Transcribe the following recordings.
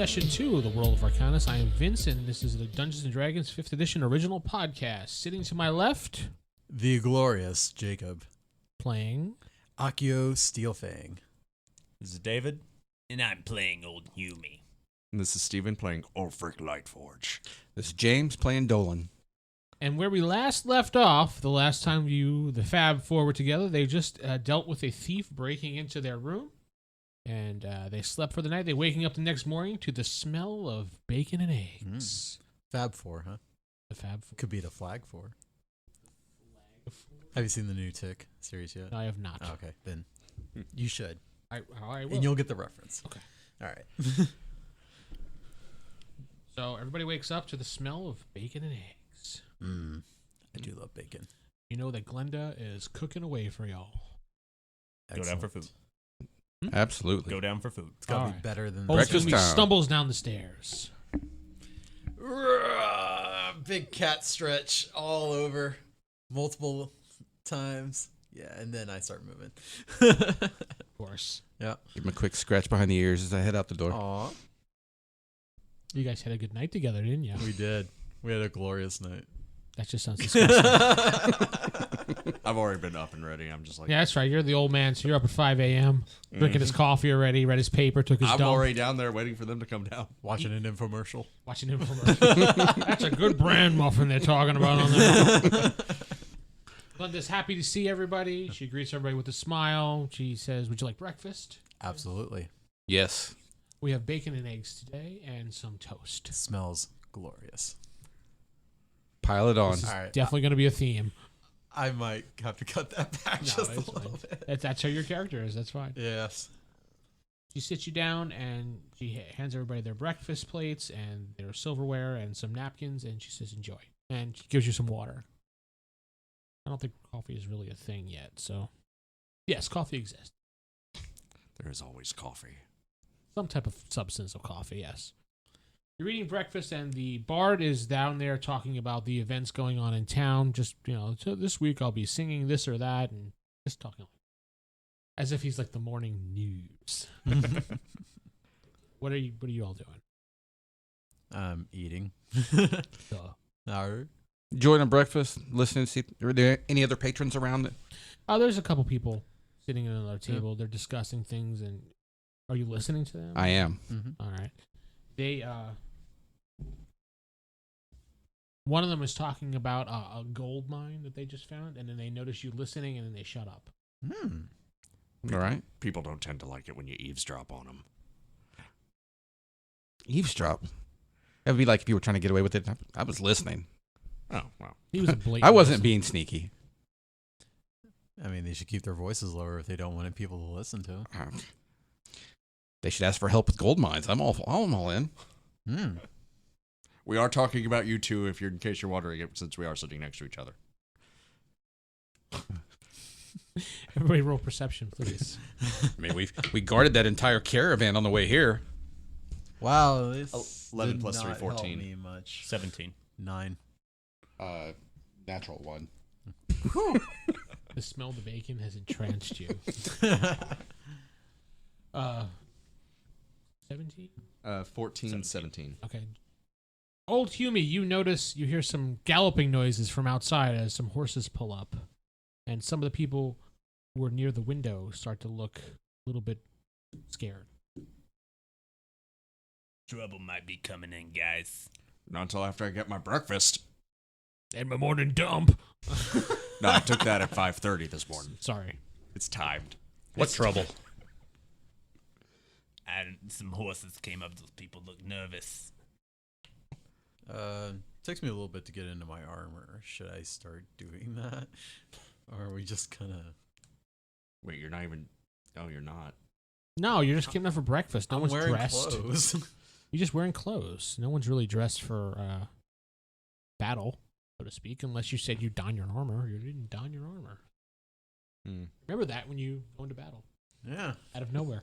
Session 2 of the World of Arkonis. I am Vince, and this is the Dungeons & Dragons 5th Edition original podcast. Sitting to my left, the glorious Jacob. playing Akio Steelfang. This is David. And I'm playing Old Yumi. And this is Steven playing Ulfric Lightforge. This is James playing Dolan. And where we last left off, the last time the Fab Four were together, they just dealt with a thief breaking into their room. And they slept for the night. They're waking up the next morning to the smell of bacon and eggs. Fab 4, huh? The Fab Four. Could be the Flag 4. Have you seen the new Tick series yet? No, I have not. Oh, okay, then you should. I will. And you'll get the reference. Okay. All right. So everybody wakes up to the smell of bacon and eggs. I do love bacon. You know that Glenda is cooking away for y'all. Go down for food. Absolutely. Go down for food. It's got to All be right. better than Old Breakfast Yumi time. stumbles down the stairs. Big cat stretch all over multiple times. Yeah, and then I start moving. Of course. Yeah. Give him a quick scratch behind the ears as I head out the door. Aw. You guys had a good night together, didn't you? We did. We had a glorious night. That just sounds disgusting. I've already been up and ready. I'm just like, Yeah, that's right. You're the old man, so you're up at 5 a.m., drinking his coffee already, read his paper, took his I'm dump, already down there waiting for them to come down. Watching an infomercial. watching infomercial. That's a good brand muffin they're talking about on there. Glenda's happy to see everybody. She greets everybody with a smile. She says, "Would you like breakfast?" Absolutely. Yes. We have bacon and eggs today and some toast. It smells glorious. Pile it on. This is All right. definitely going to be a theme. I might have to cut that back just a it's little fine. bit. That's how your character is. That's fine. Yes. She sits you down and she hands everybody their breakfast plates and their silverware and some napkins, and she says, "Enjoy." And she gives you some water. I don't think coffee is really a thing yet, so yes, coffee exists. There is always coffee. Some type of substance of coffee, yes. You're eating breakfast, and the bard is down there talking about the events going on in town. Just, so this week I'll be singing this or that, and just talking as if he's like the morning news. What are you all doing? Eating. Duh. All right. Enjoying breakfast, listening to see. Are there any other patrons around? There's a couple people sitting at another table. They're discussing things, and are you listening to them? I am. Mm-hmm. All right. They one of them is talking about a gold mine that they just found, and then they notice you listening, and then they shut up. All right. People don't tend to like it when you eavesdrop on them. Eavesdrop. That would be like if you were trying to get away with it. I was listening. Oh, well. He was a blatant. I wasn't listener. being sneaky. I mean, they should keep their voices lower if they don't want people to listen to. They should ask for help with gold mines. I'm all in. We are talking about you two, in case you're wondering, since we are sitting next to each other. Everybody roll perception, please. I mean, we guarded that entire caravan on the way here. Wow, this 11 did plus 3, not help 14. me much. 17. 9. Natural one. The smell of the bacon has entranced you. 17? 14, 17. Okay. Old Humi, you hear some galloping noises from outside as some horses pull up. And some of the people who are near the window start to look a little bit scared. Trouble might be coming in, guys. Not until after I get my breakfast. And my morning dump. No, I took that at 5:30 this morning. Sorry. It's timed. What trouble? And some horses came up. Those people look nervous. Takes me a little bit to get into my armor. Should I start doing that? Or are we just kind of... Wait, you're not even... No, you're not. No, you're just getting up for breakfast. No I'm one's wearing dressed. clothes. You're just wearing clothes. No one's really dressed for battle, so to speak, unless you said you don your armor. You didn't don your armor. Remember that when you go into battle. Yeah. Out of nowhere.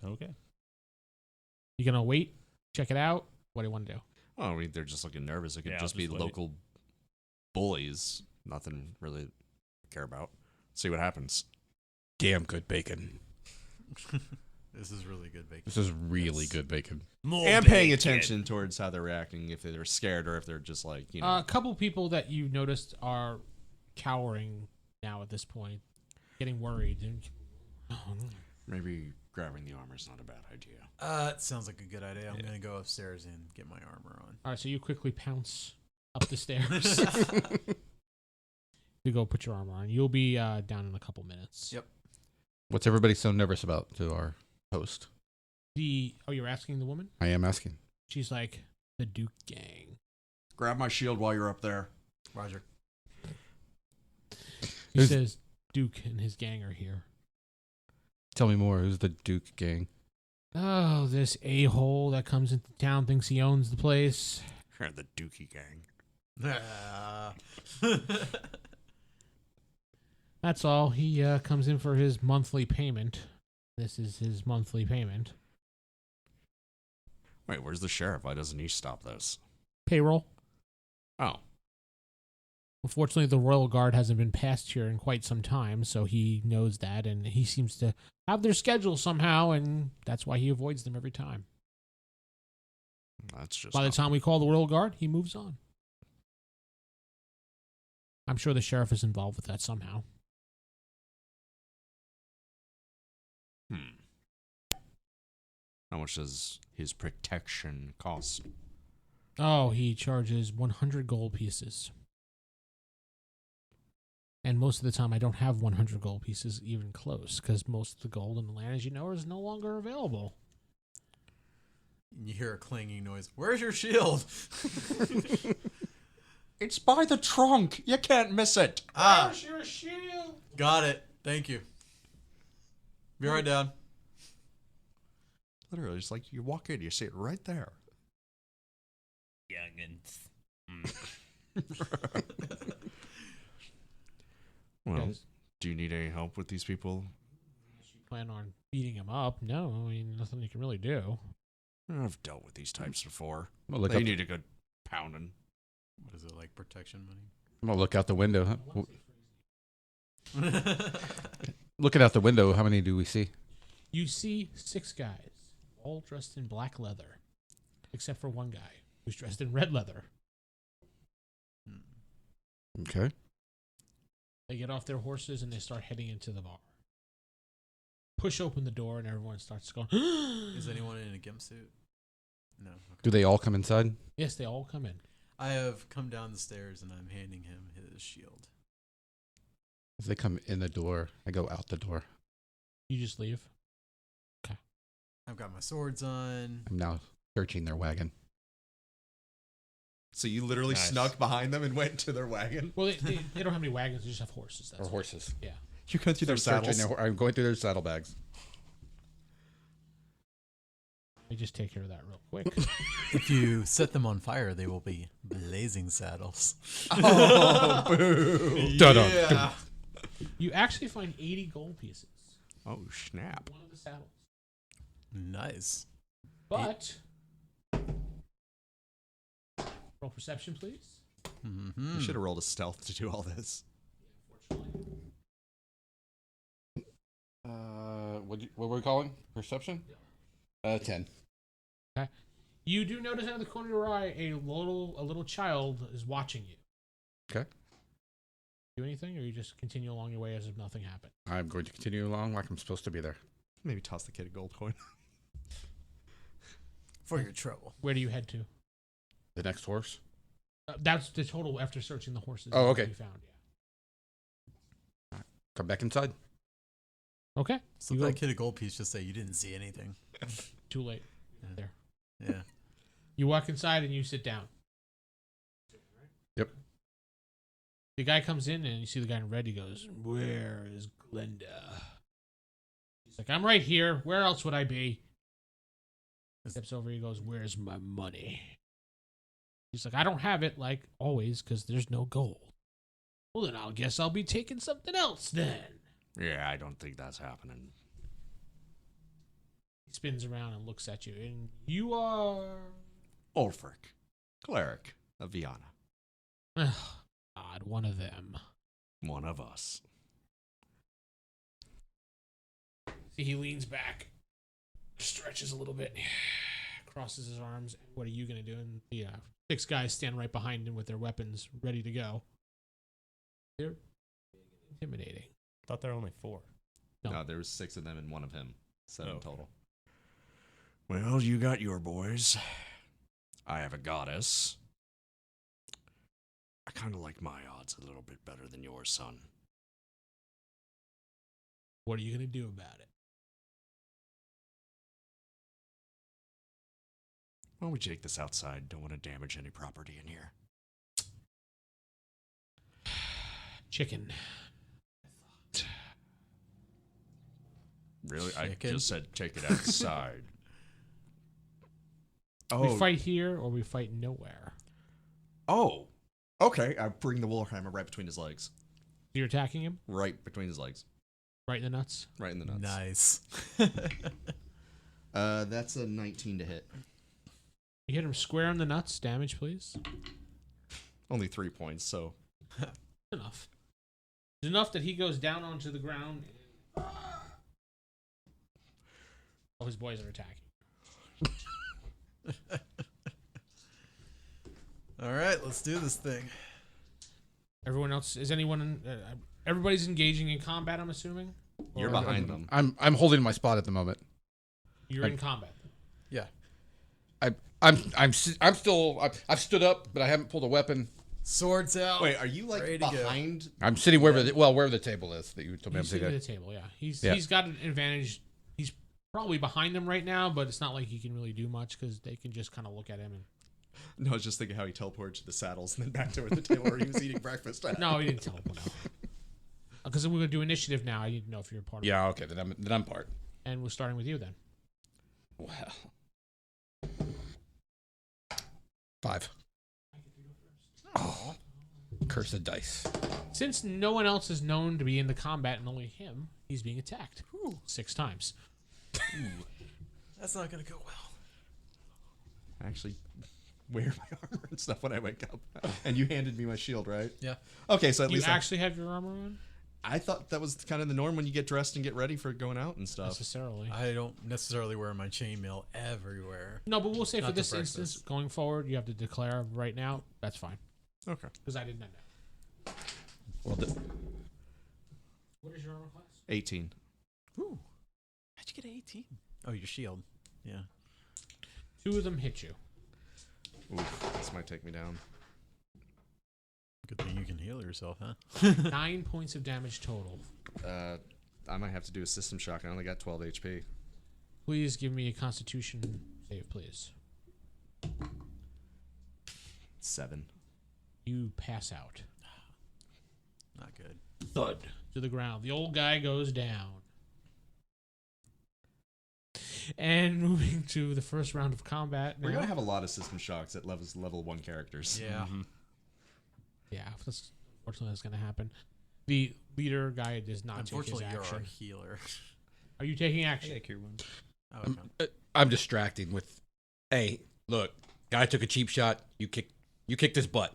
Okay. You gonna wait? Check it out? What do you want to do? Oh, I mean, they're just looking nervous. It could Yeah, just I'll be just wait. local bullies. Nothing really to care about. See what happens. Damn good bacon. This is really good bacon. This is really good bacon. More And paying bacon. attention towards how they're reacting, if they're scared or if they're just like, you know. A couple people that you noticed are cowering now at this point, getting worried. Maybe grabbing the armor is not a bad idea. It sounds like a good idea. I'm going to go upstairs and get my armor on. All right, so you quickly pounce up the stairs. You go put your armor on. You'll be down in a couple minutes. Yep. What's everybody so nervous about to our host? You're asking the woman? I am asking. She's like, the Duke gang. Grab my shield while you're up there. Roger. He Who's- says Duke and his gang are here. Tell me more. Who's the Duke gang? Oh, this a-hole that comes into town thinks he owns the place. The Dookie gang. That's all. He comes in for his monthly payment. This is his monthly payment. Wait, where's the sheriff? Why doesn't he stop this? Payroll. Oh. Unfortunately, the Royal Guard hasn't been passed here in quite some time, so he knows that, and he seems to have their schedule somehow, and that's why he avoids them every time. That's just. By the time we call the Royal Guard, he moves on. I'm sure the sheriff is involved with that somehow. How much does his protection cost? Oh, he charges 100 gold pieces. And most of the time, I don't have 100 gold pieces even close, because most of the gold in the land, as you know, is no longer available. You hear a clanging noise. Where's your shield? It's by the trunk. You can't miss it. Where's your shield? Got it. Thank you. Be right down. Literally, it's like you walk in, you see it right there. Youngins. Well, Yes. do you need any help with these people? You plan on beating him up? No, I mean, nothing you can really do. I've dealt with these types before. I'm gonna look, They out, need a good pounding. What is it, like protection I'm gonna look out the window. money? Looking out the window, how many do we see? You see 6 guys, all dressed in black leather, except for one guy who's dressed in red leather. Okay. They get off their horses and they start heading into the bar. Push open the door and everyone starts going, Is anyone in a gimp suit? No. Okay. Do they all come inside? Yes, they all come in. I have come down the stairs and I'm handing him his shield. As they come in the door, I go out the door. You just leave. I've got my swords on. I'm now searching their wagon. So you literally Nice. snuck behind them and went to their wagon? Well, they don't have any wagons. They just have horses. That's Or all. horses. Yeah. You go through their Searching saddles. I'm going through their saddlebags. Let me just take care of that real quick. If you set them on fire, they will be blazing saddles. Oh, boo. Dun-dun. Yeah. You actually find 80 gold pieces. Oh, snap. One of the saddles. Nice. But roll perception, please. Mm-hmm. You should have rolled a stealth to do all this. What were we calling? Perception? 10. You do notice out of the corner of your eye a little child is watching you. Okay. Do anything, or you just continue along your way as if nothing happened? I'm going to continue along like I'm supposed to be there. Maybe toss the kid a gold coin. For your trouble. Where do you head to? The next horse? That's the total after searching the horses. Oh, that okay. You found, yeah. Come back inside. Okay. So You that go- kid a gold piece just say you didn't see anything. Too late. Yeah. There. Yeah. You walk inside and you sit down. Yep. The guy comes in and you see the guy in red. He goes, "Where is Glinda?" He's like, "I'm right here. Where else would I be?" Steps over. He goes, "Where's my money?" He's like, "I don't have it, like always, because there's no gold." Well, then I'll guess I'll be taking something else then. Yeah, I don't think that's happening. He spins around and looks at you, and you are Ulfric, cleric of Viana. God, one of them. One of us. See, he leans back. stretches a little bit, crosses his arms. What are you gonna do? And yeah, 6 guys stand right behind him with their weapons ready to go. They're intimidating. Thought there were only 4. No, there was 6 of them and 1 of him. 7 Oh. total. Well, you got your boys. I have a goddess. I kind of like my odds a little bit better than yours, son. What are you gonna do about it? Why don't we take this outside? Don't want to damage any property in here. Chicken. Really? Chicken? I just said take it outside. We fight here or we fight nowhere. Oh. Okay, I bring the warhammer right between his legs. You're attacking him Right between his legs. right in the nuts. Right in the nuts. Nice. That's a 19 to hit. You hit him square in the nuts. Damage, please. Only 3 points, so. Enough. It's enough that he goes down onto the ground. All his boys are attacking. All right, let's do this thing. Everyone else, is anyone? Everybody's engaging in combat. I'm assuming. You're Or- behind them. I'm holding my spot at the moment. You're in combat. Yeah. I've stood up, but I haven't pulled a weapon. Swords out. Wait, are you like Ready to go. behind? I'm sitting wherever the table is that you told me I'm He's sitting sitting at at. the table. Yeah, he's Yeah. he's got an advantage. He's probably behind them right now, but it's not like he can really do much because they can just kind of look at him and. No, I was just thinking how he teleported to the saddles and then back to where the table where he was eating breakfast. No, he didn't tell him. Because we're gonna do initiative now. I need to know if you're part of it. Yeah, okay, then I'm part. And we're starting with you then. Well. 5. Oh, cursed dice. Since no one else is known to be in the combat and only him, he's being attacked 6 times. That's not gonna go well. I actually wear my armor and stuff when I wake up. And you handed me my shield, right? Yeah. Okay, so at You least actually have your armor on? I thought that was kind of the norm when you get dressed and get ready for going out and stuff. Necessarily. I don't necessarily wear my chainmail everywhere. No, but we'll say for Not this to breakfast. instance, going forward, you have to declare right now. That's fine. Okay. Because I did not know. Well, What is your armor class? 18. Ooh. How'd you get 18? Oh, your shield. Yeah. 2 of them hit you. Oof, this might take me down. Good thing you can heal yourself, huh? 9 points of damage total. I might have to do a system shock. I only got 12 HP. Please give me a constitution save, please. 7. You pass out. Not good. Thud to the ground. The old guy goes down. And moving to the first round of combat. We're now. going to have a lot of system shocks at level 1 characters. Yeah. Yeah, unfortunately that's going to happen. The leader guy does not take his Unfortunately, you're action. our healer. Are you taking I action? got cure wounds. Oh, okay. I'm distracting with, hey, look, guy took a cheap shot. You kicked his butt.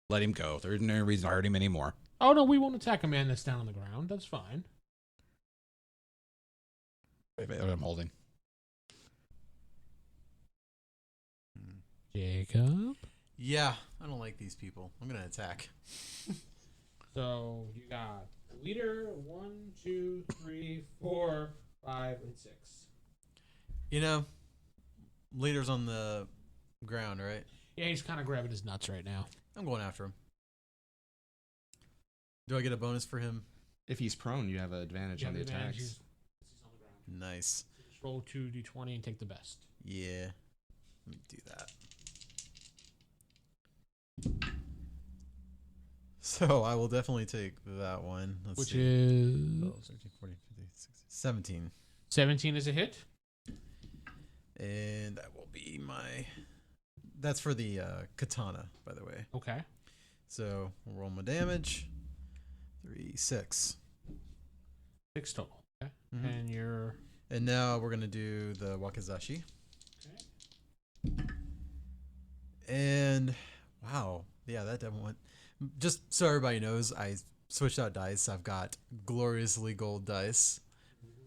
Let him go. There's no reason to hurt him anymore. Oh, no, we won't attack a man that's down on the ground. That's fine. I'm holding. Jacob. Yeah, I don't like these people. I'm gonna attack. So you got leader 1, 2, 3, 4, 5, and 6. You know, leader's on the ground, right? Yeah, he's kind of grabbing his nuts right now. I'm going after him. Do I get a bonus for him? If he's prone, you have an advantage on the attacks. He's on the ground. Nice. Just roll 2d20 and take the best. Yeah. Let me do that. So I will definitely take that one. Let's Which see. is 12, 13, 14, 15, 16, 17. 17 is a hit. And that will be my... That's for the katana, by the way. Okay. So we'll roll my damage. 3, 6. 6 total. Okay. Mhm. And you're And now we're going to do the wakizashi. okay. And wow. Yeah, that demo went. Just so everybody knows, I switched out dice. I've got gloriously gold dice.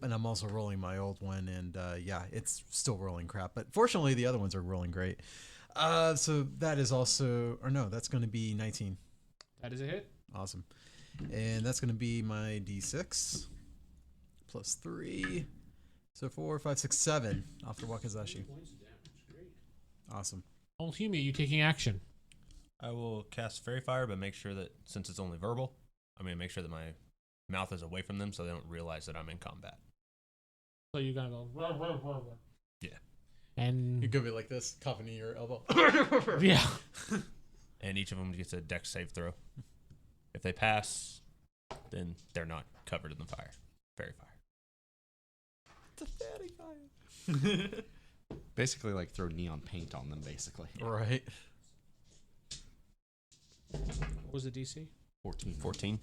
And I'm also rolling my old one, and yeah, it's still rolling crap. But fortunately, the other ones are rolling great. So that is also, or no, that's going to be 19. That is a hit. Awesome. And that's going to be my D6 plus 3. So 4, 5, 6, 7 off the Wakizashi. Awesome. Old Hume, you taking action? I will cast Fairy Fire, but make sure that since it's only verbal, I'm going to make sure that my mouth is away from them so they don't realize that I'm in combat. So you're gonna go. Rah, rah, rah, rah. Yeah. And You could be like this, cuffing your elbow. yeah. And each of them gets a dex save throw. If they pass, then they're not covered in the fire. Fairy Fire. It's a fairy fire. Basically, like throw neon paint on them. Basically, Right. What was the DC? 14. 14.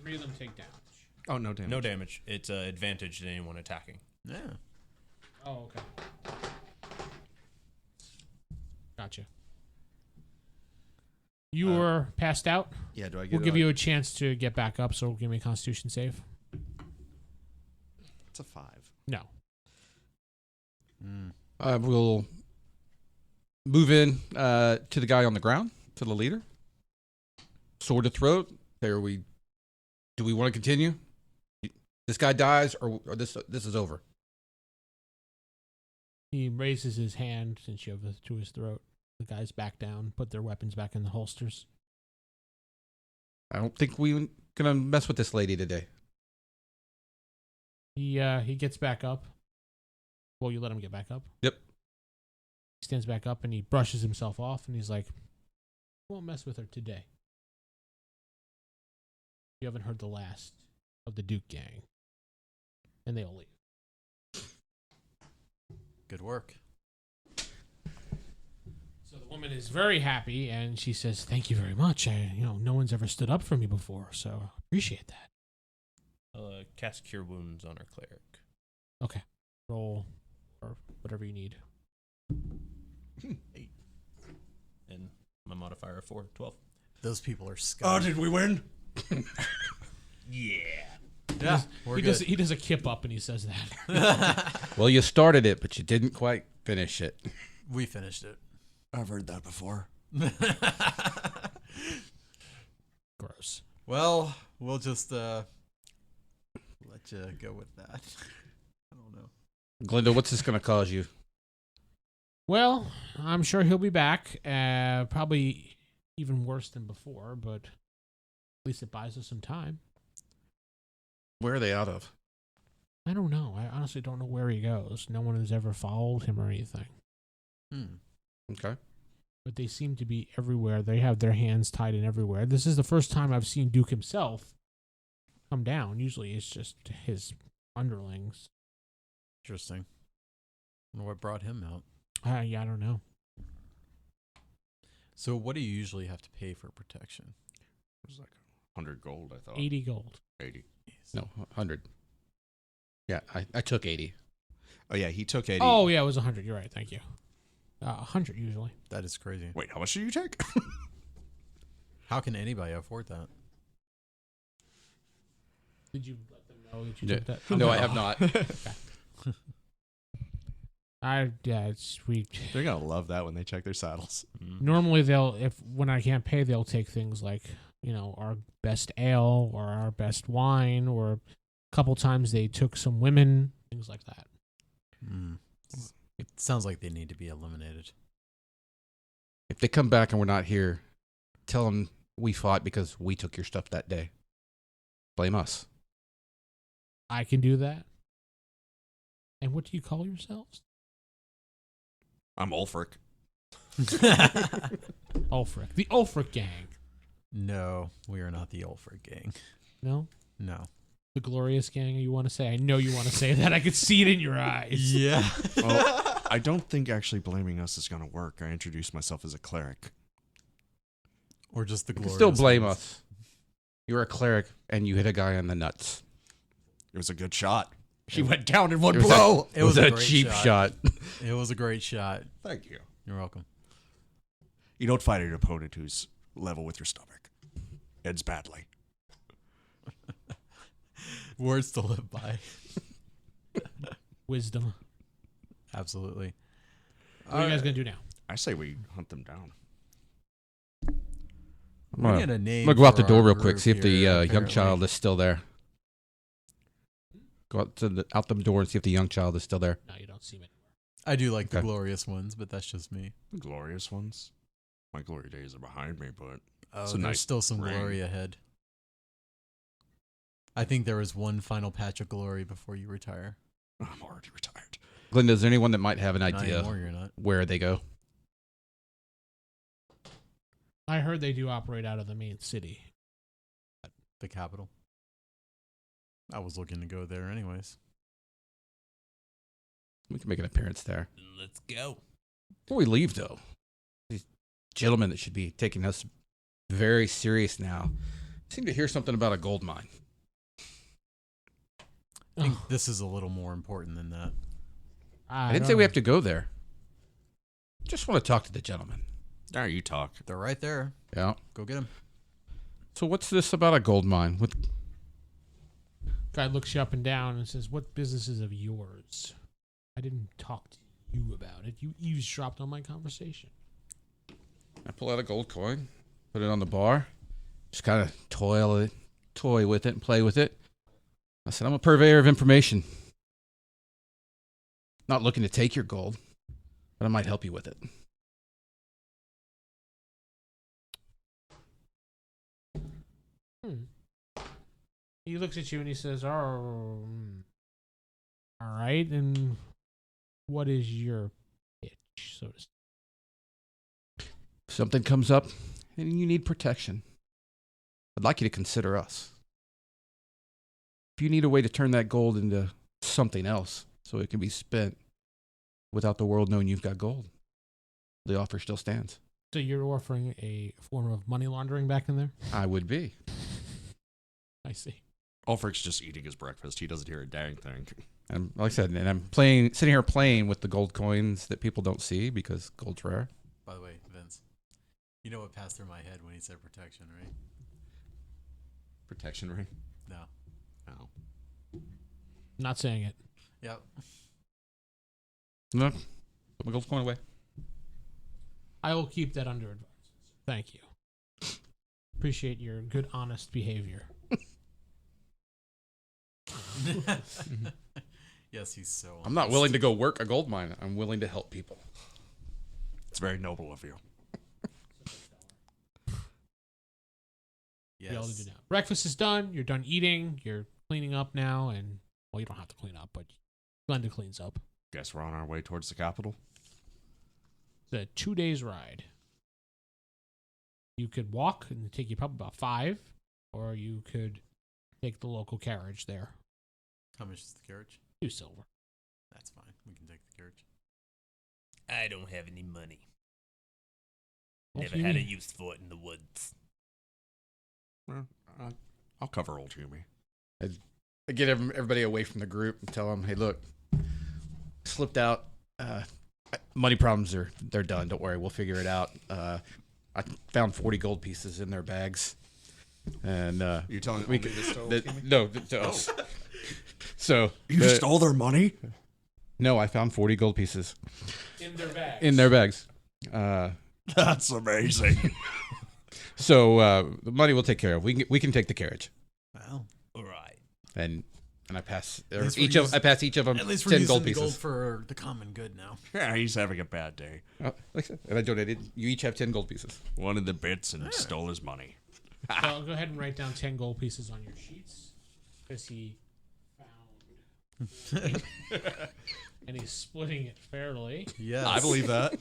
3 of them take damage. Oh, no damage. No damage. It's advantage to anyone attacking. Yeah. Oh, okay. Gotcha. You were passed out. Yeah. Do I get? We'll give you a chance to get back up. So give me a Constitution save. It's a 5. No. We'll move in to the guy on the ground, to the leader. Sword to throat. There we. Do we want to continue? This guy dies, or this is over. He raises his hand and shoves it to his throat. The guys back down, put their weapons back in the holsters. I don't think we're gonna mess with this lady today. He gets back up. Well, you let him get back up? Yep. He stands back up and he brushes himself off and he's like, won't mess with her today. You haven't heard the last of the Duke gang. And they all leave. Good work. So the woman is very happy and she says, thank you very much. No one's ever stood up for me before, so I appreciate that. I'll cast Cure Wounds on our cleric. Okay. Roll or whatever you need. 8. And my modifier of 4, 12. Those people are scum. did we win? Yeah. Yeah, we're He good. does a kip up and he says that. Well, you started it, but you didn't quite finish it. We finished it. I've heard that before. Gross. Well, we'll just let you go with that. I don't know. Glenda, what's this gonna cause you? Well, I'm sure he'll be back. Probably even worse than before, but at least it buys us some time. Where are they out of? I don't know. I honestly don't know where he goes. No one has ever followed him or anything. Okay. But they seem to be everywhere. They have their hands tied in everywhere. This is the first time I've seen Duke himself come down. Usually it's just his underlings. Interesting. Wonder what brought him out. Yeah, I don't know. So, what do you usually have to pay for protection? It was like 100 gold, I thought. 80 gold. 80. No, 100. Yeah, I took 80. Oh, yeah, he took 80. Oh, yeah, it was 100. You're right. Thank you. 100 usually. That is crazy. Wait, how much did you take? How can anybody afford that? Did you let them know that you Yeah. took that? No, Okay. I have not. It's we. They're going to love that when they check their saddles. Normally when I can't pay, they'll take things like, our best ale or our best wine, or a couple times they took some women, things like that. It sounds like they need to be eliminated. If they come back and we're not here, tell them we fought because we took your stuff that day. Blame us. I can do that. And what do you call yourselves? I'm Ulfric. Ulfric. The Ulfric gang. No, we are not the Ulfric gang. No? No. The glorious gang, you want to say? I know you want to say that. I could see it in your eyes. Yeah. Well, I don't think actually blaming us is going to work. I introduced myself as a cleric. Or just the You can glorious still blame ones. us. You're a cleric and you hit a guy on the nuts. It was a good shot. She went down in one It was blow. It was a great cheap shot. It was a great shot. Thank you. You're welcome. You don't fight an opponent who's level with your stomach. Ends badly. Words to live by. Wisdom. Absolutely. What are you guys gonna do now? I say we hunt them down. I'm We're gonna, gonna I'm name gonna go out the for door our real quick, group see if the here, young apparently. child is still there. Go out the door and see if the young child is still there. No, you don't see me. I do like the Okay. glorious ones, but that's just me. The glorious ones. My glory days are behind me, but Oh, It's a there's nice still some ring. glory ahead. I think there was one final patch of glory before you retire. I'm already retired. Glinda, is there anyone that might have an Not idea anymore, you're not. where they go? I heard they do operate out of the main city. The capital. I was looking to go there anyways. We can make an appearance there. Let's go. Before we leave, though, these gentlemen that should be taking us very serious now seem to hear something about a gold mine. I think this is a little more important than that. I didn't say we have to go there. Just want to talk to the gentleman. All right, you talk. They're right there. Yeah. Go get them. So what's this about a gold mine? What? Guy looks you up and down and says, "What business is of yours? I didn't talk to you about it. You eavesdropped on my conversation." I pull out a gold coin, put it on the bar, just kind of toy with it, and play with it. I said, I'm a purveyor of information. Not looking to take your gold, but I might help you with it. He looks at you and he says, "Oh, all right. And what is your pitch, so to speak?" If something comes up and you need protection, I'd like you to consider us. If you need a way to turn that gold into something else so it can be spent without the world knowing you've got gold, the offer still stands. So you're offering a form of money laundering back in there? I would be. I see. Ulfric's just eating his breakfast. He doesn't hear a dang thing. And like I said, and I'm sitting here playing with the gold coins that people don't see because gold's rare. By the way, Vince, you know what passed through my head when he said protection, right? Protection ring? No. Oh. Not saying it. Yep. No, put my gold coin away. I will keep that under advisement. Thank you. Appreciate your good, honest behavior. Yes, he's so. I'm not willing to go work a gold mine. I'm willing to help people. It's very noble of you. Yes. Be able to do now. Breakfast is done. You're done eating. You're cleaning up now, and well, you don't have to clean up, but Glenda cleans up. Guess we're on our way towards the capital. It's a 2 days ride. You could walk and it'd take you probably about 5, or you could take the local carriage there. How much is the carriage? 2 silver. That's fine. We can take the carriage. I don't have any money. What Never do you had a mean? use for it in the woods. Well, I'll cover old Hume. I get everybody away from the group and tell them, hey, look, slipped out. Money problems they're done. Don't worry, we'll figure it out. I found 40 gold pieces in their bags, and You're telling we me this to old Hume? no to us. So You stole their money? no, I found 40 gold pieces In their bags. in their bags. That's amazing. So the money we'll take care of. We can take the carriage, Well, All right. and I pass At least we're I pass each of them at least we're 10 using gold the pieces. gold for the common good now. Yeah, he's having a bad day. Like I said, and I donated. You each have 10 gold pieces. Wanted the bits and stole his money. So go ahead and write down 10 gold pieces on your sheets, because he found. And he's splitting it fairly. Yes. I believe that.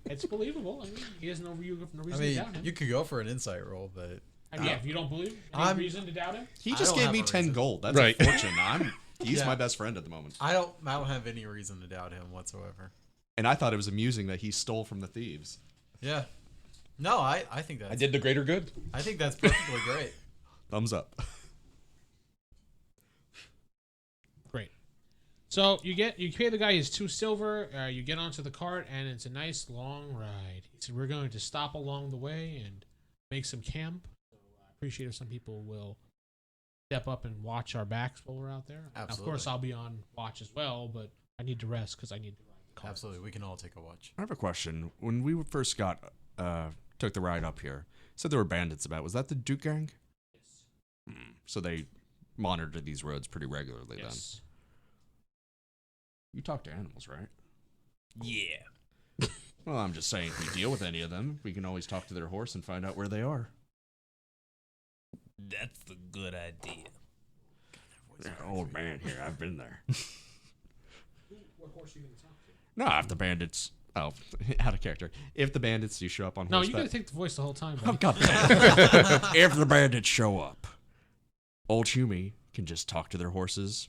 It's believable. I mean, he has no reason I to mean, doubt him. you could go for an insight roll, but Yeah, if you don't believe, any I'm- reason to doubt him? He I just don't gave have me a 10 reason. gold. That's Right. a fortune. He's Yeah. my best friend at the moment. I don't have any reason to doubt him whatsoever. And I thought it was amusing that he stole from the thieves. Yeah. No, I think that's I did the greater good. I think that's perfectly great. Thumbs up. Great. So you pay the guy his 2 silver. You get onto the cart, and it's a nice long ride. He said, "We're going to stop along the way and make some camp. So I appreciate if some people will step up and watch our backs while we're out there? Of course, Absolutely. I'll be on watch as well, but I need to rest because I need to ride the car. Absolutely, we can all take a watch. I have a question. When we first took the ride up here, said there were bandits about. Was that the Duke gang? Yes. So they monitor these roads pretty regularly then. Yes. You talk to animals, right? Yeah. Well, I'm just saying, if we deal with any of them, we can always talk to their horse and find out where they are. That's a good idea. Old man here, I've been there. What horse are you going to talk to? No, if the bandits... Oh, out of character. If the bandits do show up on No, horseback... you got to take the voice the whole time. Oh, Buddy. God damn. If the bandits show up, old Humie can just talk to their horses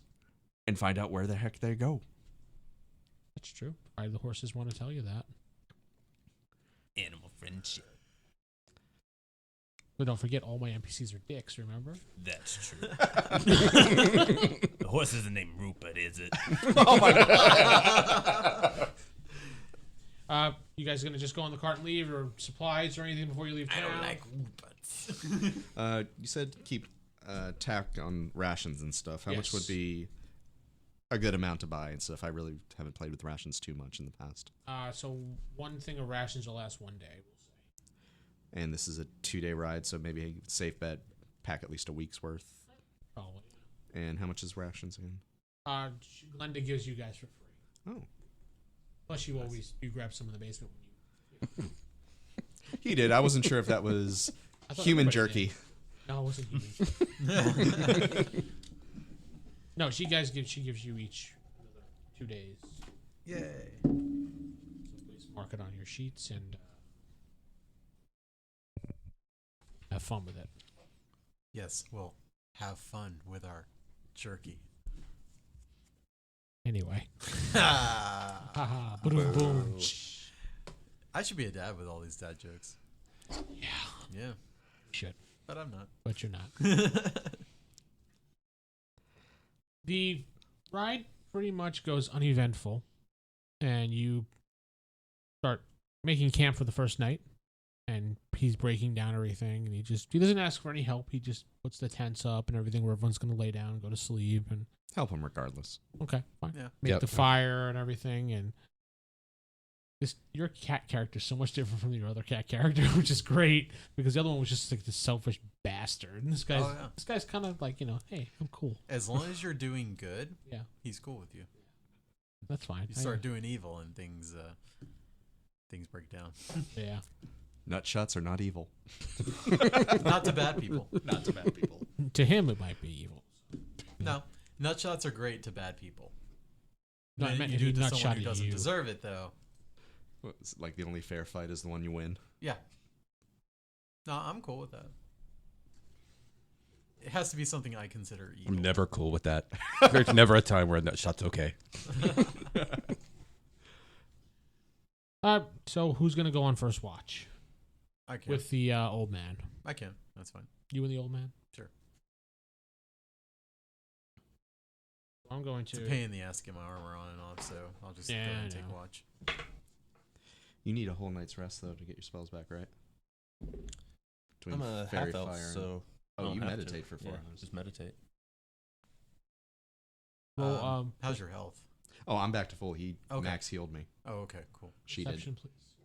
and find out where the heck they go. That's true. Probably the horses want to tell you that. Animal friendship. But don't forget, all my NPCs are dicks, remember? That's true. The horse isn't named Rupert, is it? You guys going to just go on the cart and leave, or supplies or anything before you leave I town? don't like Ruperts. You said keep tack on rations and stuff. How much Yes. would be a good amount to buy and stuff? I really haven't played with rations too much in the past. So one thing of rations will last one day, we'll say. And this is a 2-day ride, so maybe a safe bet, pack at least a week's worth. Probably. And how much is rations again? Glenda gives you guys for free. Oh. Plus, you grab some in the basement when you. He did. I wasn't sure if that was I thought human everybody jerky. did. No, it wasn't human. No, she gives you each another 2 days. Yay! So please mark it on your sheets and have fun with it. Yes, we'll have fun with our jerky. Anyway. I Haha, boom, boom. should be a dad with all these dad jokes. Yeah, Yeah, you should, but I'm not. but you're not. The ride pretty much goes uneventful, and you start making camp for the first night, and he's breaking down everything, and he doesn't ask for any help. He just puts the tents up and everything where everyone's going to lay down and go to sleep, and Help him regardless. okay, fine. Yeah. Make Yep. the fire and everything, and your cat character is so much different from your other cat character, which is great because the other one was just like this selfish bastard, and this guy's kind of like, hey, I'm cool. As long as you're doing good, Yeah, he's cool with you. that's fine. You start doing evil, and things break down. Yeah. Nutshots are not evil. Not to bad people. Not to bad people. To him, it might be evil. No, nutshots are great to bad people. No, I Then meant you if do he it to someone nutshotted who doesn't you. deserve it, though. It's like the only fair fight is the one you win. Yeah. No, I'm cool with that. It has to be something I consider evil. I'm never cool with that. There's never a time where that shot's okay. So who's gonna go on first watch I can. with the old man? I can. That's fine. You and the old man. Sure. I'm going It's to. a pain in the ass to get my armor on and off, so I'll just go Yeah, ahead I and take know. watch. You need a whole night's rest, though, to get your spells back, right? I'm Between a fairy half elf, fire and- so I Oh, don't you have to. meditate for 4 Yeah, hours. Just meditate. Well, How's your health? Oh, I'm back to full. He Okay. Max healed me. Oh, okay, cool. She did. perception, please.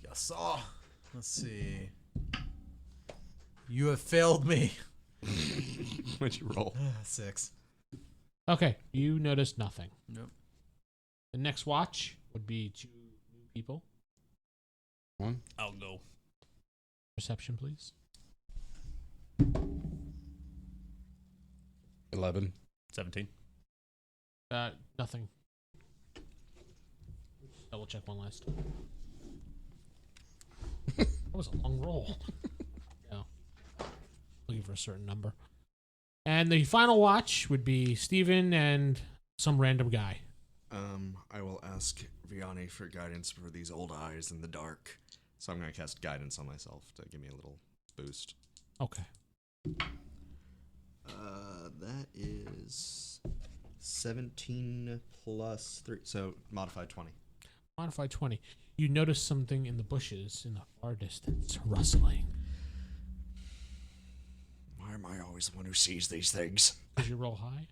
Yes. Oh, let's see. You have failed me. What'd you roll? 6. Okay, you notice nothing. Nope. The next watch would be 2 new people. I'll go. Perception, please. 11. 17. Nothing. Double check one last time. That was a long roll. Yeah. Looking for a certain number. And the final watch would be Steven and some random guy. I will ask Vianney for guidance for these old eyes in the dark. So I'm going to cast guidance on myself to give me a little boost. Okay. That is 17 plus 3. So modified 20. Modify 20. You notice something in the bushes in the far distance rustling. Why are my I always the one who sees these things? Did you roll high?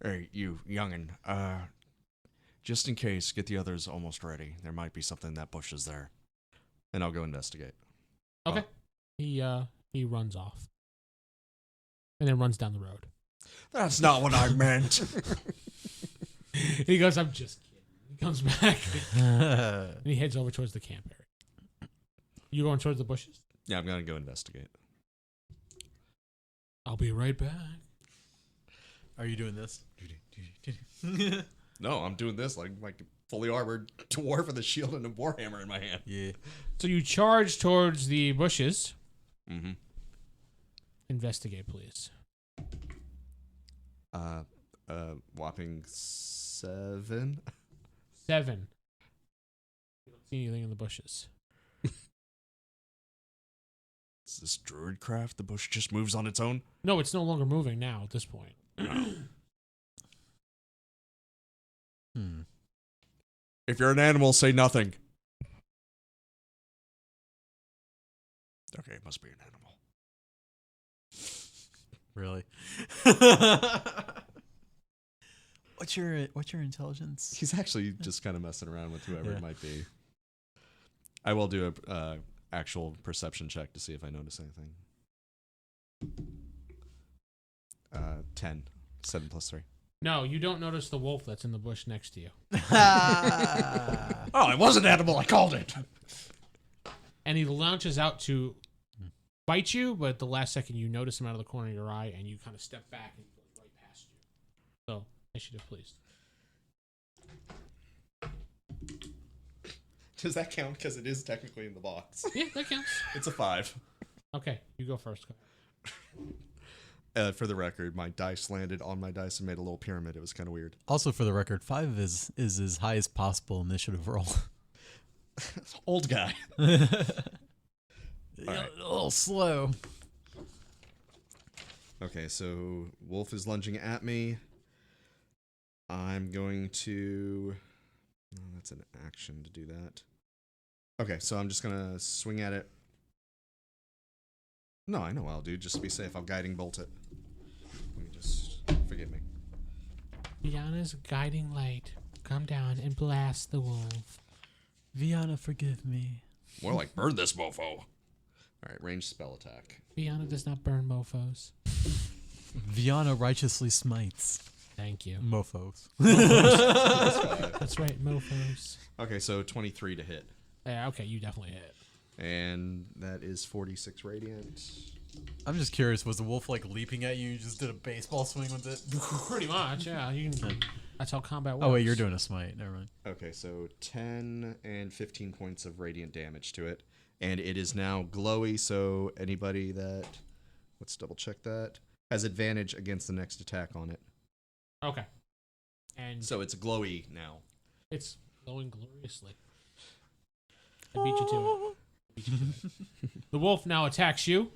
Hey, you youngin'. Just in case, get the others almost ready. There might be something in that bush is there. And I'll go investigate. Okay. He runs off. And then runs down the road. That's not what I meant. He goes, I'm just kidding. He comes back. And he heads over towards the camp area. You going towards the bushes? Yeah, I'm gonna go investigate. I'll be right back. Are you doing this? No, I'm doing this like fully armored dwarf with a shield and a warhammer in my hand. Yeah. So you charge towards the bushes. Mm-hmm. Investigate, please. Whopping 7. 7. You don't see anything in the bushes. Is this druid craft? The bush just moves on its own? No, it's no longer moving now at this point. If you're an animal, say nothing. Okay, it must be an animal. Really? What's your intelligence? He's actually just kind of messing around with whoever Yeah. it might be. I will do a actual perception check to see if I notice anything. 10. 7 plus 3. No, you don't notice the wolf that's in the bush next to you. Oh, it was an animal. I called it. And he launches out to bite you, but at the last second you notice him out of the corner of your eye and you kind of step back and he goes right past you. So, initiative, please. Does that count? Because it is technically in the box. Yeah, that counts. It's a 5. Okay, you go first. For the record, my dice landed on my dice and made a little pyramid. It was kind of weird. Also, for the record, 5 is as high as possible initiative roll. Old guy. A little slow. Okay, so wolf is lunging at me. I'm going to... Oh, that's an action to do that. Okay, so I'm just going to swing at it. No, I know what I'll do. Just to be safe, I'll guiding bolt it. Let me just... Forgive me. Viana's guiding light. Come down and blast the wolf. Viana, forgive me. More like burn this mofo. Alright, ranged spell attack. Viana does not burn mofos. Viana righteously smites Thank you. mofos. That's right, mofos. Okay, so 23 to hit. Yeah, okay, you definitely hit. And that is 46 radiant. I'm just curious, was the wolf like leaping at you? You just did a baseball swing with it? Pretty much, yeah. You can, that's how combat works. Oh wait, you're doing a smite. Never mind. Okay, so 10 and 15 points of radiant damage to it. And it is now glowy, so anybody that... Let's double check that. Has advantage against the next attack on it. Okay. And So it's glowy now. it's glowing gloriously. I beat you to it. The wolf now attacks you.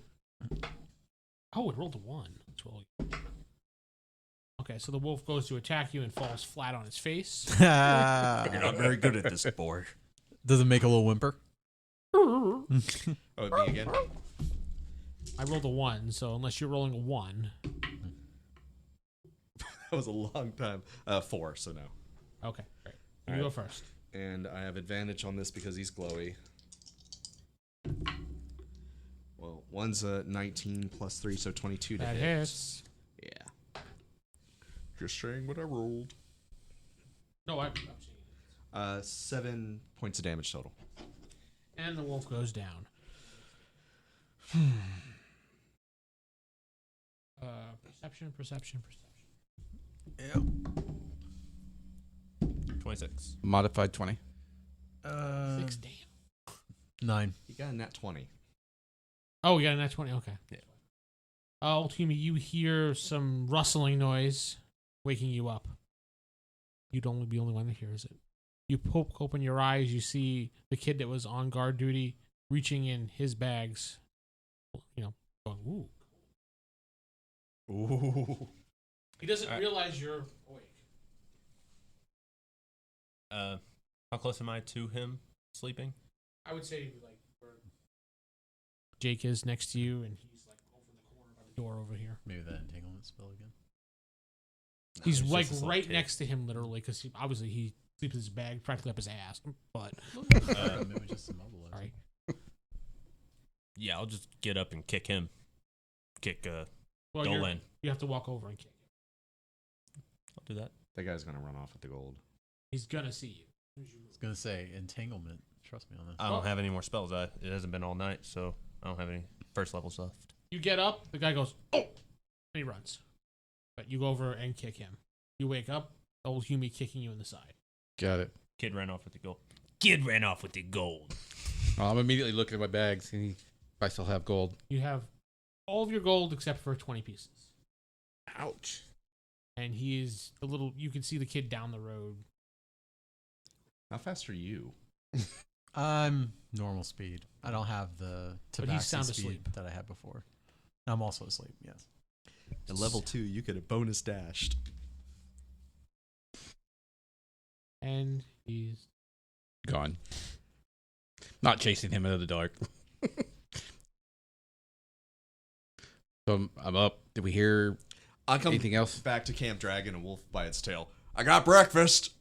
Oh, it rolled a 1. That's really good. Okay, so the wolf goes to attack you and falls flat on its face. You're not very good at this, boy. Does it make a little whimper? Oh, me again? I rolled a 1, so unless you're rolling a 1. That was a long time. 4, so no. Okay, great. You All go right. first. And I have advantage on this because he's glowy. Well, one's a 19 plus 3, so 22 to That hit. hits. Yeah. Just saying what I rolled. No, I'm seeing it. 7 points of damage total. And the wolf goes down. Perception. Yep. 26. Modified 20. 6, damn. 9. He got a nat 20. Oh, you got a nat 20, okay. Yeah. Ultimately, you hear some rustling noise waking you up. You'd only be the only one that hears it. You poke open your eyes, you see the kid that was on guard duty reaching in his bags, going, ooh. Ooh. He doesn't All right. realize you're awake. How close am I to him sleeping? I would say, like, Jake is next to you, and he's like over in the corner by the door over here. Maybe that entanglement spell again. He's it's like just this little right kid. next to him, literally, because obviously he sleeps in his bag practically up his ass. But Maybe just immobilize. all right, Yeah, I'll just get up and kick him. Kick well, Dolan. you have to walk over and kick him. I'll do that. That guy's gonna run off with the gold. He's gonna see you. I was gonna say entanglement. Trust me on this. I don't have any more spells. It hasn't been all night, so I don't have any first levels left. You get up, the guy goes, "Oh!" and he runs. But you go over and kick him. You wake up, old Hume kicking you in the side. Got it. Kid ran off with the gold. Kid ran off with the gold. I'm immediately looking at my bags, and if I still have gold. You have all of your gold except for 20 pieces. Ouch. And he is a little, you can see the kid down the road. How fast are you? I'm normal speed. I don't have the But he's tabaxi sound speed asleep. that I had before. I'm also asleep. Yes. At level 2, you could have bonus dashed. And he's Gone. Not chasing him into the dark. So I'm up. Did we hear I come anything else? back to Camp Dragon, a wolf by its tail. I got breakfast.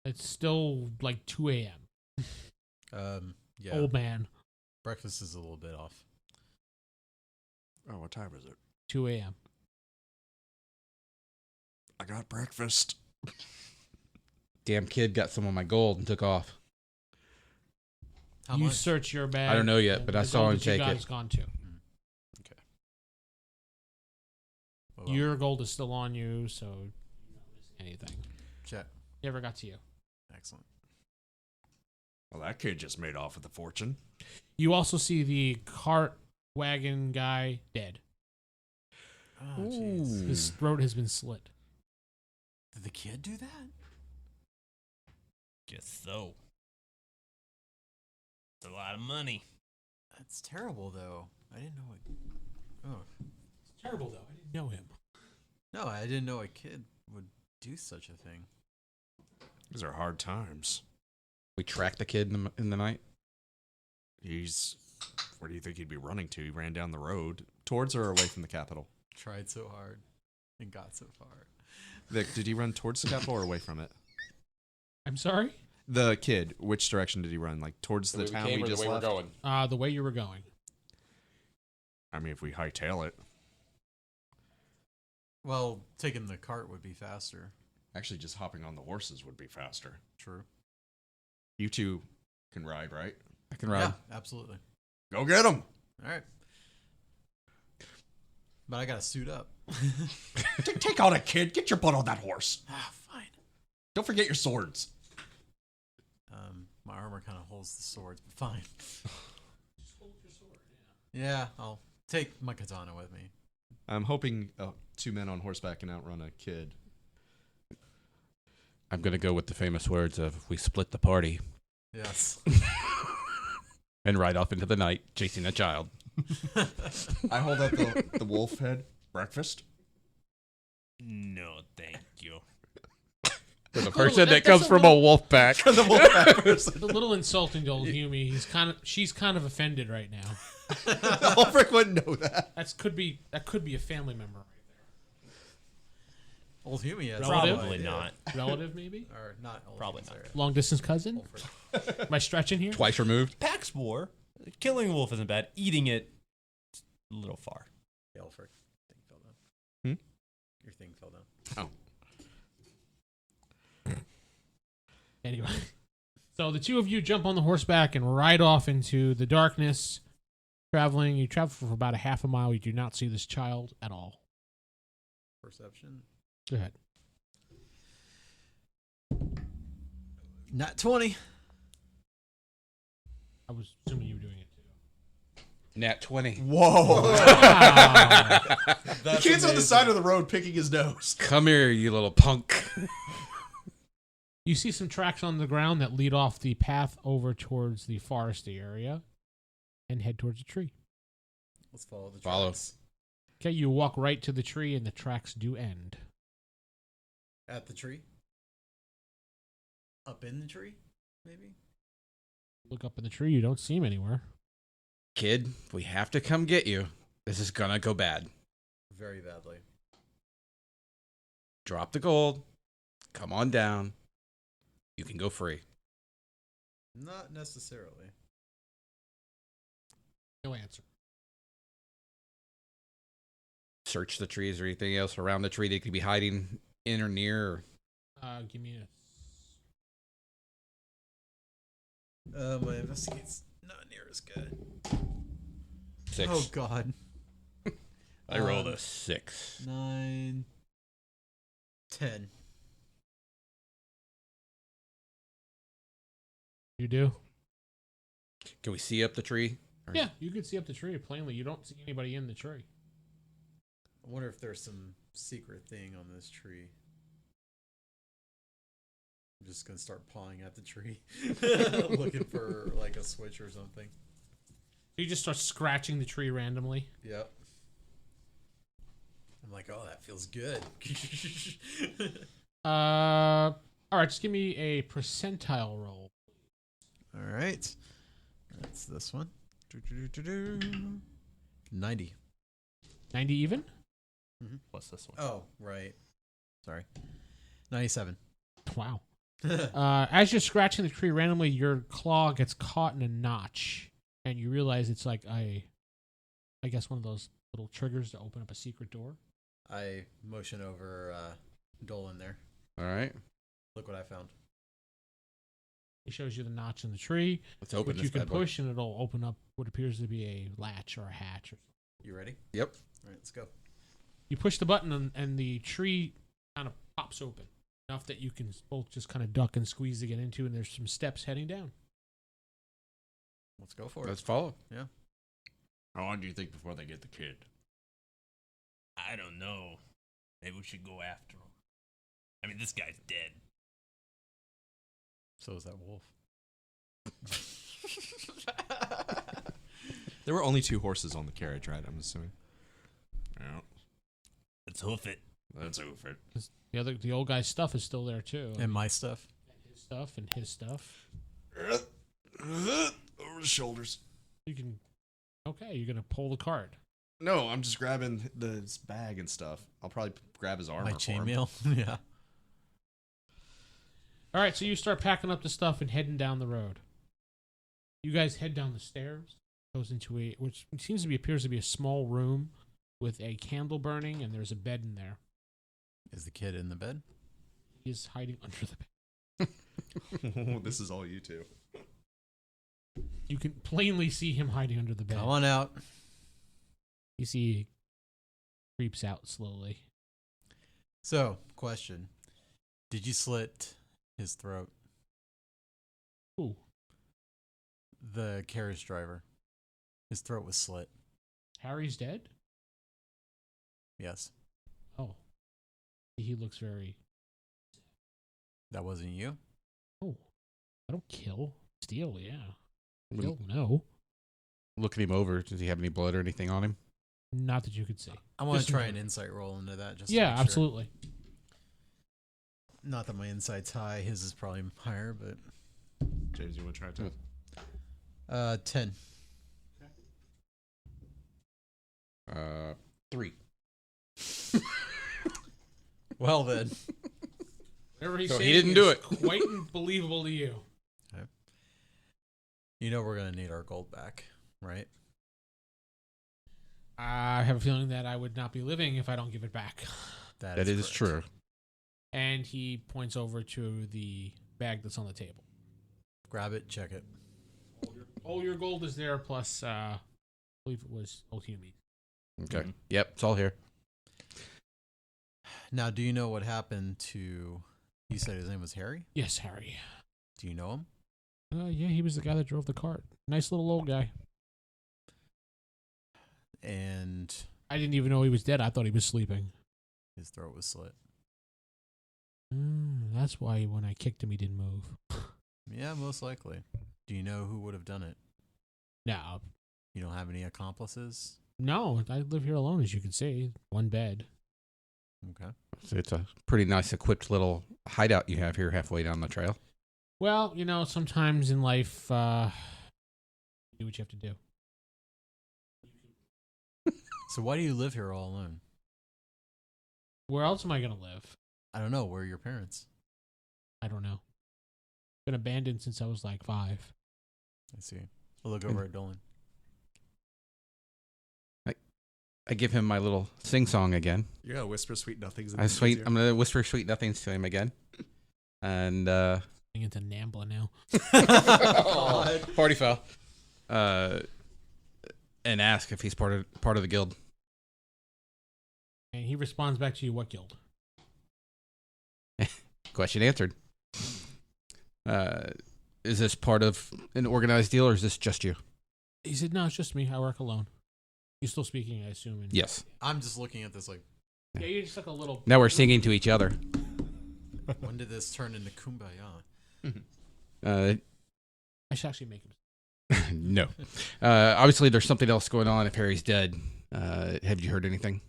it's still like 2 a.m. Yeah. Old man, Breakfast is a little bit off. Oh, what time is it? 2 a.m. I got breakfast. Damn kid got some of my gold and took off. How You much? search your bag. I don't know yet, and but I the saw gold him that you take guys it. gone to. Well, Your gold is still on you, so you're not missing anything. check. Never got to you. Excellent. Well, that kid just made off with a fortune. You also see the cart wagon guy dead. Oh, jeez. His throat has been slit. Did the kid do that? Guess so. It's a lot of money. That's terrible, though. I didn't know it. Oh. It's terrible, though. I didn't know him. No, I didn't know a kid would do such a thing. These are hard times. We tracked the kid in the night. Where do you think he'd be running to? He ran down the road. Towards or away from the capital? Tried so hard and got so far. Vic, did he run towards the capital or away from it? I'm sorry? The kid, which direction did he run? Like towards the town we just left? going. The way you were going. I mean, if we hightail it. Well, taking the cart would be faster. Actually, just hopping on the horses would be faster. True. You two can ride, right? I can ride. Yeah, absolutely. Go get him! All right. But I gotta suit up. Take out a kid. Get your butt on that horse. Fine. Don't forget your swords. My armor kind of holds the swords, but fine. Just hold your sword. Yeah, I'll take my katana with me. I'm hoping 2 men on horseback can outrun a kid. I'm going to go with the famous words of, we split the party Yes. and ride off into the night chasing a child. I hold up the wolf head. Breakfast? No, thank you. For the Oh, person that that's comes a from little- a wolf pack. The wolf packers. It's a little insulting to old Hume. She's kind of offended right now. Ulfric wouldn't know that. That could be a family member right Old Hume has Relative? no Probably idea. not. there. Relative, maybe? Or not. Old Probably Hume, not. sorry. Long distance cousin? Ulfric. Am I stretching here? Twice removed. Pax war. Killing a wolf isn't bad. Eating it, a little far. Yeah, Ulfric. Thing fell down. Hmm? Your thing fell down. Anyway. So the two of you jump on the horseback and ride off into the darkness. You travel for about a half a mile. You do not see this child at all. Perception. Go ahead. Not 20. I was assuming you were doing it too. Nat 20. Whoa. Wow. The kid's on the side of the road picking his nose. Come here, you little punk. You see some tracks on the ground that lead off the path over towards the foresty area and head towards a tree. Let's follow the Follow. tracks. Okay, you walk right to the tree and the tracks do end. At the tree? Up in the tree? Maybe? Look up in the tree, you don't see him anywhere. Kid, we have to come get you. This is gonna go bad. Very badly. Drop the gold. Come on down. You can go free. Not necessarily. No answer. Search the trees or anything else around the tree they could be hiding in or near. Give me My investigate's not near as good. 6. Oh God. I rolled a 6. 9, 10. You do? Can we see up the tree? Or- Yeah, you can see up the tree plainly. You don't see anybody in the tree. I wonder if there's some secret thing on this tree. I'm just gonna start pawing at the tree, looking for like a switch or something. You just start scratching the tree randomly. Yep. I'm like, oh, that feels good. All right, just give me a percentile roll. All right, that's this one. 90. 90 even? What's this one? Oh, right. Sorry. 97. Wow. As you're scratching the tree randomly, your claw gets caught in a notch, and you realize it's like I guess one of those little triggers to open up a secret door. I motion over Dolan there. All right. Look what I found. He shows you the notch in the tree, Let's open which this you can bad boy. push, and it'll open up what appears to be a latch or a hatch. You ready? Yep. All right, let's go. You push the button, and the tree kind of pops open enough that you can both just kind of duck and squeeze to get into, and there's some steps heading down. Let's go for Let's it. follow. How long do you think before they get the kid? I don't know. Maybe we should go after him. I mean, this guy's dead. So is that wolf. There were only 2 horses on the carriage, right? I'm assuming. Yeah, Let's hoof it. let's over it. 'Cause the old guy's stuff is still there too. And my stuff. His stuff and his stuff. Over the shoulders. You can. Okay, you're gonna pull the cart. No, I'm just grabbing this bag and stuff. I'll probably grab his armor My for him. chainmail. Yeah. All right, so you start packing up the stuff and heading down the road. You guys head down the stairs. Goes into which appears to be a small room with a candle burning, and there's a bed in there. Is the kid in the bed? He's hiding under the bed. This is all you two. You can plainly see him hiding under the bed. Come on out. You see, he creeps out slowly. So, question. Did you slit his throat? Ooh, The carriage driver. His throat was slit. Harry's dead? Yes. Oh. He looks very... That wasn't you? Oh. I don't kill. Steal, yeah. Kill, no. Looking him over. Does he have any blood or anything on him? Not that you could see. I want Just to try a- an insight roll into that. Just to Yeah, make sure. absolutely. Not that my insight's high. His is probably higher, but... James, you want to try it too? 10. 3. Well then. Whatever he's So he saying didn't do is it. quite believable to you. You know we're going to need our gold back, right? I have a feeling that I would not be living if I don't give it back. That is correct. true. And he points over to the bag that's on the table. Grab it, check it. All your gold is there, plus, I believe it was OT meat. Okay. Mhm. Yep, it's all here. Now, do you know what happened to... You said his name was Harry? Yes, Harry. Do you know him? Yeah, he was the guy that drove the cart. Nice little old guy. And I didn't even know he was dead. I thought he was sleeping. his throat was slit. That's why when I kicked him, he didn't move. Yeah, most likely. Do you know who would have done it? No. You don't have any accomplices? No, I live here alone, as you can see. One bed. Okay. So it's a pretty nice equipped little hideout you have here halfway down the trail. Well, sometimes in life, you do what you have to do. So why do you live here all alone? Where else am I gonna live? I don't know. Where are your parents? I don't know. Been abandoned since I was like 5. I see. I'll look over at Dolan. I give him my little sing song again. You gotta whisper sweet nothings. I'm gonna whisper sweet nothings to him again, and Getting into Nambla now. party foul. And ask if he's part of the guild. And he responds back to you, what guild? Question answered. Is this part of an organized deal, or is this just you? He said, no, it's just me. I work alone. You're still speaking, I assume. Yes. I'm just looking at this like, Yeah, you're just like a little... Now we're singing to each other. when did this turn into kumbaya? I should actually make him... No. Obviously, there's something else going on if Harry's dead. Have you heard anything?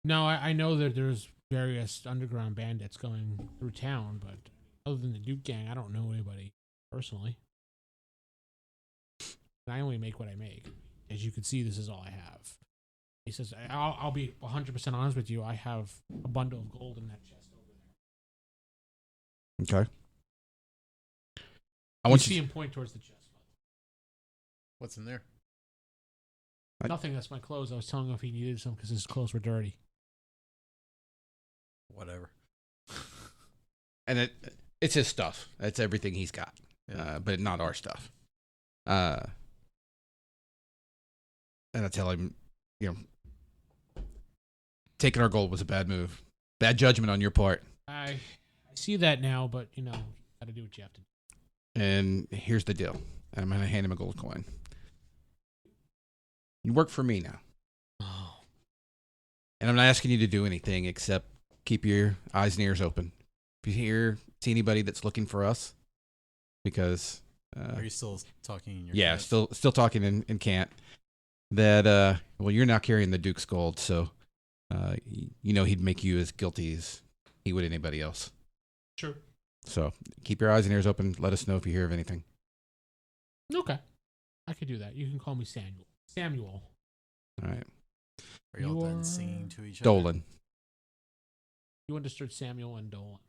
No, I know that there's various underground bandits going through town, but other than the Duke gang, I don't know anybody personally. I only make what I make. As you can see, this is all I have. He says, I'll be 100% honest with you. I have a bundle of gold in that chest over there. Okay. I You want see you. him point towards the chest. What's in there? Nothing, that's my clothes. I was telling him if he needed some because his clothes were dirty. Whatever. And it's his stuff. It's everything he's got, Yeah. but not our stuff. And I tell him, taking our gold was a bad move. Bad judgment on your part. I see that now, but, got to do what you have to do. And here's the deal. I'm going to hand him a gold coin. You work for me now. Oh. And I'm not asking you to do anything except keep your eyes and ears open. If you see anybody that's looking for us, because... Are you still talking in your yeah, cast? still talking in cant. That, you're now carrying the Duke's gold, so, he'd make you as guilty as he would anybody else. Sure. So keep your eyes and ears open. Let us know if you hear of anything. Okay. I could do that. You can call me Samuel. All right. Are y'all You done are- singing to each other? Dolan. You understood Samuel and Dolan.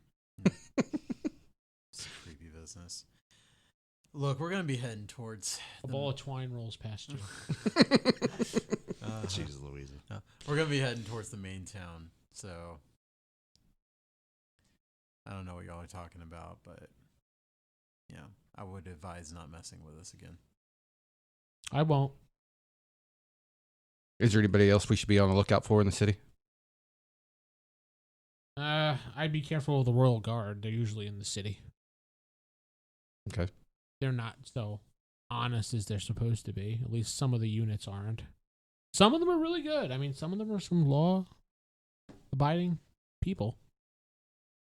It's creepy business. Look, we're gonna be heading towards. A ball of twine rolls past you. Jesus Louise. We're gonna be heading towards the main town, so I don't know what y'all are talking about, but yeah, I would advise not messing with us again. I won't. Is there anybody else we should be on the lookout for in the city? I'd be careful of the Royal Guard. They're usually in the city. Okay. They're not so honest as they're supposed to be. At least some of the units aren't. Some of them are really good. I mean, some of them are some law-abiding people.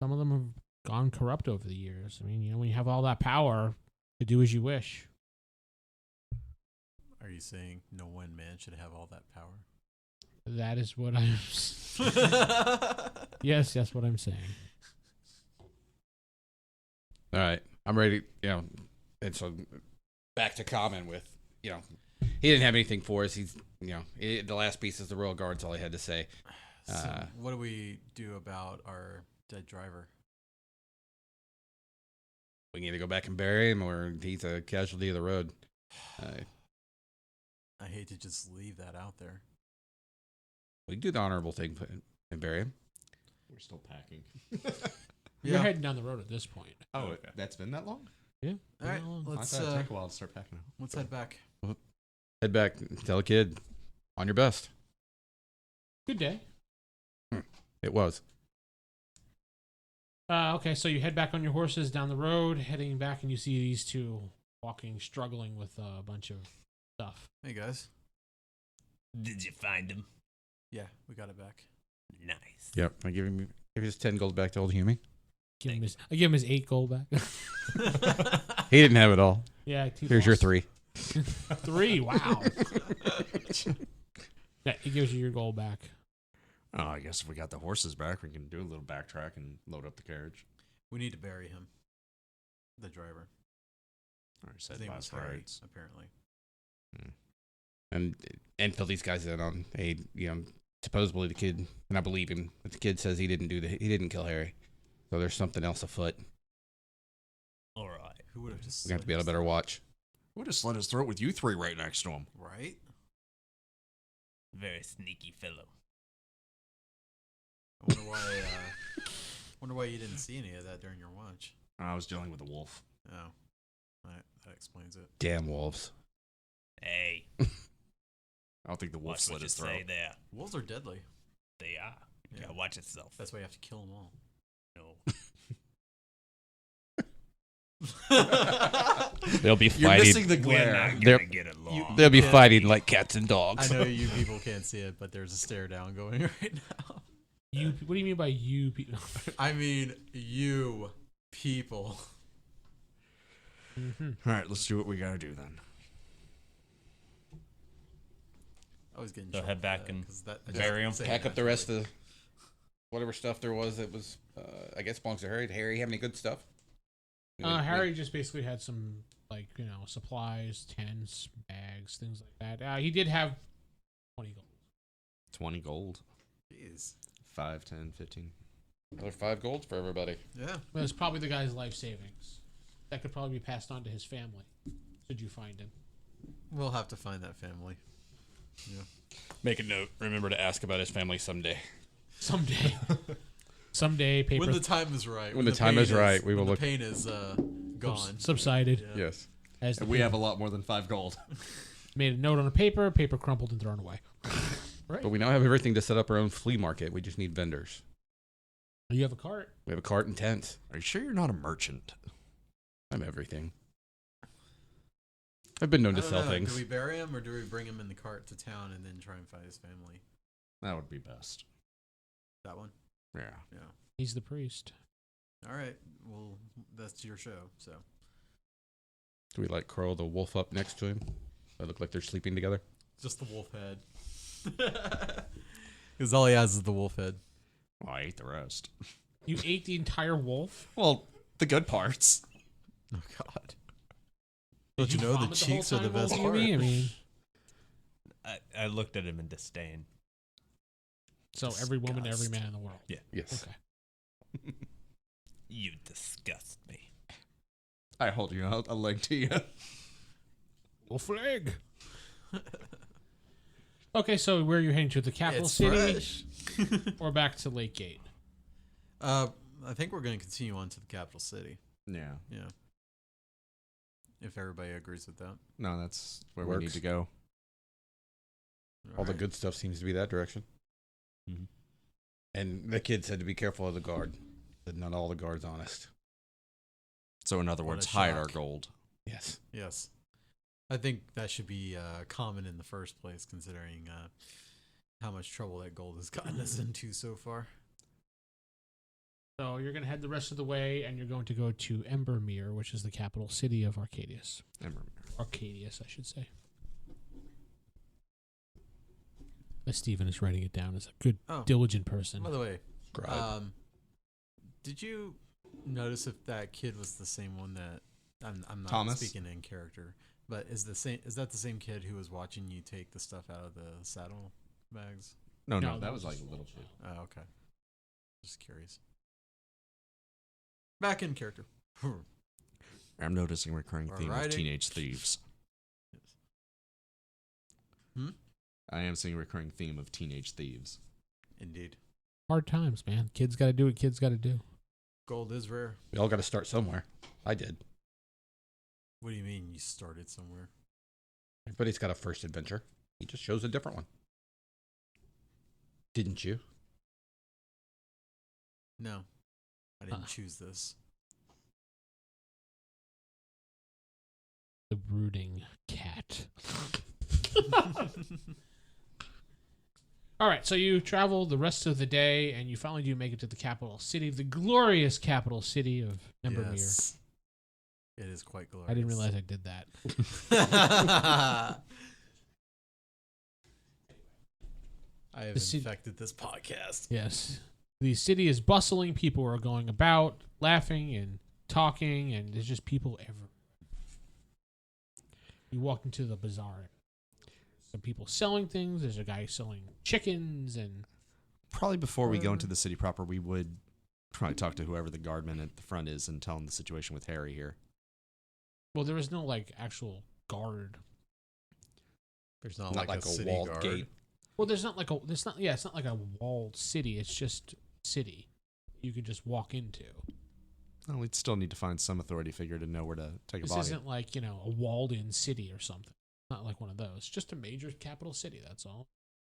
Some of them have gone corrupt over the years. I mean, when you have all that power to do as you wish. Are you saying no one man should have all that power? That is what I'm... Yes, that's what I'm saying. All right. I'm ready, and so back to Common with, he didn't have anything for us. He's, the last piece is the Royal Guard's all he had to say. So what do we do about our dead driver? We can either go back and bury him or he's a casualty of the road. I hate to just leave that out there. We can do the honorable thing and bury him. We're still packing. You're heading down the road at this point. Oh, Okay. that's been that long? Yeah. All right, I let's thought it'd take a while to start packing up. let's head back. Head back. Tell a kid on your best. Good day. It was. Okay, so you head back on your horses down the road, heading back, and you see these two walking, struggling with a bunch of stuff. Hey guys. Did you find him? Yeah, we got it back. Nice. Yep. I give his 10 gold back to old Hume. I give him his 8 gold back. He didn't have it all. Yeah. Here's your 3. 3. Wow. Yeah, he gives you your gold back. Oh, I guess if we got the horses back, we can do a little backtrack and load up the carriage. We need to bury him. The driver. Or His said name was last Harry, rides. apparently. and fill these guys in on supposedly the kid, and I believe him, but the kid says he didn't kill Harry, so there's something else afoot. All right. Who would have just? We have to be on a better watch. We'll just slit his throat with you three right next to him. Right. Very sneaky fellow. I wonder why. Wonder why you didn't see any of that during your watch. I was dealing with a wolf. Oh, that explains it. Damn wolves. Hey, I don't think the wolf watch slit what you his say throat. there. Wolves are deadly. They are. You Yeah. gotta watch yourself. That's why you have to kill them all. No. They'll be You're fighting. missing the We're glare. not They're- gonna get along. They'll be Yeah. fighting like cats and dogs. I know you people can't see it, but there's a stare down going right now. What do you mean by you people? I mean, you people. Mm-hmm. All right, let's do what we gotta do then. I was getting. So trouble head for back that, and 'cause that, I bury just 'em? say Pack it up the rest naturally. of whatever stuff there was that was, I guess, belongs to Harry. Did Harry have any good stuff? Harry just basically had some, supplies, tents, bags, things like that. He did have 20 gold. 20 gold. Jeez. 5, 10, 15. Another 5 golds for everybody. Yeah. Well, it's probably the guy's life savings. That could probably be passed on to his family. Should you find him? We'll have to find that family. Yeah. Make a note. Remember to ask about his family someday. Someday. Someday, paper When the time is right. When the time pain is right, we will when look- The pain is gone. subsided. Yeah. Yes. As the And we paper have a lot more than 5 gold. made a note on a paper crumpled and thrown away. Right. But we now have everything to set up our own flea market. We just need vendors. You have a cart. We have a cart and tents. Are you sure you're not a merchant? I'm everything. I've been known I to don't sell know. things. Do we bury him or do we bring him in the cart to town and then try and find his family? That would be best. That one? Yeah. Yeah. He's the priest. All right. Well, that's your show. So Do we curl the wolf up next to him? They look like they're sleeping together. just the wolf head. Because all he has is the wolf head. Well, I ate the rest. You ate the entire wolf? Well, the good parts. Oh God. Did Don't you know the vomit whole cheeks are the time, best Wolf, part? you mean? I looked at him in disdain. So every woman, every Disgust. man in the world. Yeah. Yes. Okay. You disgust me. I hold you out a leg to you. Wolf leg. Okay, so where are you heading to? The capital It's city fresh. or back to Lake Gate? I think we're going to continue on to the capital city. Yeah. Yeah. If everybody agrees with that. No, that's where we need Works. to go. All the right. good stuff seems to be that direction. Mhm. And the kid said to be careful of the guard. Said not all the guards honest. So, in other What a words, hide our shock. gold. Yes. Yes. I think that should be common in the first place, considering how much trouble that gold has gotten us into so far. So you're going to head the rest of the way, and you're going to go to Embermere, which is the capital city of Arcadius. Arcadius, I should say. Stephen is writing it down as a good, Oh, diligent person. by the way, Scribe. did you notice if that kid was the same one that I'm not Thomas? speaking in character, but is that the same kid who was watching you take the stuff out of the saddle bags? No, No, that that was was like a a little small kid. Oh, okay. Just curious. Back in character. I'm noticing a recurring We're theme of riding. teenage thieves. Hmm? I am seeing a recurring theme of teenage thieves. Indeed. Hard times, man. Kids got to do what kids got to do. Gold is rare. We all got to start somewhere. I did. What do you mean you started somewhere? Everybody's got a first adventure. He just chose a different one. Didn't you? No. I didn't choose this. The brooding cat. All right, so you travel the rest of the day, and you finally do make it to the capital city, the glorious capital city of Embermere. Yes. It is quite glorious. I didn't realize I did that. I have The city- infected this podcast. Yes. The city is bustling. People are going about, laughing and talking, and there's just people everywhere. You walk into the bazaar. some people selling things. There's a guy selling chickens and Probably before we go into the city proper, we would probably talk to whoever the guardman at the front is and tell him the situation with Harry here. well, there is no like actual guard. There's not, Not like, like a a city walled guard. gate. Well, there's not like a it's not like a walled city. It's just city. You can just walk into. Well, we'd still need to find some authority figure to know where to take a This body. isn't like, a walled-in city or something. Not like one of those. Just a major capital city, that's all.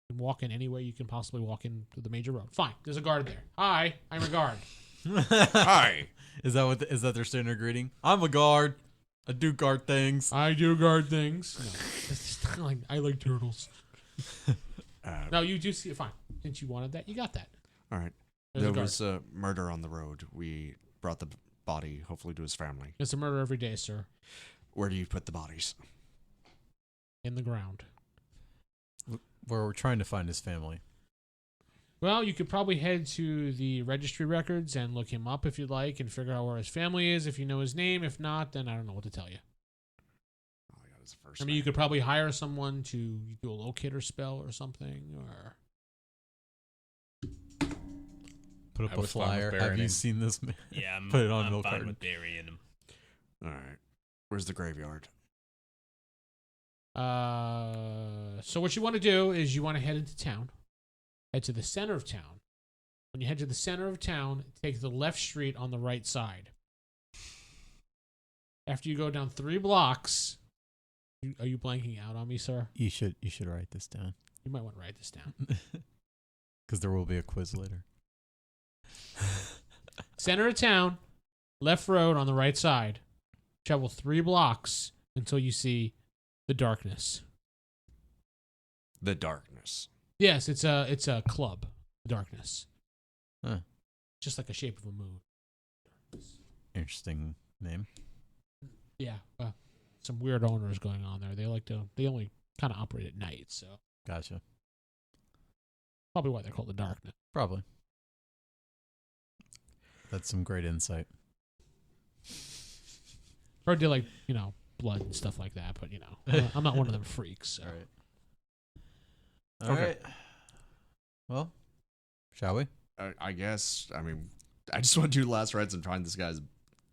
You can walk in any way you can possibly walk into the major road. Fine, there's a guard there. Hi, I'm a guard. Hi. Is that their standard greeting? I'm a guard. I do guard things. I do guard things. No, it's just like, I like turtles. No, you do see it. Fine. Since you wanted that, you got that. All right. There's a There guard. was a murder on the road. We brought the body, hopefully, to his family. It's a murder every day, sir. Where do you put the bodies? In the ground. Where we're trying to find his family. Well, you could probably head to the registry records and look him up if you'd like and figure out where his family is if you know his name. If not, then I don't know what to tell you. Oh, I got his first I mean, you could probably hire someone to do a locator spell or something, or Put up I a was fine with flyer. Have burying you him. seen this man? Yeah, I'm, Put it on I'm milk fine carton. with burying him. All right. Where's the graveyard? so what you want to do is you want to head into town, head to the center of town. When you head to the center of town, take the left street on the right side. After you go down 3 blocks, are you blanking out on me, sir? You should write this down You might want to write this down. because there will be a quiz later. Center of town, left road on the right side. Travel 3 blocks until you see the darkness. The darkness. Yes, it's a club. Darkness. Huh. Just like a shape of a moon. Interesting name. Yeah, some weird owners going on there. They only kind of operate at night, so Gotcha. probably why they're called the darkness. Probably. That's some great insight. Or do like blood and stuff like that, but I'm not one of them freaks. So. All right. All Okay. right. Well, shall we? I guess. I mean, I just want to do last rites and find this guy's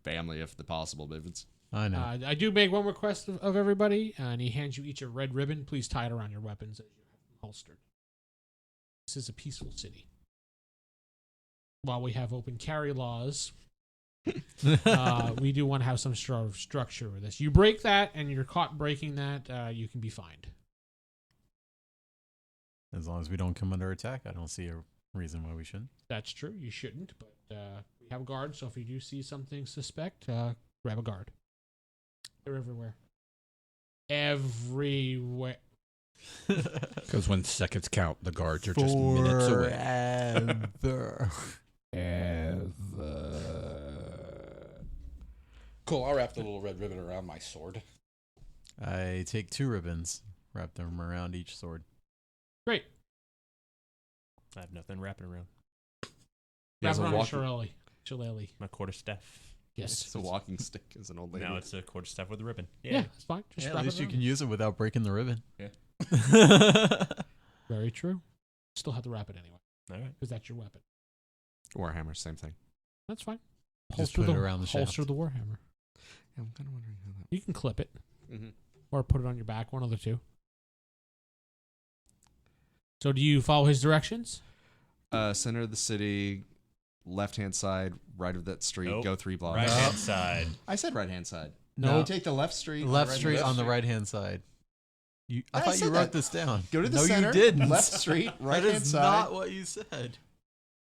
family if possible. But if it's I know. I do make one request of everybody, and he hands you each a red ribbon. Please tie it around your weapons as you have them holstered. This is a peaceful city. While we have open carry laws, we do want to have some sort of structure with this. You break that, and you're caught breaking that, you can be fined. As long as we don't come under attack, I don't see a reason why we shouldn't. That's true. You shouldn't, but we have guards, so if you do see something suspect, grab a guard. They're everywhere. Everywhere. Because when seconds count, the guards are just minutes away. Cool. I'll wrap the little red ribbon around my sword. I take 2 ribbons, wrap them around each sword. Great. I have nothing wrapping around. Wrap it's it a around your walking- shillelagh. My quarterstaff. Yes. it's a walking stick as an old lady. Now it's a quarterstaff with a ribbon. Yeah, it's fine. Just Yeah, wrap at least it you around. can use it without breaking the ribbon. Yeah. Very true. Still have to wrap it anyway, All right. because that's your weapon. Warhammer, same thing. That's fine. Just put it around the holster shaft. the warhammer. Yeah, I'm kind of wondering how that. You can clip it Mm-hmm. or put it on your back. One of the two. So, do you follow his directions? Center of the city, left hand side, right of that street. Nope. Go 3 blocks. Right hand side. I said right hand side. No. You take the left street. Left street on the right hand side. I I thought you said wrote that. this down. Go to the no, center. you didn't. Left street, right That hand is side. not what you said.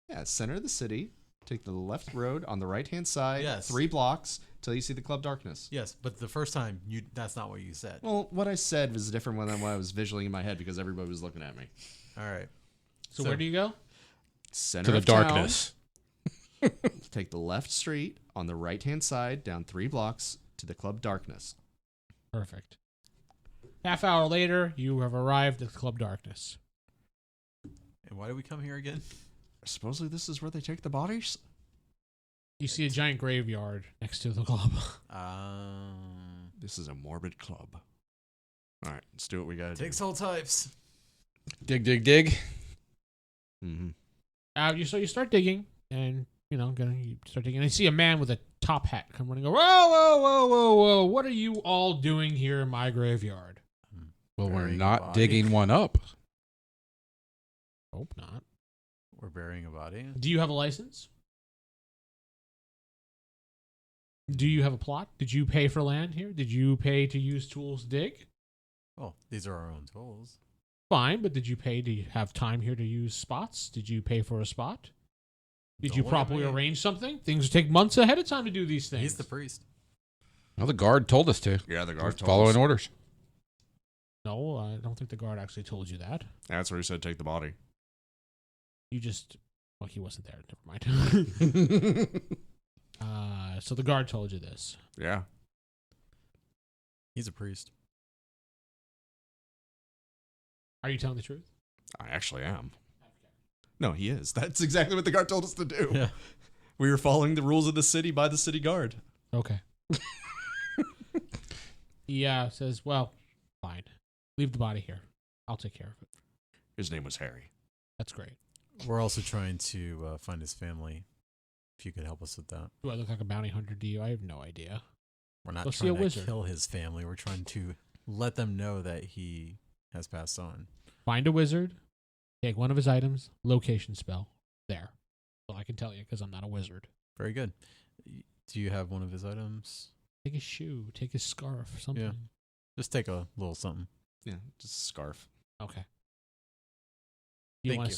Yeah, center of the city. Take the left road on the right hand side. Yes. 3 blocks till you see the Club Darkness. Yes, but the first time that's not what you said. Well, what I said was different than what I was visually in my head because everybody was looking at me. All right. So where do you go? Center To the of town, darkness. take the left street on the right hand side down 3 blocks to the Club Darkness. Perfect. Half hour later, you have arrived at the Club Darkness. And why do we come here again? Supposedly this is where they take the bodies? You see a giant graveyard next to the club. This is a morbid club. All right, let's do what we gotta do. Takes all types. Dig, dig, dig. Mm-hmm. You start digging, and you start digging, and you see a man with a top hat come running. Go, whoa, whoa, whoa, whoa, whoa! What are you all doing here in my graveyard? Well, we're Burying a not body. digging one up. Hope not. We're burying a body. Do you have a license? Do you have a plot? Did you pay for land here? Did you pay to use tools to dig? Oh, these are our own tools. Fine, but did you pay to have time here to use spots? Did you pay for a spot? Did you Don't look at properly me. arrange something? Things take months ahead of time to do these things. He's the priest. Well, the guard told us to. Yeah, the We're guard told following us. orders. No, I don't think the guard actually told you that. That's where he said take the body. You just... Well, he wasn't there. Never mind. So the guard told you this. Yeah. He's a priest. Are you telling the truth? I actually am. No, he is. That's exactly what the guard told us to do. Yeah. We were following the rules of the city by the city guard. Okay. He says, well, fine. Leave the body here. I'll take care of it. His name was Harry. That's great. We're also trying to find his family. If you could help us with that. Do I look like a bounty hunter to you? I have no idea. We're not Go see a trying to wizard. kill his family. We're trying to let them know that he has passed on. Find a wizard. Take one of his items. Location spell. There. Well, I can tell you because I'm not a wizard. Very good. Do you have one of his items? Take his shoe. Take his scarf. Something. Yeah. Just take a little something. Yeah, just a scarf. Okay. Thank wanna you.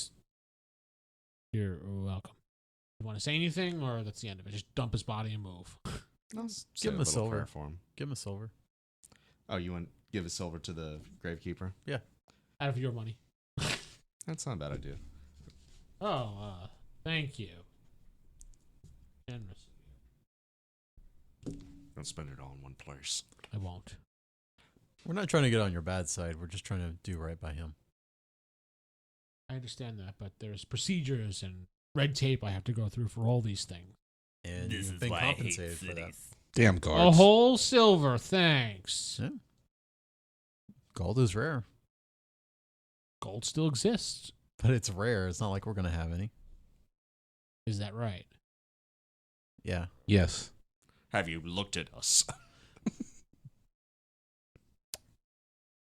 You're welcome. You want to say anything, or that's the end of it? Just dump his body and move. Give him a silver. For him. Give him a silver. Oh, you want to give a silver to the gravekeeper? Out of your money. That's not a bad idea. Oh, thank you. Generous. Don't spend it all in one place. I won't. We're not trying to get on your bad side. We're just trying to do right by him. I understand that, but there's procedures and red tape I have to go through for all these things. And This you've is been why I hate compensated for that. cities. Damn A guards. whole silver, thanks. Yeah. Gold is rare, Gold still exists. but it's rare. It's not like we're going to have any. Is that right? Yeah. Yes. Have you looked at us?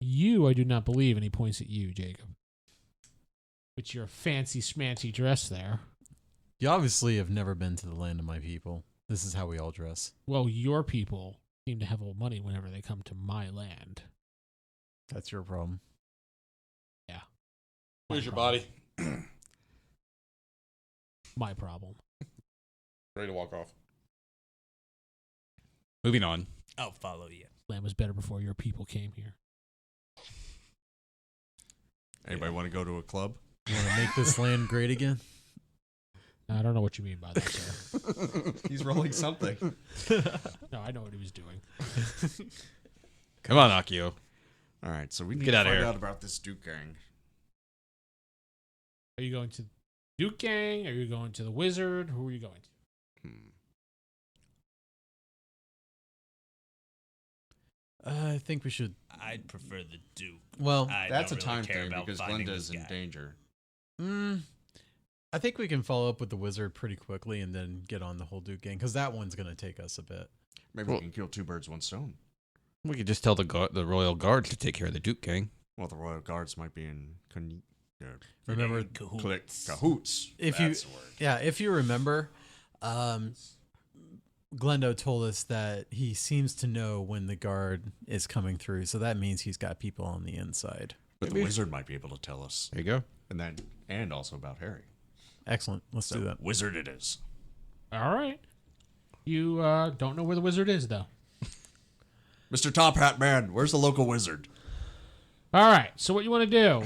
You, I do not believe, and he points at you, Jacob. With your fancy schmancy dress there. You obviously have never been to the land of my people. This is how we all dress. Well, your people seem to have old money whenever they come to my land. That's your problem. Yeah. Where's your body? My problem. Ready to walk off. Moving on. I'll follow you. Land was better before your people came here. Anybody want to go to a club? You want to make this land great again? I don't know what you mean by that, sir. He's rolling something. No, I know what he was doing. Come on, Akio. All right, so we need Get to outta find here. out about this Duke gang. Are you going to Duke Gang? Are you going to the Wizard? Who are you going to? I think we should. I'd prefer the Duke. Well, I That's a don't really time care thing about because finding Glenda's this in guy. danger. I think we can follow up with the wizard pretty quickly and then get on the whole Duke gang because that one's going to take us a bit. Maybe Well- we can kill two birds, one stone. We could just tell the royal guard to take care of the Duke gang. Well, the royal guards might be in Remember, cahoots. If That's the word. yeah, if you remember, Glendo told us that he seems to know when the guard is coming through, so that means he's got people on the inside. But Maybe- the wizard might be able to tell us, There you go. and also about Harry. Excellent. Let's So do that. wizard it is. All right. You don't know where the Wizard is, though. Mr. Top Hat Man, where's the local wizard? All right. So what you want to do?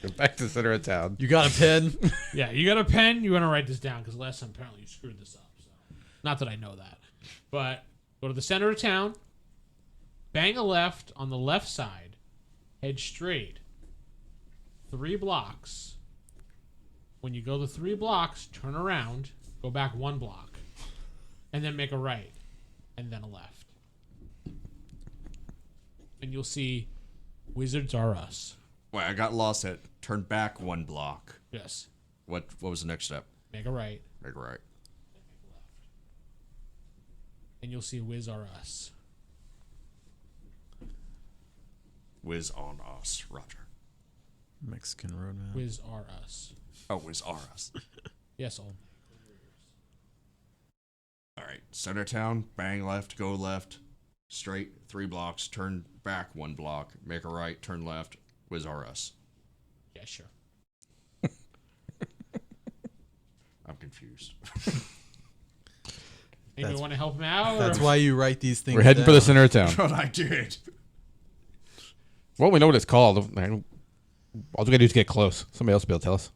Go back to the center of town. You got a pen? Yeah, you got a pen. You want to write this down because last time apparently you screwed this up. So, not that I know that, but go to the center of town. Bang a left on the left side. Head straight. 3 blocks. When you go the 3 blocks, turn around, go back 1 block, and then make a right, and then a left. and you'll see Wizards Are Us. Wait, I got lost at turn back 1 block. Yes. What was the next step? Make a right, Make a right. and you'll see Wiz Are Us. Whiz on us, Roger. Mexican roadmap. Wiz Are Us. Oh, whiz are us. Yes, old. All right, center town, bang left, go left, straight 3 blocks, turn back 1 block, make a right, turn left, whiz are us. Yeah, sure. I'm confused. Anybody want to help him out? That's or- why you write these things. We're heading for the down. center of town. What I did. Well, we know what it's called. All we gotta do is get close. Somebody else will be able to tell us.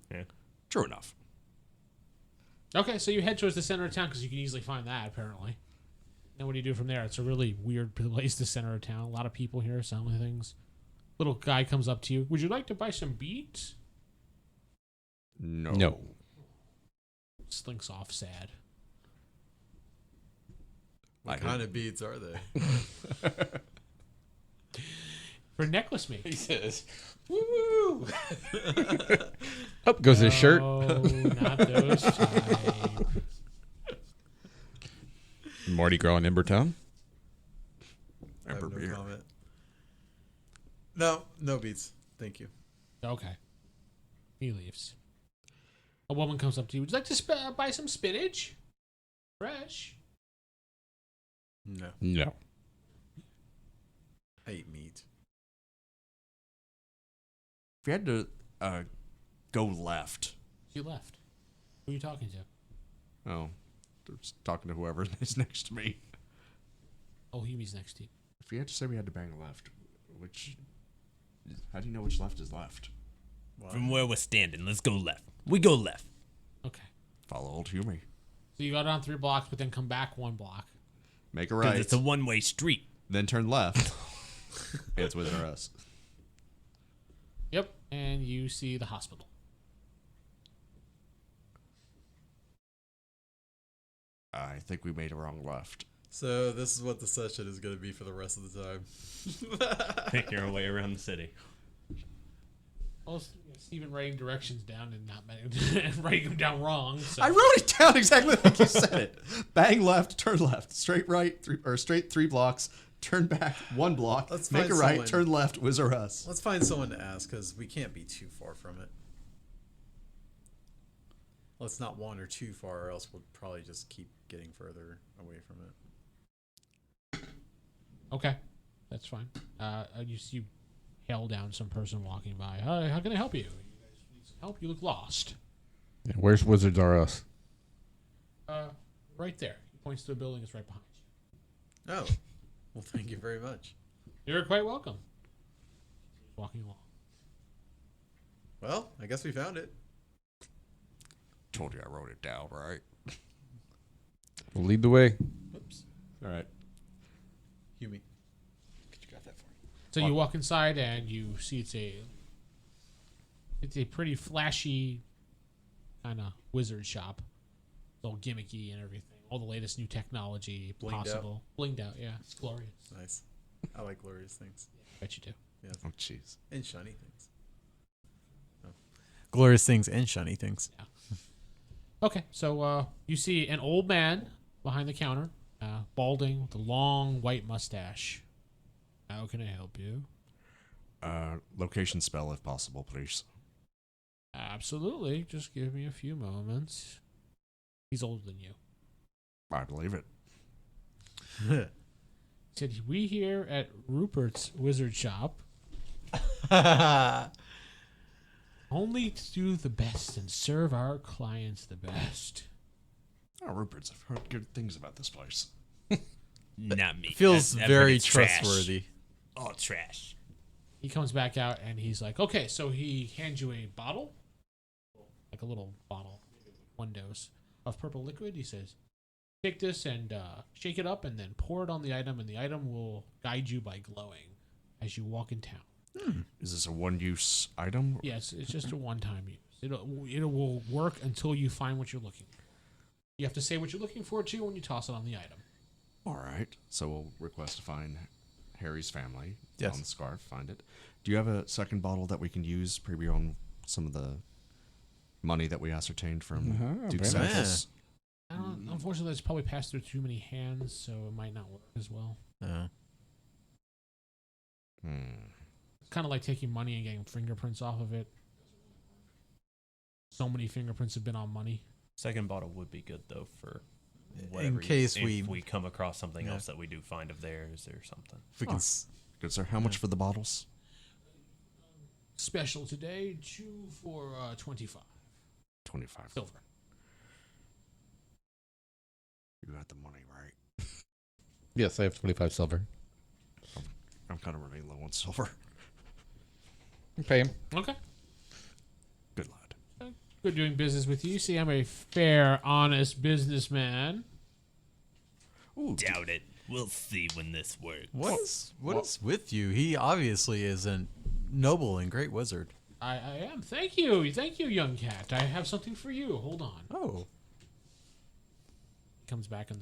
True enough. Okay, so you head towards the center of town because you can easily find that, apparently. Then what do you do from there? It's a really weird place, the center of town. A lot of people here selling things. Little guy comes up to you. Would you like to buy some beads? No. Slinks off sad. What kind of beads are they? For necklace making. He says, "Woo!" Up goes his shirt. Oh, not those type. Mardi Gras in Embertown. I have no beer. comment. No, no beads. Thank you. Okay. He leaves. A woman comes up to you. Would you like to buy some spinach? Fresh. No, No. I eat meat. If you had to go left, She left. Who are you talking to? oh, just talking to whoever is next to me. Oh, Huey's next to you. If you had to say we had to bang left, how do you know which left is left? From where we're standing, let's go left. We go left. Okay. Follow old Hume. So you go down 3 blocks, but then come back 1 block. Make a 'Cause right, it's a one-way street. then turn left. It's with us. Yep. And you see the hospital. I think we made a wrong left. So this is what the session is going to be for the rest of the time. Make your way around the city. Well, Stephen writing directions down and not writing them down wrong. So. I wrote it down exactly like you said it. Bang left, turn left, straight right, straight 3 blocks, turn back 1 block, Let's make find a right, someone- turn left, whiz or us. Let's find someone to ask because we can't be too far from it. Let's not wander too far, or else we'll probably just keep getting further away from it. Okay. That's fine. You hail down some person walking by. Hi, how can I help you? You guys need some help? You look lost. Yeah, where's Wizards R Us? Right there. He points to a building that's right behind you. Oh, well, thank you very much. You're quite welcome. Walking along. Well, I guess we found it. Told you I wrote it down, right? We'll lead the way. Whoops. All right. Hume, could you grab that for me? So you walk inside and you see it's a pretty flashy kind of wizard shop. It's all gimmicky and everything. All the latest new technology Blinged out. possible. Blinged out, yeah. It's glorious. Nice. I like glorious things. I bet you do. Yes. Oh, jeez. And shiny things. Oh. Glorious things and shiny things. Okay, so you see an old man behind the counter, balding with a long white mustache. How can I help you? Location spell if possible, please. Absolutely. Just give me a few moments. He's older than you. I believe it. He said, we here at Rupert's Wizard Shop only to do the best and serve our clients the best. Oh, Rupert's. I've heard good things about this place. Not me. Feels I've heard very it's trash. trustworthy. All trash. He comes back out and he's like, okay, so he hands you a bottle, like a little bottle, 1 dose of purple liquid. He says, take this and shake it up and then pour it on the item, and the item will guide you by glowing as you walk in town. Is this a one-use item? Yes, it's just a one-time use. It will work until you find what you're looking for. You have to say what you're looking for, too, when you toss it on the item. All right. So we'll request to find Harry's family. Yes. On the scarf. Find it. Do you have a second bottle that we can use maybe on some of the money that we ascertained from Duke very nice. Samples? Unfortunately, it's probably passed through too many hands, so it might not work as well. It's kind of like taking money and getting fingerprints off of it. So many fingerprints have been on money. Second bottle would be good though for In whatever case if we- we come across something else that we do find of theirs or something. If we can, Good sir. How much for the bottles? Special today, 2 for 25 25. silver. You got the money, right? Yes, I have 25 silver. I'm kind of running low on silver. Pay him. Okay. Good lad. Good doing business with you. See, I'm a fair, honest businessman. Ooh, Doubt it. We'll see when this works. what is with you? He obviously is a noble and great wizard. I am. Thank you, young cat. I have something for you. Hold on. Oh, Comes back in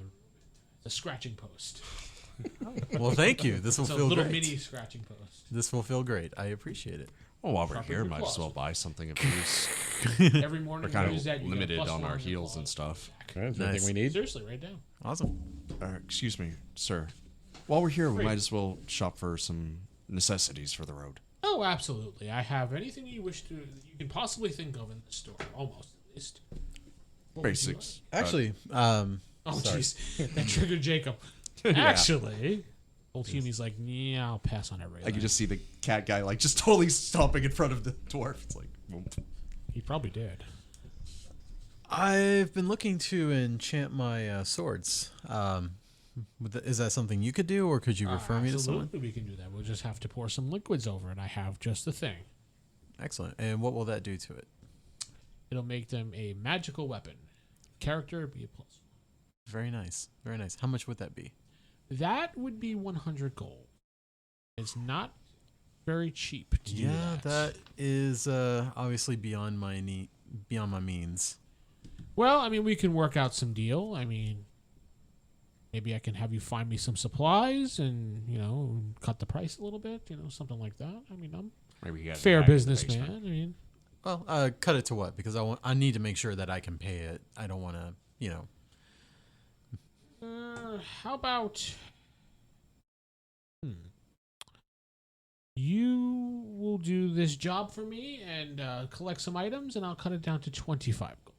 the scratching post. well, thank you. This will It's a feel little great. mini scratching post. This will feel great. I appreciate it. well, while we're Sharpen here, your might as claws. well buy something of use. Every morning, We're kind use of that, you get limited plus on one our your heals and claws. stuff. Is there Nice. anything we need? Seriously, right down. Awesome. Excuse me, sir. While we're here, we Great. might as well shop for some necessities for the road. Oh, absolutely. I have anything you wish to, you can possibly think of in the store, almost at least. What would you Basics. Actually, Oh, Sorry. jeez. That triggered Jacob. Actually, old Hume's like, yeah, I'll pass on it right I can now. just see the cat guy like just totally stomping in front of the dwarf. It's like, boom. He probably did. I've been looking to enchant my swords. Is that something you could do, or could you refer me to someone? Absolutely, we can do that. We'll just have to pour some liquids over it. I have just the thing. Excellent. And what will that do to it? It'll make them a magical weapon. Character be a plus. Very nice. Very nice. How much would that be? That would be 100 gold. It's not very cheap to do Yeah, that. that is obviously beyond my beyond my means. Well, I mean, we can work out some deal. I mean, maybe I can have you find me some supplies and, cut the price a little bit, something like that. I mean, I'm Maybe he has a fair bag in the businessman. basement. I mean, Well, cut it to what? Because I need to make sure that I can pay it. I don't want to, how about you will do this job for me and collect some items, and I'll cut it down to 25 gold.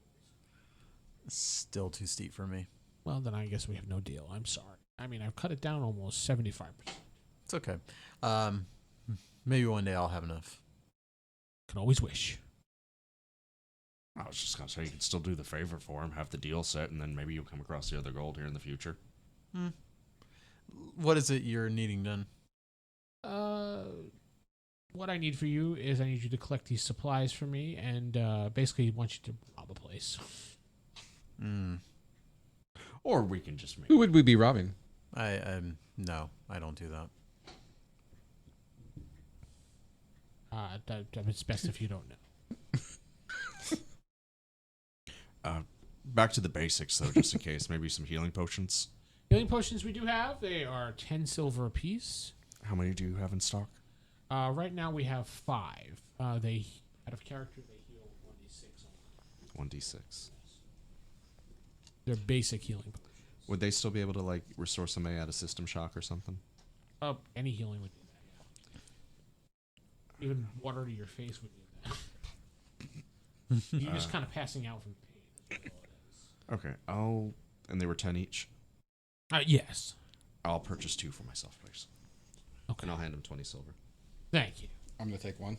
Still too steep for me. Well, then I guess we have no deal. I'm sorry. I mean, I've cut it down almost 75%. It's okay. Maybe one day I'll have enough. Can always wish. I was just gonna say you can still do the favor for him, have the deal set, and then maybe you'll come across the other gold here in the future. What is it you're needing done? What I need for you is I need you to collect these supplies for me, and basically want you to rob a place. Or we can just make. Who would we be robbing? No, I don't do that. It's best if you don't know. Back to the basics though, just in case. Maybe some healing potions. Healing potions we do have. They are 10 silver apiece. How many do you have in stock? Right now we have 5. They out of character they heal 1d6 only. 1d6. They're basic healing potions. Would they still be able to like restore somebody out of system shock or something? Any healing would do that. Yeah. Even water to your face would do that. You're just kind of passing out from pain. That's all it is. Okay, and they were 10 each. Yes. I'll purchase 2 for myself, please. Okay. And I'll hand him 20 silver. Thank you. I'm going to take one.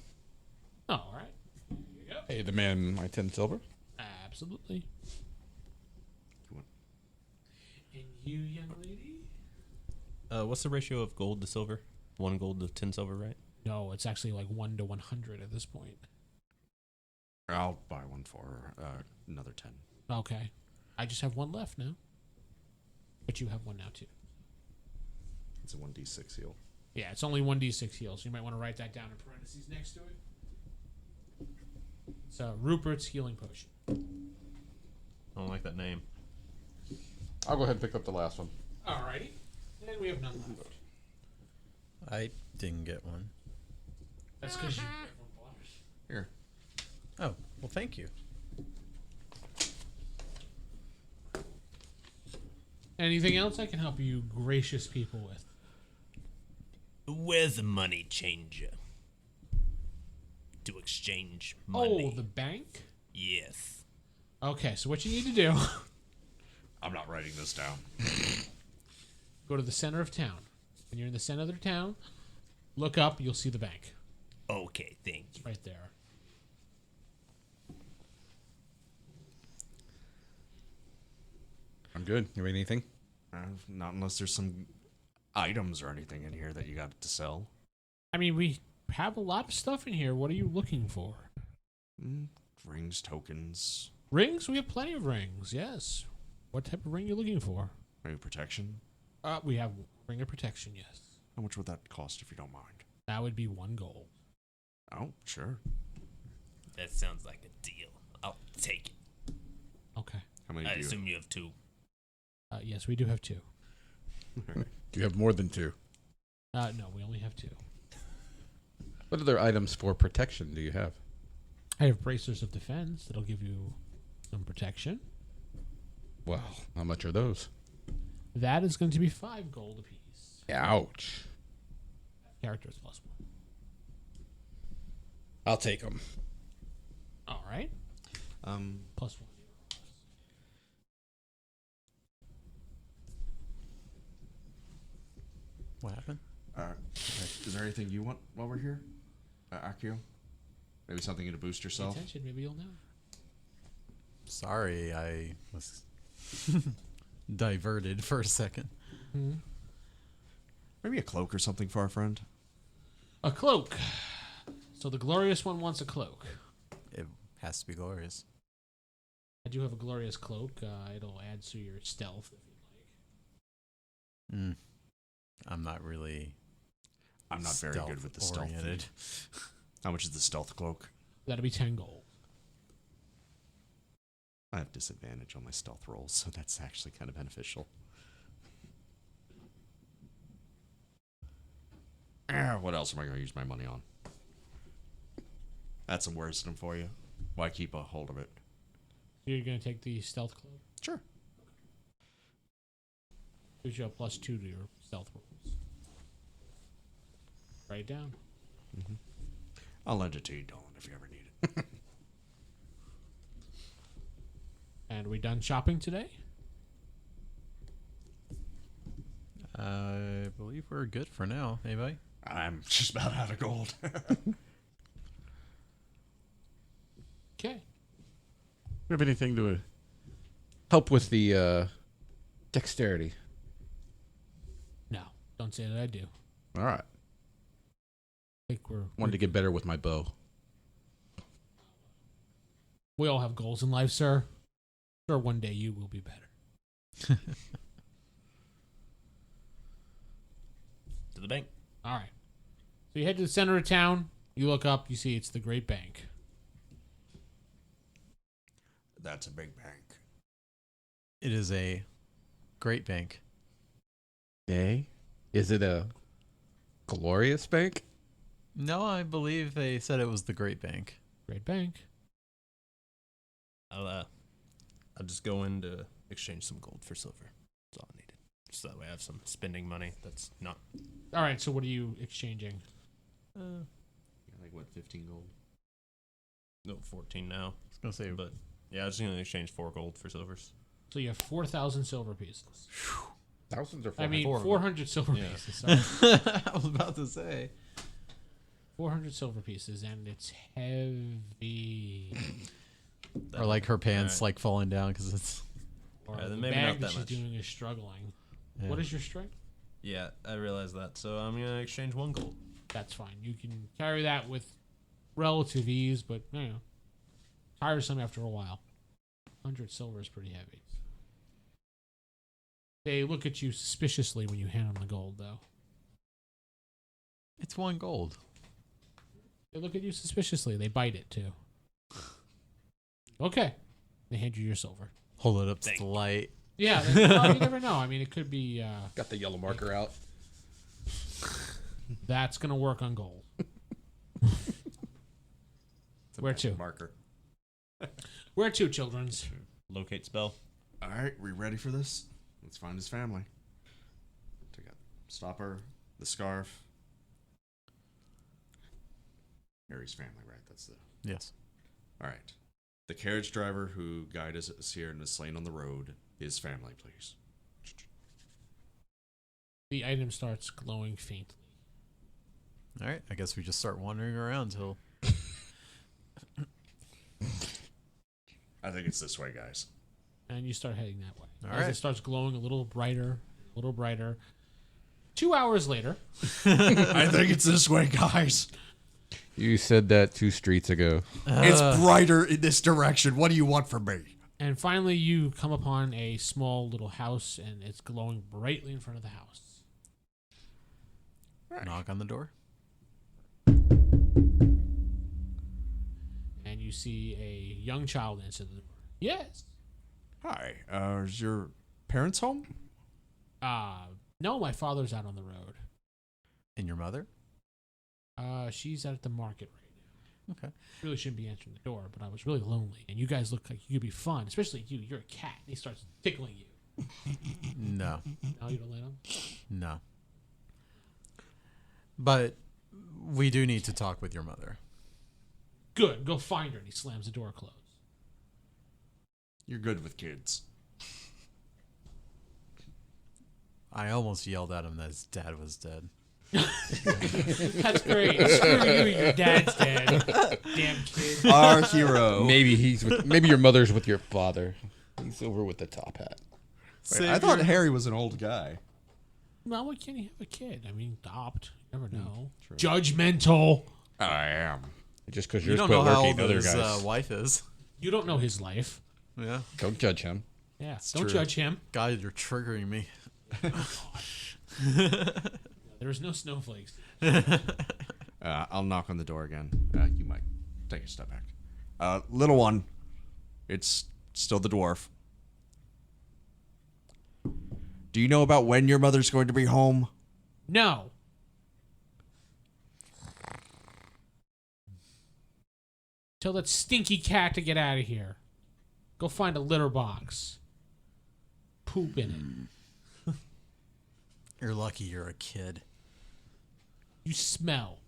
All right. Here you go. Pay the man my 10 silver. Absolutely. Come on. And you, young lady? What's the ratio of gold to silver? 1 gold to 10 silver, right? No, it's actually like 1 to 100 at this point. I'll buy one for another 10. Okay. I just have 1 left now. But you have 1 now, too. It's a 1d6 heal. Yeah, it's only 1d6 heal, so you might want to write that down in parentheses next to it. It's Rupert's healing potion. I don't like that name. I'll go ahead and pick up the last one. Alrighty. And we have none left. I didn't get one. That's because you. Here. Oh, well, thank you. Anything else I can help you, gracious people, with? Where's the money changer? To exchange money. Oh, the bank? Yes. Okay, so what you need to do, I'm not writing this down. go to the center of town. When you're in the center of the town, look up, you'll see the bank. Okay, thank you. Right there. I'm good. You have anything? Not unless there's some items or anything in here that you got to sell. I mean, we have a lot of stuff in here. What are you looking for? Rings, tokens, Rings? We have plenty of rings, yes. What type of ring are you looking for? maybe protection. We have ring of protection, yes. How much would that cost if you don't mind? That would be 1 gold. Oh, sure. That sounds like a deal. I'll take it. Okay. How many I do you assume you have 2. Yes, we do have 2. Do you have more than 2? No, we only have 2. What other items for protection do you have? I have bracers of defense that'll give you some protection. Well, how much are those? That is going to be 5 gold apiece. Ouch. Characters +1. I'll take them. All right. +1. What happened? Is there anything you want while we're here, Akio? Maybe something to boost Pay yourself? attention, maybe you'll know. Sorry, I was diverted for a second. Maybe a cloak or something for our friend? A cloak. So the glorious one wants a cloak. It has to be glorious. I do have a glorious cloak. It'll add to your stealth if you'd like. I'm not really. I'm not very good with the stealth. oriented. How much is the stealth cloak? That'll be 10 gold. I have disadvantage on my stealth rolls, so that's actually kind of beneficial. What else am I going to use my money on? That's some wisdom for you. Why keep a hold of it? You're going to take the stealth cloak? Sure. Gives you a +2 to your stealth rolls. Write it down. I'll lend it to you, Dolan, if you ever need it. And we done shopping today? I believe we're good for now. Anybody? I'm just about out of gold. Okay. Do you have anything to help with the dexterity? No, don't say that I do. All right. I think Wanted to get better with my bow. we all have goals in life, sir. Sure, one day you will be better. To the bank. All right. So you head to the center of town. You look up. You see it's the Great Bank. That's a big bank. It is a great bank. Okay. Is it a glorious bank? No, I believe they said it was the Great Bank. Great Bank. I'll just go in to exchange some gold for silver. That's all I needed. So that way I have some spending money that's not. All right. So what are you exchanging? Like what, 15 gold? No, 14 now. I was gonna say, But yeah, I was going to exchange 4 gold for silvers. So you have 4,000 silver pieces. Thousands or I mean, 400. 400 silver Yeah. pieces. Sorry. I was about to say. 400 silver pieces, and it's heavy. Or like her pants Alright. like falling down because it's. Or then the maybe bag not that that she's much. doing is struggling. Yeah. What is your strength? Yeah, I realize that. So I'm going to exchange 1 gold. That's fine. You can carry that with relative ease, but you know, tiresome after a while. 100 silver is pretty heavy. They look at you suspiciously when you hand them the gold, though. It's 1 gold. They look at you suspiciously. They bite it too. Okay. They hand you your silver. Hold it up to Thank the you. light. Yeah, well, you never know. I mean, it could be. Got the yellow marker out. That's gonna work on gold. Where to? Marker. Where to, children's? Locate spell. All right, we ready for this? Let's find his family. Take a stopper, the scarf. Harry's family, right? That's the. Yes. All right. The carriage driver who guided us here and was slain on the road. His family, please. The item starts glowing faintly. All right. I guess we just start wandering around till. I think it's this way, guys. And you start heading that way. All As right. it starts glowing a little brighter, a little brighter. 2 hours later, I think it's this way, guys. You said that 2 streets ago. It's brighter in this direction. What do you want from me? and finally you come upon a small little house, and it's glowing brightly in front of the house. Knock on the door. And you see a young child answer the door. Yes. Hi, is your parents home? No, my father's out on the road. And your mother? She's out at the market right now. Okay. Really shouldn't be answering the door, but I was really lonely, and you guys look like you could be fun, especially you. You're a cat, and he starts tickling you. No. No, you don't let him? No. But we do need to talk with your mother. Good, go find her, and he slams the door closed. You're good with kids. I almost yelled at him that his dad was dead. That's great. Screw you, your dad's dead. Damn kid. Our hero. Maybe your mother's with your father. He's over with the top hat. Wait, I thought Harry was an old guy. Well, why can't he have a kid? I mean, adopt. You never know. Judgmental. I am. Just because You yours don't quit know how working, old other his guys. wife is. You don't know his life. Yeah. Don't judge him. Yeah, don't true. judge him. God, you're triggering me. There's no snowflakes. I'll knock on the door again. You might take a step back. Little one, it's still the dwarf. Do you know about when your mother's going to be home? No. Tell that stinky cat to get out of here. Go find a litter box. Poop in it. You're lucky you're a kid. You smell.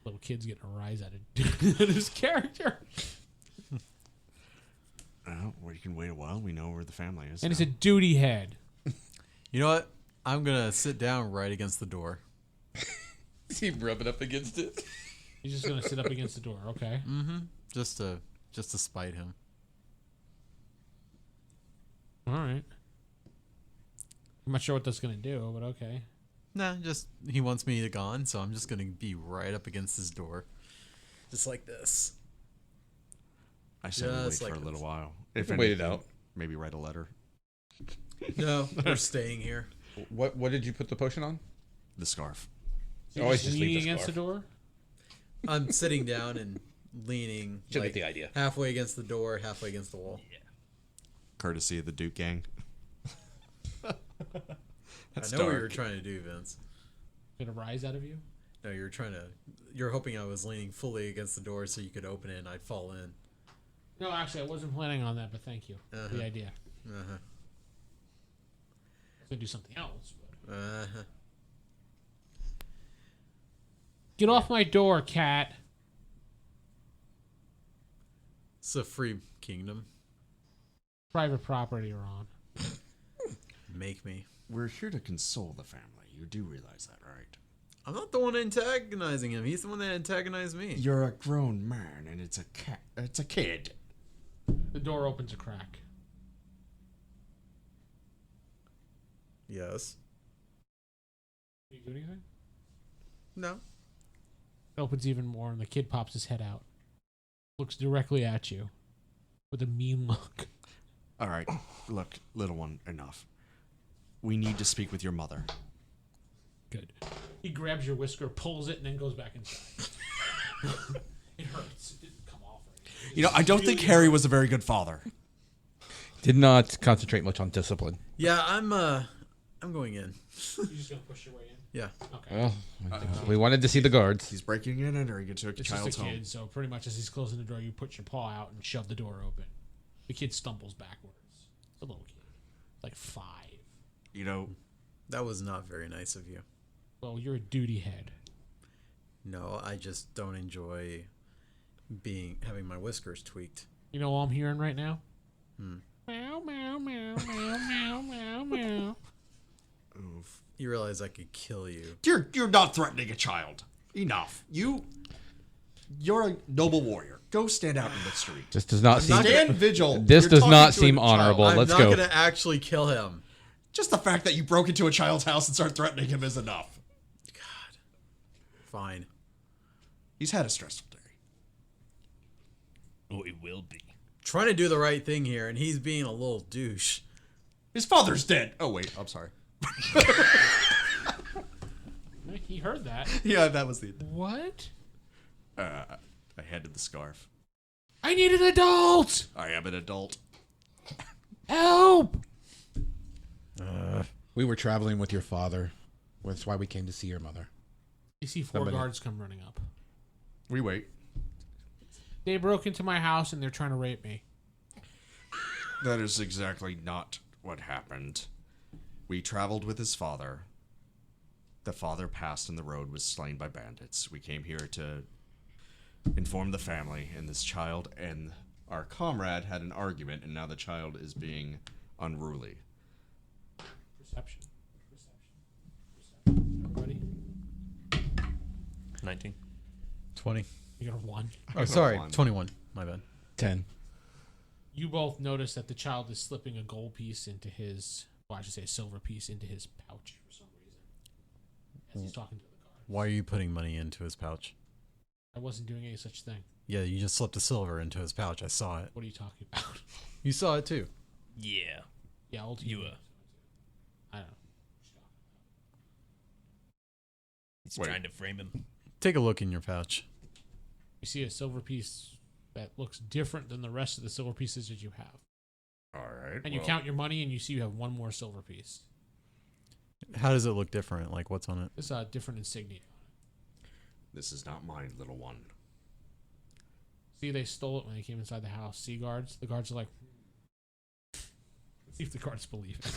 Little kid's getting a rise out of his character. Well, you can wait a while. We know where the family is. And it's now. a duty head. You know what? I'm going to sit down right against the door. Is he rubbing up against it? He's just going to sit up against the door. Okay. Mm-hmm. Just to spite him. All right. I'm not sure what that's going to do, but okay. Nah, just he wants me gone, so I'm just going to be right up against his door. Just like this. I said we'll wait just for like a little this. while. If wait it anything, out. Maybe write a letter. No, we're staying here. What did you put the potion on? The scarf. So you're Always just just leave leaning the against the scarf. door? I'm sitting down and leaning Should like get the idea. halfway against the door, halfway against the wall. Courtesy of the Duke gang. That's I know what dark. you were trying to do, Vince. Get a rise out of you? No, you're hoping I was leaning fully against the door so you could open it and I'd fall in. No, actually, I wasn't planning on that, but thank you for the idea. Uh-huh. I was going to do something else. But... Uh-huh. Get off my door, cat. It's a free kingdom. Private property you're on. Make me. We're here to console the family. You do realize that, right? I'm not the one antagonizing him. He's the one that antagonized me. You're a grown man, and it's a cat. It's a kid. The door opens a crack. Yes. Do you do anything? No. It opens even more, and the kid pops his head out. Looks directly at you with a mean look. All right, look, little one, enough. We need to speak with your mother. Good. He grabs your whisker, pulls it, and then goes back inside. It hurts. It didn't come off right. You know, I don't think Harry was a very good father. Did not concentrate much on discipline. Yeah, I'm I'm going in. You just gonna push your way in? Yeah. Okay. Well, we wanted to see the guards. He's breaking in and entering into a It's child's just a kid, home. so pretty much as he's closing the door, you put your paw out and shove the door open. The kid stumbles backwards. It's a little kid, like 5. You know, That was not very nice of you. Well, you're a duty head. No, I just don't enjoy having my whiskers tweaked. You know what I'm hearing right now? Hmm. Meow, meow, meow, meow, meow, meow, meow. oof. You realize I could kill you. You're not threatening a child. Enough. You're a noble warrior. Go stand out in the street. This does not seem. Stand vigil. This You're does talking not to seem a child. honorable. I'm Let's not go. gonna actually kill him. Just the fact that you broke into a child's house and started threatening him is enough. Fine. He's had a stressful day. Oh, it will be. Trying to do the right thing here, and he's being a little douche. His father's dead. Oh wait, I'm sorry. He heard that. Yeah, that was the. What? I handed the scarf. I need an adult! I am an adult. Help! We were traveling with your father. That's why we came to see your mother. You see 4 Somebody- guards come running up. We wait. They broke into my house and they're trying to rape me. That is exactly not what happened. We traveled with his father. The father passed and the road was slain by bandits. We came here to inform the family, and this child and our comrade had an argument, and now the child is being unruly. Perception. Everybody? 19. 20. You got a 1. Oh, sorry. one. 21. My bad. 10. You both notice that the child is slipping a gold piece into his, well, I should say a silver piece into his pouch for some reason. As he's talking to the guard. Why are you putting money into his pouch? I wasn't doing any such thing. Yeah, you just slipped a silver into his pouch. I saw it. What are you talking about? You saw it too. Yeah. Yeah, I'll You, I don't know. he's Wait. trying to frame him. Take a look in your pouch. You see a silver piece that looks different than the rest of the silver pieces that you have. All right. And you count your money and you see you have 1 more silver piece. How does it look different? Like, what's on it? It's a different insignia. This is not mine, little one. See, they stole it when they came inside the house. See, guards? The guards are like, let's see if the guards believe it.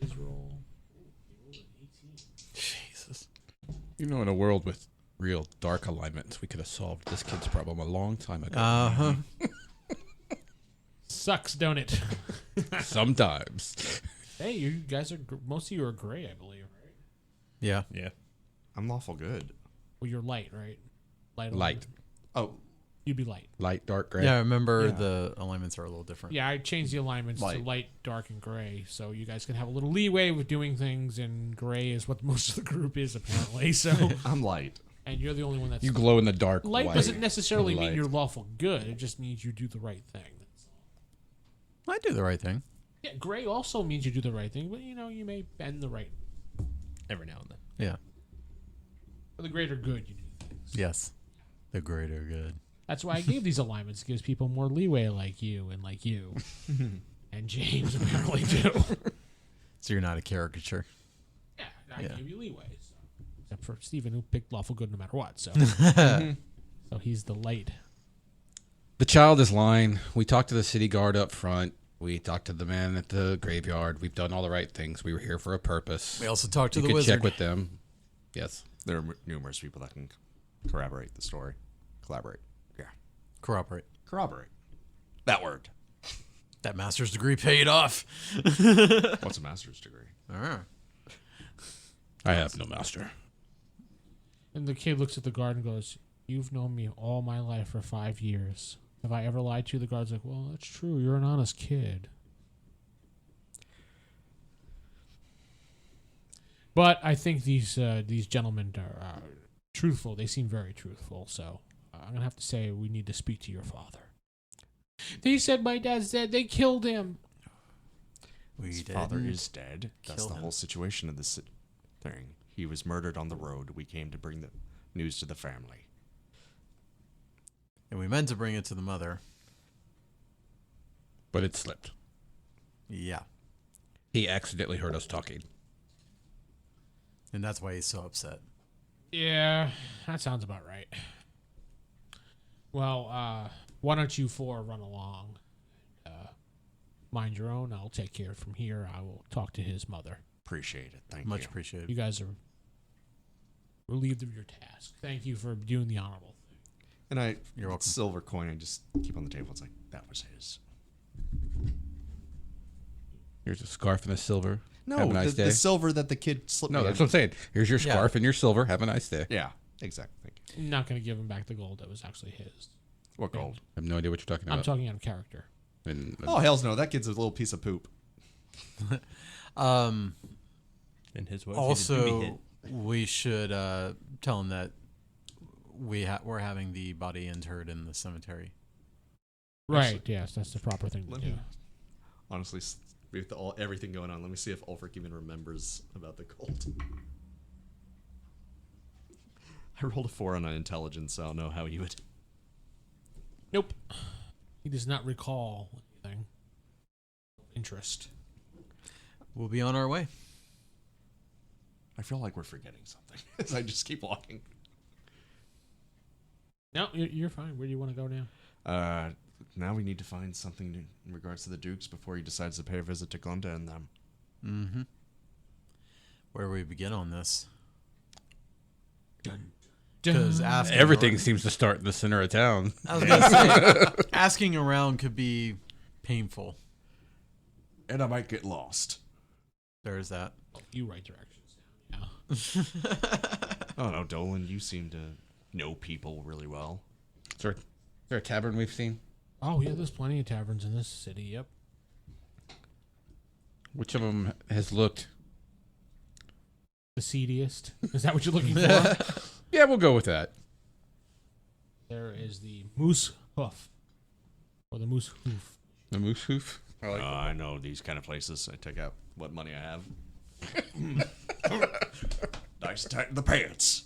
His roll. He rolled an 18. Jesus. You know, in a world with real dark alignments, we could have solved this kid's problem a long time ago. Uh-huh. Sucks, don't it? Sometimes. Hey, you guys are, most of you are gray, I believe, right? Yeah. Yeah. I'm lawful good. Well, you're light, right? Light. Light. Oh, You'd be light. Light, dark, gray. Yeah, I remember Yeah. the alignments are a little different. Yeah, I changed the alignments to Light. light, dark, and gray, so you guys can have a little leeway with doing things. And gray is what most of the group is apparently. So, I'm light. and you're the only one that's You glow in the dark. light. white. Doesn't necessarily mean Light. you're lawful good. It just means you do the right thing. That's all. I do the right thing. Yeah, gray also means you do the right thing, but you may bend the right Every now and then. Yeah. for the greater good. You do things. Yes. The greater good. That's why I gave these alignments. It gives people more leeway, like you and James apparently do. So you're not a caricature. Yeah, I Yeah. gave you leeway. So. Except for Stephen, who picked lawful good no matter what. So, so he's the light. The child is lying. We talked to the city guard up front. We talked to the man at the graveyard. We've done all the right things. We were here for a purpose. We also talked to You the could wizard. check with them. Yes. There are numerous people that can corroborate the story. Collaborate. Yeah. Corroborate. Corroborate. That word. That master's degree paid off. What's a master's degree? Ah. I have no master. And the kid looks at the guard and goes, "You've known me all my life for 5 years. Have I ever lied to you?" The guard's like, "Well, that's true. You're an honest kid." But I think these gentlemen are truthful. They seem very truthful. So I'm going to have to say we need to speak to your father. They said my dad's dead. They killed him. His father is dead. That's kill the him. whole situation of this thing. He was murdered on the road. We came to bring the news to the family. And we meant to bring it to the mother. But it slipped. Yeah. He accidentally heard us talking. And that's why he's so upset. Yeah, that sounds about right. Well, why don't you four run along? Mind your own. I'll take care of from here. I will talk to his mother. Appreciate it. Thank Much you. appreciated. You guys are relieved of your task. Thank you for doing the honorable thing. And You're welcome. silver coin I just keep on the table. It's like, that was his. Here's a scarf and a silver. No, Have a nice day. the silver that the kid slipped No, me. that's what I'm saying. Here's your Yeah. scarf and your silver. Have a nice day. Yeah, exactly. Thank you. I'm not going to give him back the gold that was actually his. What gold? I have no idea what you're talking about. I'm talking out of character. And, Oh, hells no. That kid's a little piece of poop. In his way. Also, we should tell him that we're having the body interred in the cemetery. Right, yes, that's the proper thing to Let do. me- Honestly, with everything going on, let me see if Ulfric even remembers about the gold. I rolled a 4 on intelligence, so I'll know how he would. Nope. He does not recall anything. Interest. We'll be on our way. I feel like we're forgetting something as I just keep walking. No, you're fine. Where do you want to go now? Now we need to find something in regards to the Dukes before he decides to pay a visit to Gonda and them. Mm-hmm. Where do we begin on this? Because asking everything seems to start in the center of town. I was gonna say, asking around could be painful. And I might get lost. There's that. You write directions down. Yeah. Oh no, Dolan, you seem to know people really well. Is there a tavern we've seen? Oh, yeah, there's plenty of taverns in this city, yep. Which of them has looked? The seediest. Is that what you're looking for? Yeah, we'll go with that. There is the Moose Hoof. Or the Moose Hoof. The moose hoof. I know these kind of places. I take out what money I have. Nice tighten the pants.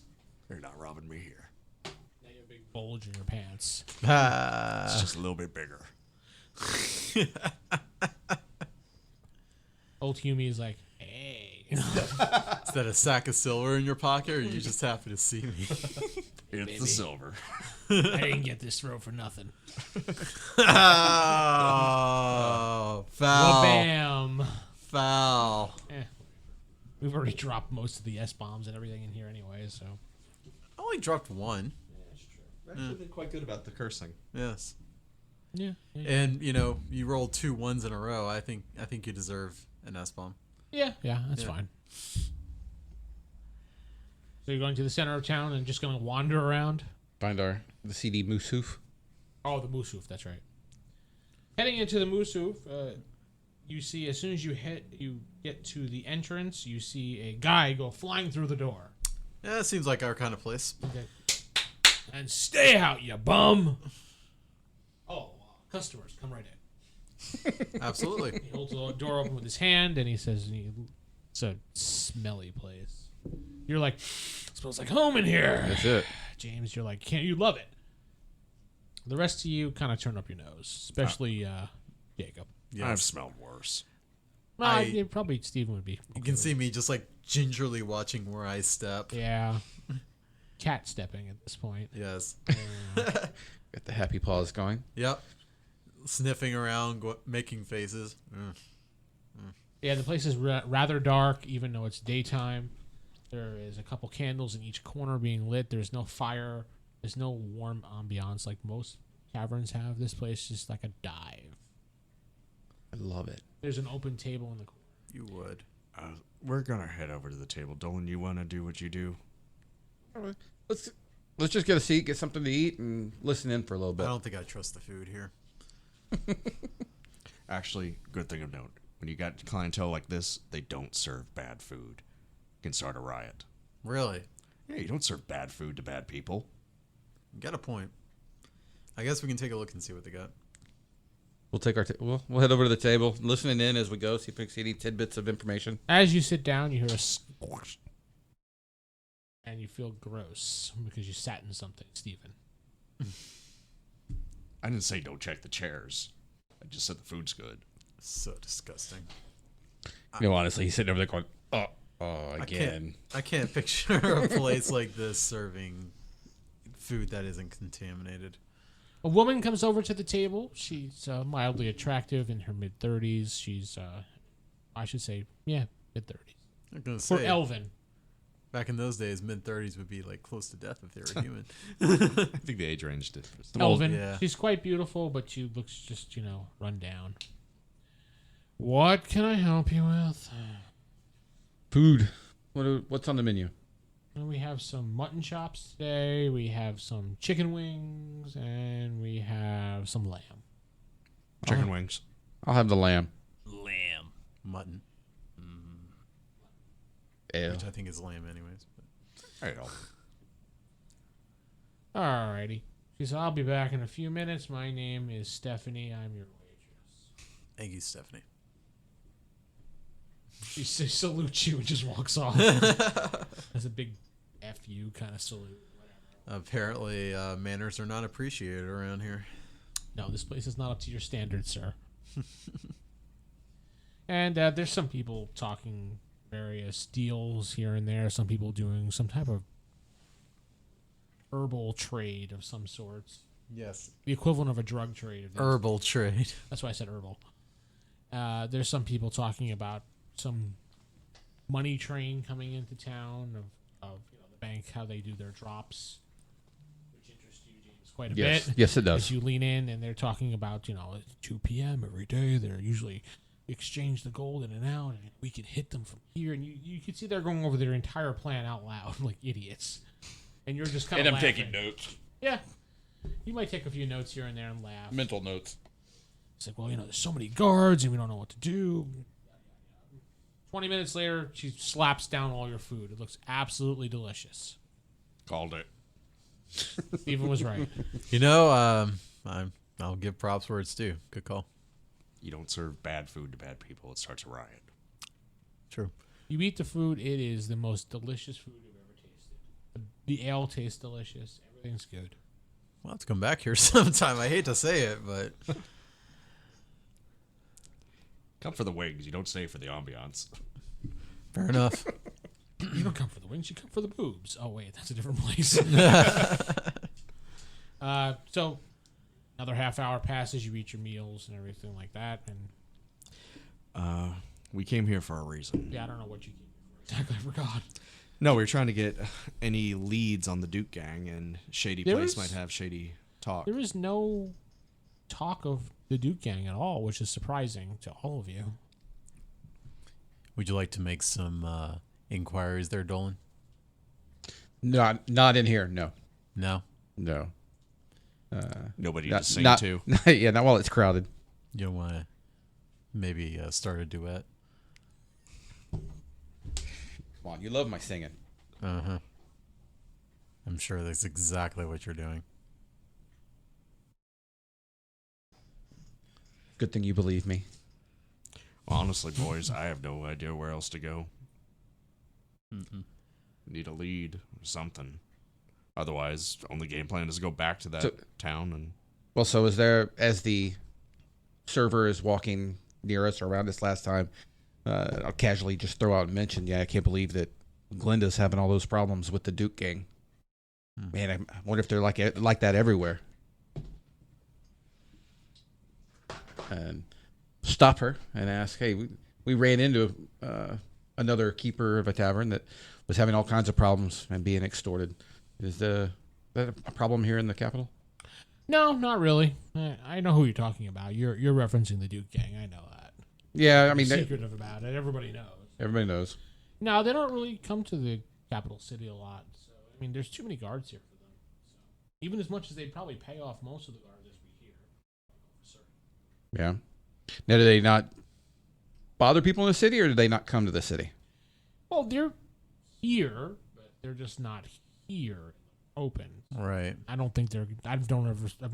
You're not robbing me here. Now you have a big bulge in your pants. It's just a little bit bigger. Old Humie is like, hey. Is that a sack of silver in your pocket, or are you just happy to see me? It's the silver. I didn't get this throat for nothing. Oh, foul. Bam. Foul. We've already dropped most of the S-bombs and everything in here anyway, so. I only dropped one. I've actually been quite good about the cursing. Yes. Yeah. And you rolled 2 1s in a row. I think you deserve an S-bomb. Yeah, that's Yeah. fine. So you're going to the center of town and just going to wander around? Find the CD moose hoof. Oh, the Moose Hoof, that's right. Heading into the Moose Hoof, you see as soon as you get to the entrance, you see a guy go flying through the door. Yeah, that seems like our kind of place. Okay. And stay out, you bum! Oh, customers, come right in. Absolutely. He holds the door open with his hand, and he says, it's a smelly place. You're like, smells like home in here. That's it. James, you're like, can't you love it? The rest of you kind of turn up your nose, especially Jacob. I've smelled worse. Well, probably Steven would be. You can see me just like gingerly watching where I step. Yeah. Cat stepping at this point. Yes. Got the happy paws going. Yep. Sniffing around, making faces. Yeah, the place is rather dark, even though it's daytime. There is a couple candles in each corner being lit. There's no fire. There's no warm ambiance like most taverns have. This place is just like a dive. I love it. There's an open table in the corner. You would. We're gonna head over to the table. Dolan, you wanna do what you do? Let's just get a seat, get something to eat, and listen in for a little I bit. don't think I trust the food here. Actually, good thing of note. When you got clientele like this, they don't serve bad food. You can start a riot. Really? Yeah, you don't serve bad food to bad people. You got a point. I guess we can take a look and see what they got. We'll take we'll head over to the table, listening in as we go, see if we can see any tidbits of information. As you sit down, you hear a squash. And you feel gross because you sat in something, Stephen. I didn't say don't check the chairs. I just said the food's good. So disgusting. You know, honestly, he's sitting over there going, oh, again. I can't picture a place like this serving food that isn't contaminated. A woman comes over to the table. She's mildly attractive in her mid-30s. She's, I should say, mid-30s. I'm gonna For say, Elven. back in those days, mid-30s would be like close to death if they were human. I think the age range differs. Elven. yeah. She's quite beautiful, but she looks just, run down. What can I help you with? Food. What's on the menu? Well, we have some mutton chops today. We have some chicken wings, and we have some lamb. Chicken wings. I'll have the lamb. Lamb. Mutton, Ew. which I think is lamb anyways. But. All right. Alrighty. She said, I'll be back in a few minutes. My name is Stephanie. I'm your waitress. Thank you, Stephanie. She salutes you and just walks off. That's a big F you kind of salute. Apparently, manners are not appreciated around here. No, this place is not up to your standards, sir. And there's some people talking various deals here and there. Some people doing some type of herbal trade of some sorts. Yes. The equivalent of a drug trade. If that's- Herbal trade. That's why I said herbal. There's some people talking about some money train coming into town of the bank, how they do their drops, which interests you, James, quite a bit. Yes, it As does. you lean in, and they're talking about, at 2 p.m. every day, they're usually exchange the gold in and out, and we could hit them from here. And you could see they're going over their entire plan out loud like idiots. And you're just kind of laughing. notes. Yeah. You might take a few notes here and there and laugh. Mental notes. It's like, well, there's so many guards, and we don't know what to do. 20 minutes later, she slaps down all your food. It looks absolutely delicious. Called it. Stephen was right. I'll give props where it's due. Good call. You don't serve bad food to bad people. It starts a riot. True. You eat the food, it is the most delicious food you've ever tasted. The ale tastes delicious. Everything's good. Well, let's come back here sometime. I hate to say it, but Come for the wings. You don't stay for the ambiance. fair enough. You don't come for the wings, you come for the boobs. Oh, wait, that's a different place. So, another half hour passes, you eat your meals and everything like that. And We came here for a reason. yeah, I don't know what you came for. Exactly, I forgot. No, we were trying to get any leads on the Duke gang, and Shady There Place is- might have shady talk. There is no talk of the Duke gang at all, which is surprising to all of you. Would you like to make some inquiries there, Dolan? Not in here. No. No? No. Nobody Not, to sing not, to. yeah, not while it's crowded. You don't want to maybe start a duet? Come on, you love my singing. Uh-huh. I'm sure that's exactly what you're doing. Good thing you believe me. Honestly, boys, I have no idea where else to go. Mm-mm. Need a lead or something. Otherwise, only game plan is to go back to that So- town and Well, so is there, as the server is walking near us or around us last time, I'll casually just throw out and mention, I can't believe that Glenda's having all those problems with the Duke gang. Man, I wonder if they're like that everywhere. And stop her and ask, hey, we ran into another keeper of a tavern that was having all kinds of problems and being extorted. Is that a problem here in the capital? No, not really. I know who you're talking about. You're referencing the Duke gang. I know that. Yeah, I mean, Secretive about it. Everybody knows. everybody knows. No, they don't really come to the capital city a lot. So I mean, there's too many guards here for them. So even as much as they'd probably pay off most of the guards as we hear. For certain. Yeah. Now, do they not bother people in the city, or do they not come to the city? Well, they're here, but they're just not here open. Right. I don't think they're. I've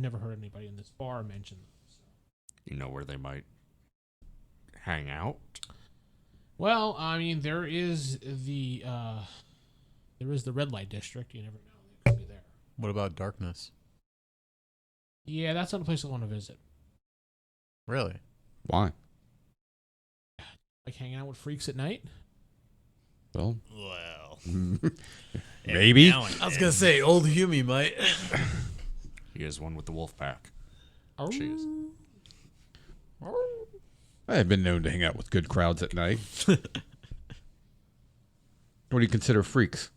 never heard anybody in this bar mention them. So. you know where they might hang out. Well, I mean, there is the red light district. You never know; they could be there. What about darkness? Yeah, that's not a place I want to visit. Really? Why? Like hanging out with freaks at night? Well, Well, maybe. now and I was then. gonna say old Hume might. He is one with the wolf pack. Oh, She is. I have been known to hang out with good crowds at night. What do you consider freaks?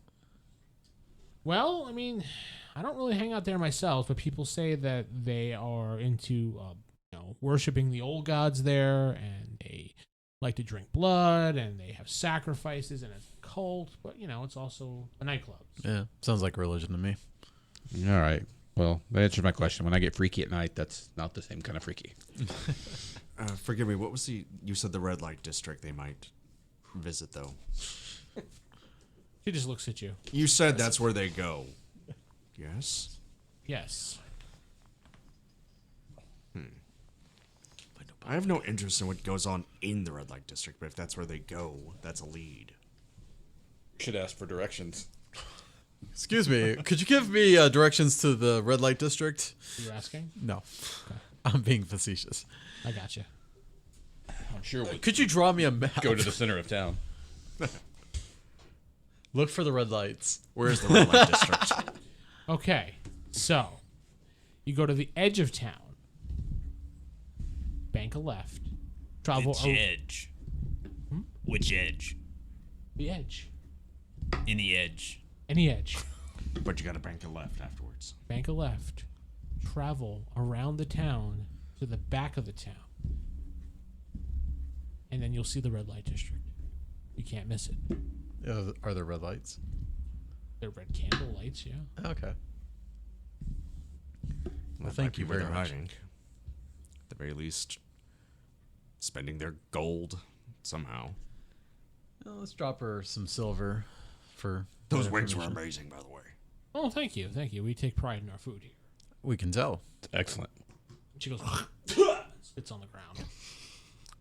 well, I mean, I don't really hang out there myself, but people say that they are into, worshiping the old gods there, and they like to drink blood, and they have sacrifices, and it's a cult. But it's also a nightclub. Yeah, sounds like religion to me. All right. Well, that answers my question. When I get freaky at night, that's not the same kind of freaky. Forgive me, what was you said the red light district they might visit, though? She just looks at you. You said that's where they go. Yes? Yes. I have no interest in what goes on in the red light district, but if that's where they go, that's a lead. Should ask for directions. Excuse me, could you give me directions to the red light district? You asking? No, I'm being facetious. I got you. I'm sure we'll Could you draw me a map? go to the center of town. Look for the red lights. Where's the red light district? Okay, so you go to the edge of town. Bank a left. Travel Which edge? Which edge? the edge. In the edge. Any edge. But you gotta bank a left afterwards. Bank a left. Travel around the town to the back of the town. And then you'll see the red light district. You can't miss it. Are there red lights? They're red candle lights, yeah. Okay. Well, thank you where very they're much. hiding. At the very least, spending their gold somehow. Well, let's drop her some silver for Those that wings were information. amazing, by the way. Oh, thank you. Thank you. We take pride in our food here. We can tell. Excellent. She goes, spits on the ground.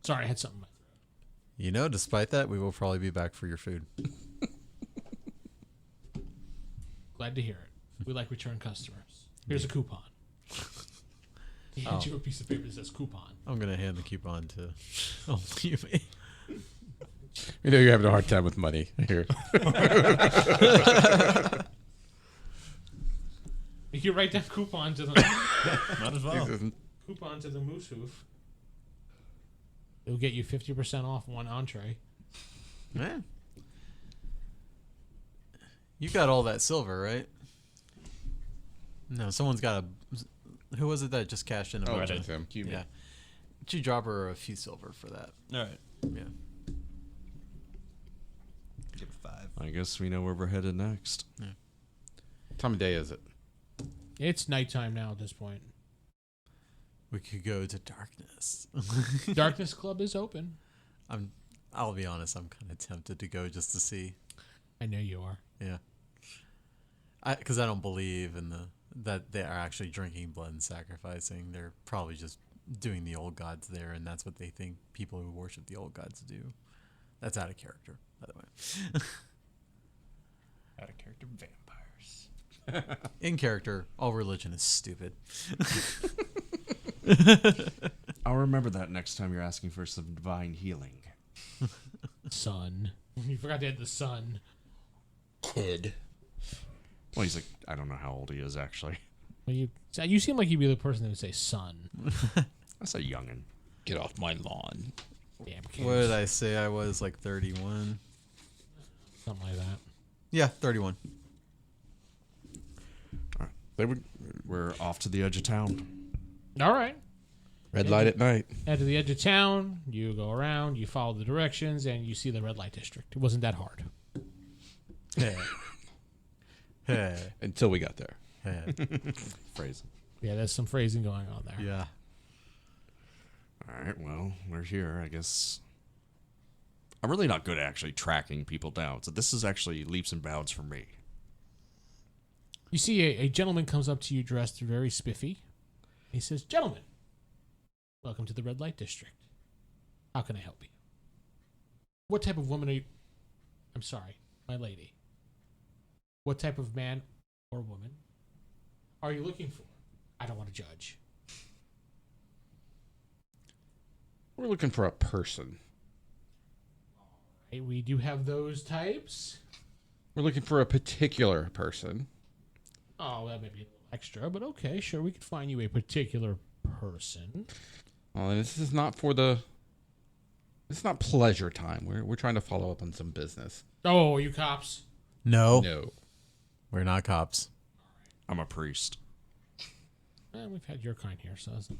Sorry, I had something in my throat. Despite that, we will probably be back for your food. Glad to hear it. We like return customers. Here's a coupon. He hands you a piece of paper that says coupon. I'm gonna hand the coupon to old Hume. You know you're having a hard time with money here. You can write down coupon to the Might as well. coupon to the moose hoof. It'll get you 50% off one entree. Man, you got all that silver, right? No, someone's got a. Who was it that just cashed in a Oh, bunch that's of? him. Yeah. Could you drop her a few silver for that? All right. Yeah. Give it 5. I guess we know where we're headed next. What time of day is it? It's nighttime now at this point. We could go to darkness. Darkness Club is open. I'll be honest, I'm kind of tempted to go just to see. I know you are. Yeah. Because I don't believe in that they are actually drinking blood and sacrificing. They're probably just doing the old gods there, and that's what they think people who worship the old gods do. That's out of character, by the way. Out of character vampires. In character, all religion is stupid. I'll remember that next time you're asking for some divine healing. Sun. You forgot to add the sun. Kid. Well, he's like, I don't know how old he is, actually. Well, you seem like you'd be the person that would say sun. That's a youngin'. Get off my lawn. Damn What kids. did I say? I was like 31. Something like that. Yeah, 31. We're off to the edge of town. All right. Red light at night. Head to the edge of town. You go around. You follow the directions, and you see the red light district. It wasn't that hard. Hey. Hey. Until we got there. Hey. Phrase. Yeah, there's some phrasing going on there. Yeah. All right, well, we're here, I guess. I'm really not good at actually tracking people down, so this is actually leaps and bounds for me. You see a gentleman comes up to you dressed very spiffy. He says, "Gentlemen, welcome to the red light district. How can I help you? What type of woman are you?" I'm sorry, my lady. What type of man or woman are you looking for? I don't want to judge. We're looking for a person. We do have those types. We're looking for a particular person. Oh, that may be a little extra, but okay, sure. We could find you a particular person. Well, this is not for the. It's not pleasure time. We're trying to follow up on some business. Oh, are you cops? No, No. we're not cops. I'm a priest. We've had your kind here, so that's...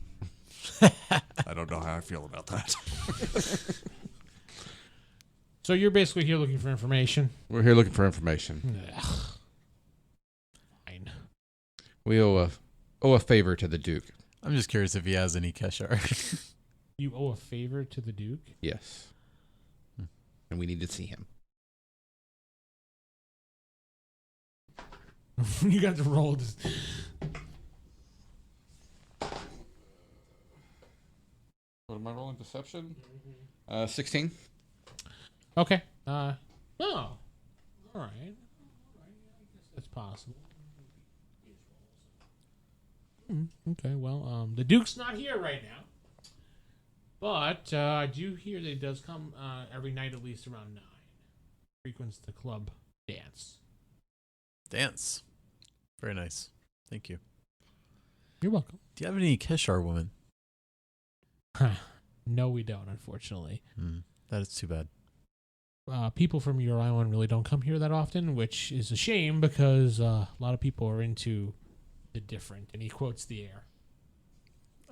I don't know how I feel about that. So you're basically here looking for information. We're here looking for information. Ugh. Fine. We owe a favor to the Duke. I'm just curious if he has any Keshar. You owe a favor to the Duke? Yes. And we need to see him. You got to roll this. What am I rolling? Deception? 16. Okay. Oh. All right. I guess that's possible. Okay, well, the Duke's not here right now. But I do hear that he does come every night at least around 9. Frequents the club dance. Dance. Very nice. Thank you. You're welcome. Do you have any Keshar women? No, we don't, unfortunately. That is too bad. People from your island really don't come here that often, which is a shame because a lot of people are into the different. And he quotes the air.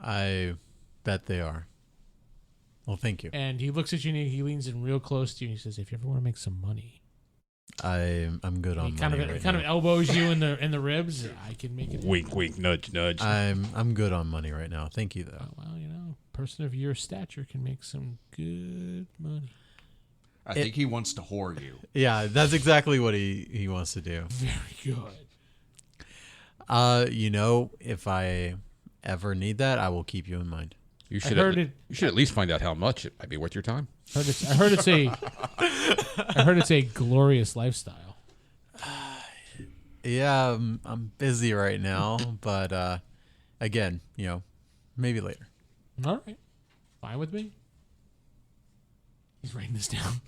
I bet they are. Well, thank you. And he looks at you and he leans in real close to you and he says, "If you ever want to make some money," I'm good on he kind money of right kind now. of elbows you in the ribs. I can make it. Wink, wink, nudge, nudge. I'm good on money right now. Thank you though. Well, a person of your stature can make some good money. I think he wants to whore you. Yeah, that's exactly what he wants to do. Very good. If I ever need that, I will keep you in mind. You I should heard You should at least find out how much it might be worth your time. I heard it's a glorious lifestyle. Yeah, I'm busy right now, but again, maybe later. All right, fine with me. He's writing this down.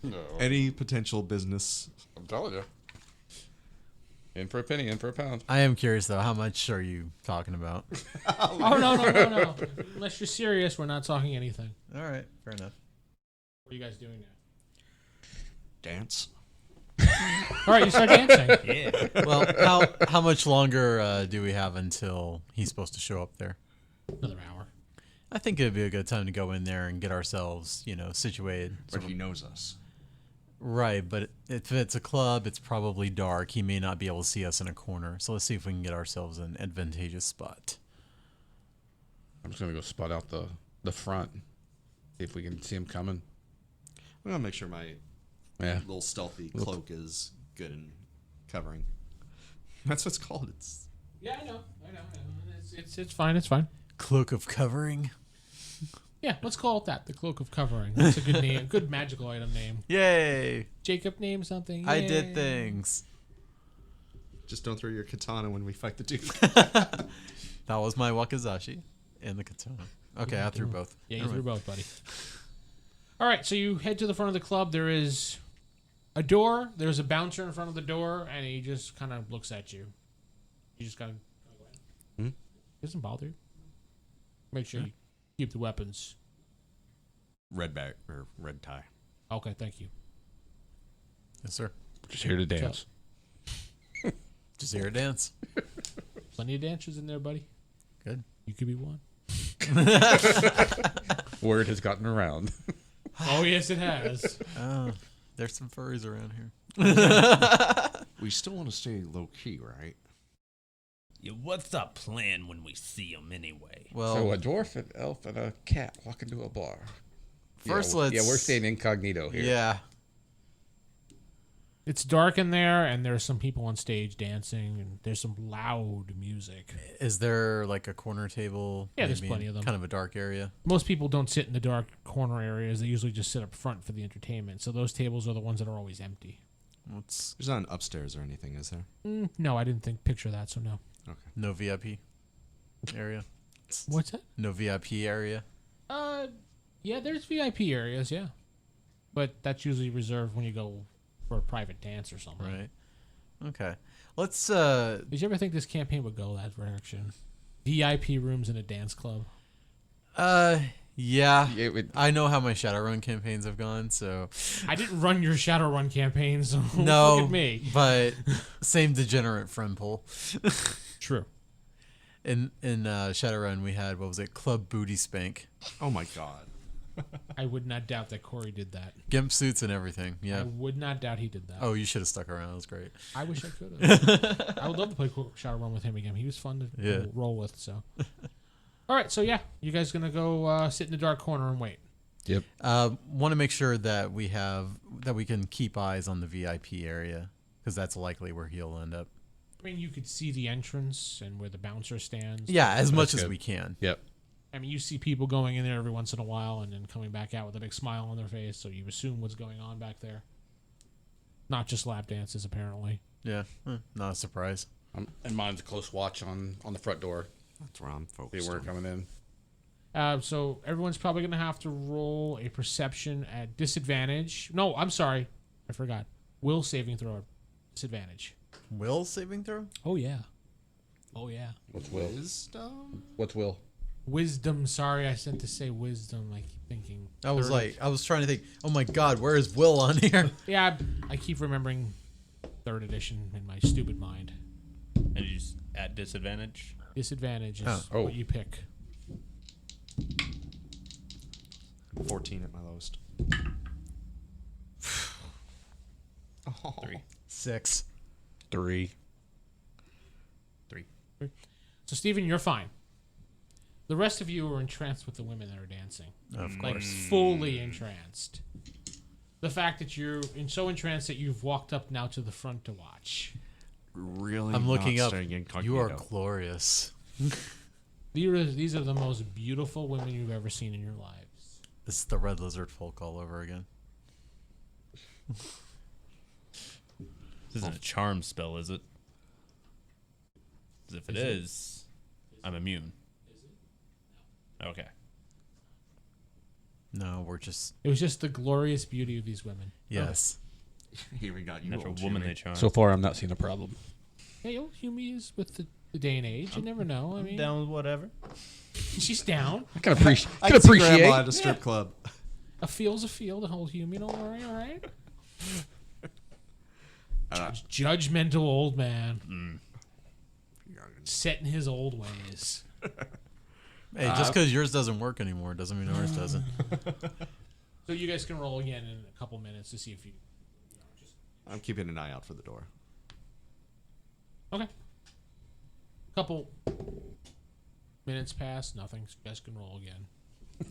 No. Any potential business. I'm telling you. In for a penny, in for a pound. I am curious though, how much are you talking about? Oh no! Unless you're serious, we're not talking anything. All right, fair enough. What are you guys doing now? Dance. All right, you start dancing. Yeah. Well, how much longer do we have until he's supposed to show up there? Another hour. I think it'd be a good time to go in there and get ourselves, situated. But he knows us. Right, but if it's a club, it's probably dark. He may not be able to see us in a corner. So let's see if we can get ourselves an advantageous spot. I'm just going to go spot out the front. See if we can see him coming. I'm going to make sure my Yeah. little stealthy cloak is good and covering. That's what it's called. It's Yeah, I know. It's fine. It's fine. Cloak of covering. Yeah, let's call it that. The Cloak of Covering. That's a good name. Good magical item name. Yay! Jacob named something. I Yay. did things. just don't throw your katana when we fight the Duke. That was my wakizashi and the katana. Okay, I threw both. Yeah, you Never threw mind. both, buddy. All right, so you head to the front of the club. There is a door. There's a bouncer in front of the door, and he just kind of looks at you. You just kind of go ahead. He doesn't bother you. Make sure you keep the weapons. Red bag or red tie. Okay, thank you. Yes, sir. Just here to dance. Just here to dance. Plenty of dancers in there, buddy. Good. You could be one. Word has gotten around. Oh, yes, it has. There's some furries around here. We still want to stay low key, right? Yeah, what's the plan when we see him anyway? Well, So a dwarf, an elf, and a cat walk into a bar. first yeah, let's... Yeah, we're staying incognito here. Yeah. It's dark in there, and there's some people on stage dancing, and there's some loud music. Is there like a corner table? Yeah, there's maybe plenty in of them. Kind of a dark area. Most people don't sit in the dark corner areas. They usually just sit up front for the entertainment. So those tables are the ones that are always empty. What's There's not an upstairs or anything, is there? No, I didn't picture that, so no. Okay. no VIP area? What's that? No VIP area. Yeah, there's VIP areas, yeah. but that's usually reserved when you go for a private dance or something. Right. Okay. Let's. Did you ever think this campaign would go that direction? VIP rooms in a dance club. Yeah. It would, I know how my Shadowrun campaigns have gone, so I didn't run your Shadowrun campaign, so no. look at me. But same degenerate friend pool. True. In Shadowrun, we had, what was it, Club Booty Spank, Oh my god. I would not doubt that Corey did that. gimp suits and everything. I Yeah. would not doubt he did that. Oh, you should have stuck around. It was great. I wish I could have. I would love to play Shadowrun with him again. He was fun to Yeah. roll with. So, all right. So yeah, you guys gonna go sit in the dark corner and wait. Want to make sure that we can keep eyes on the VIP area because that's likely where he'll end up. I mean, you could see the entrance and where the bouncer stands. Yeah, as much as good. we can. yep. I mean, you see people going in there every once in a while and then coming back out with a big smile on their face, so you assume what's going on back there. Not just lap dances, apparently. Yeah, not a surprise. And mine's a close watch on the front door. That's where I'm They focused weren't on. coming in. So everyone's probably going to have to roll a perception at disadvantage. No, I'm sorry. I forgot. Will saving throw at disadvantage. Will saving throw? Oh, yeah. Oh, yeah. What's Will? Wisdom? What's Will? Wisdom. Sorry, I sent to say wisdom. I keep thinking. I was 30. I was trying to think, oh my god, where is Will on here? Yeah, I keep remembering 3rd edition in my stupid mind. And you just at disadvantage. Disadvantage is Oh. what you pick. 14 at my lowest. 3. 6. 3. 3. So, Steven, you're fine. The rest of you are entranced with the women that are dancing. Of Like, course. fully entranced. The fact that you're so entranced that you've walked up now to the front to watch. Really? I'm looking not up. staying You incognito. are glorious. These are the most beautiful women you've ever seen in your lives. This is the red lizard folk all over again. This isn't a charm spell, is it? 'Cause if it is, I'm immune. Okay. No, we're just It was just the glorious beauty of these women. yes. He even got you. Natural old woman Jimmy. they charm. So far, I'm not seeing a problem. Hey, old Humi is with the day and age. You never know. I mean, down with whatever. she's down. I can appreciate. I can see Grandma appreciate. at a strip club. A field's a field. A old Humi. Don't worry. All right. Judgmental old man. Set in his old ways. Hey, just because yours doesn't work anymore doesn't mean ours doesn't. So you guys can roll again in a couple minutes to see if you. I'm keeping an eye out for the door. Okay. Couple minutes pass. Nothing. So you guys can roll again.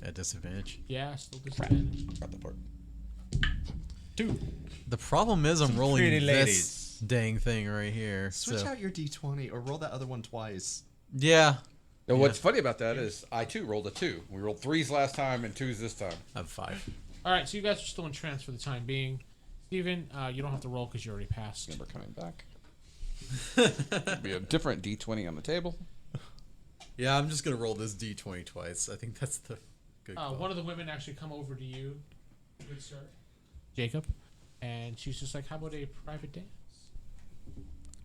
At disadvantage. Yeah, still disadvantage. Got the part. The problem is I'm rolling pretty this ladies. dang thing right here. Switch so. out your D20 or roll that other one twice. Yeah. Now, what's funny about that is I too rolled a 2. We rolled 3s last time and 2s this time. I have 5. All right, so you guys are still in trance for the time being. Steven, you don't have to roll because you already passed. Never coming back. Be a different D20 on the table. Yeah, I'm just gonna roll this D20 twice. I think that's the good call. One of the women actually come over to you, good sir, Jacob, and she's just like, "How about a private dance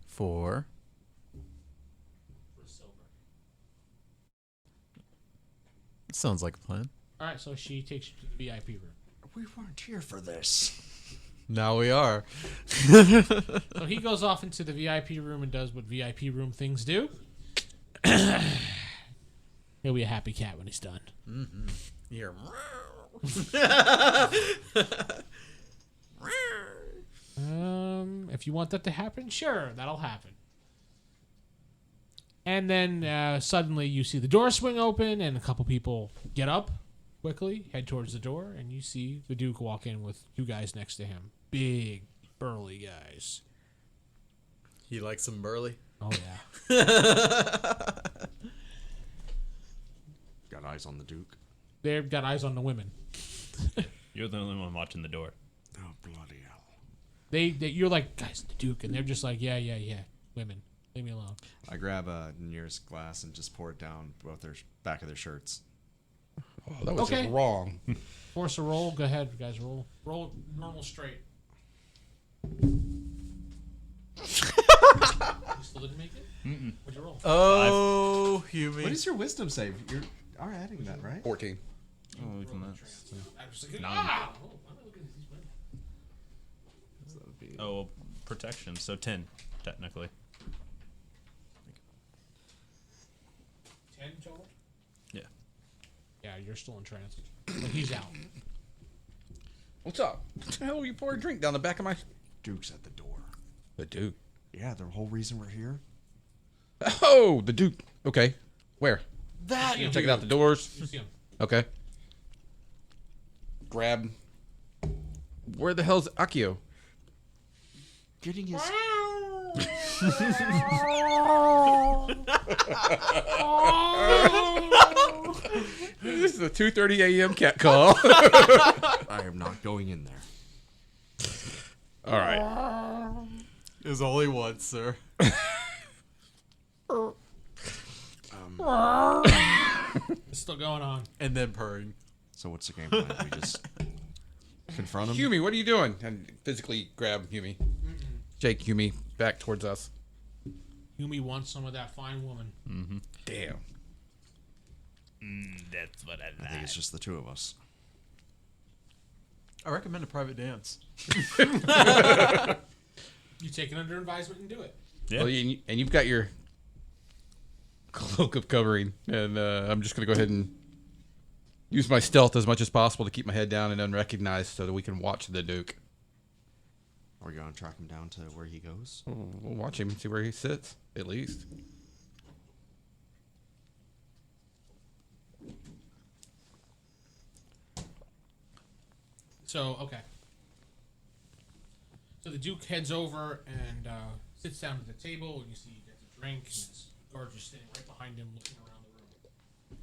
4. for a silver?" Sounds like a plan. All right, so she takes you to the VIP room. We weren't here for this. Now we are. So he goes off into the VIP room and does what VIP room things do. He'll be a happy cat when he's done. Here. If you want that to happen, sure, that'll happen. And then suddenly you see the door swing open and a couple people get up quickly, head towards the door, and you see the Duke walk in with 2 guys next to him. Big, burly guys. He likes some burly. Oh, yeah. Got eyes on the Duke. They've got eyes on the women. You're the only one watching the door. Oh, bloody hell. You're like, guys, the Duke, and they're just like, yeah, women. Leave me alone. I grab a nearest glass and just pour it down both their back of their shirts. Oh, that was Okay. just wrong. Force a roll. Go ahead, guys. Roll normal straight. You still didn't make it? What'd you roll? Oh, Humi. What is your wisdom save? You are adding that, right? 14. Oh, even that. I was like, Nine. ah! Oh, why am I looking at these women? So that would be Oh, well, protection. So 10, technically. 10 total? Yeah. Yeah, you're still in trance. But he's out. What's up? What the hell are you pouring a drink down the back of my... Duke's at the door. The Duke. Yeah, the whole reason we're here. Oh, the Duke. Okay. Where? That Checking out the doors. You see him. Okay. Grab. Where the hell's Akio? Getting his. This is a 2:30 a.m. cat call. I am not going in there. All right. There's only one, sir. It's still going on. And then purring. So what's the game plan? We just confront him. Humi, what are you doing? And physically grab Humi. Shake Humi back towards us. Humi wants some of that fine woman. Damn. That's what I I like. think it's just the two of us. I recommend a private dance. You take it under advisement and do it. Yeah. Well, and you've got your cloak of covering, and I'm just going to go ahead and use my stealth as much as possible to keep my head down and unrecognized so that we can watch the Duke. Are we going to track him down to where he goes? We'll watch him and see where he sits, at least. So, okay. So the Duke heads over and sits down at the table, and you see he gets a drink, and his guards are sitting right behind him looking around the room.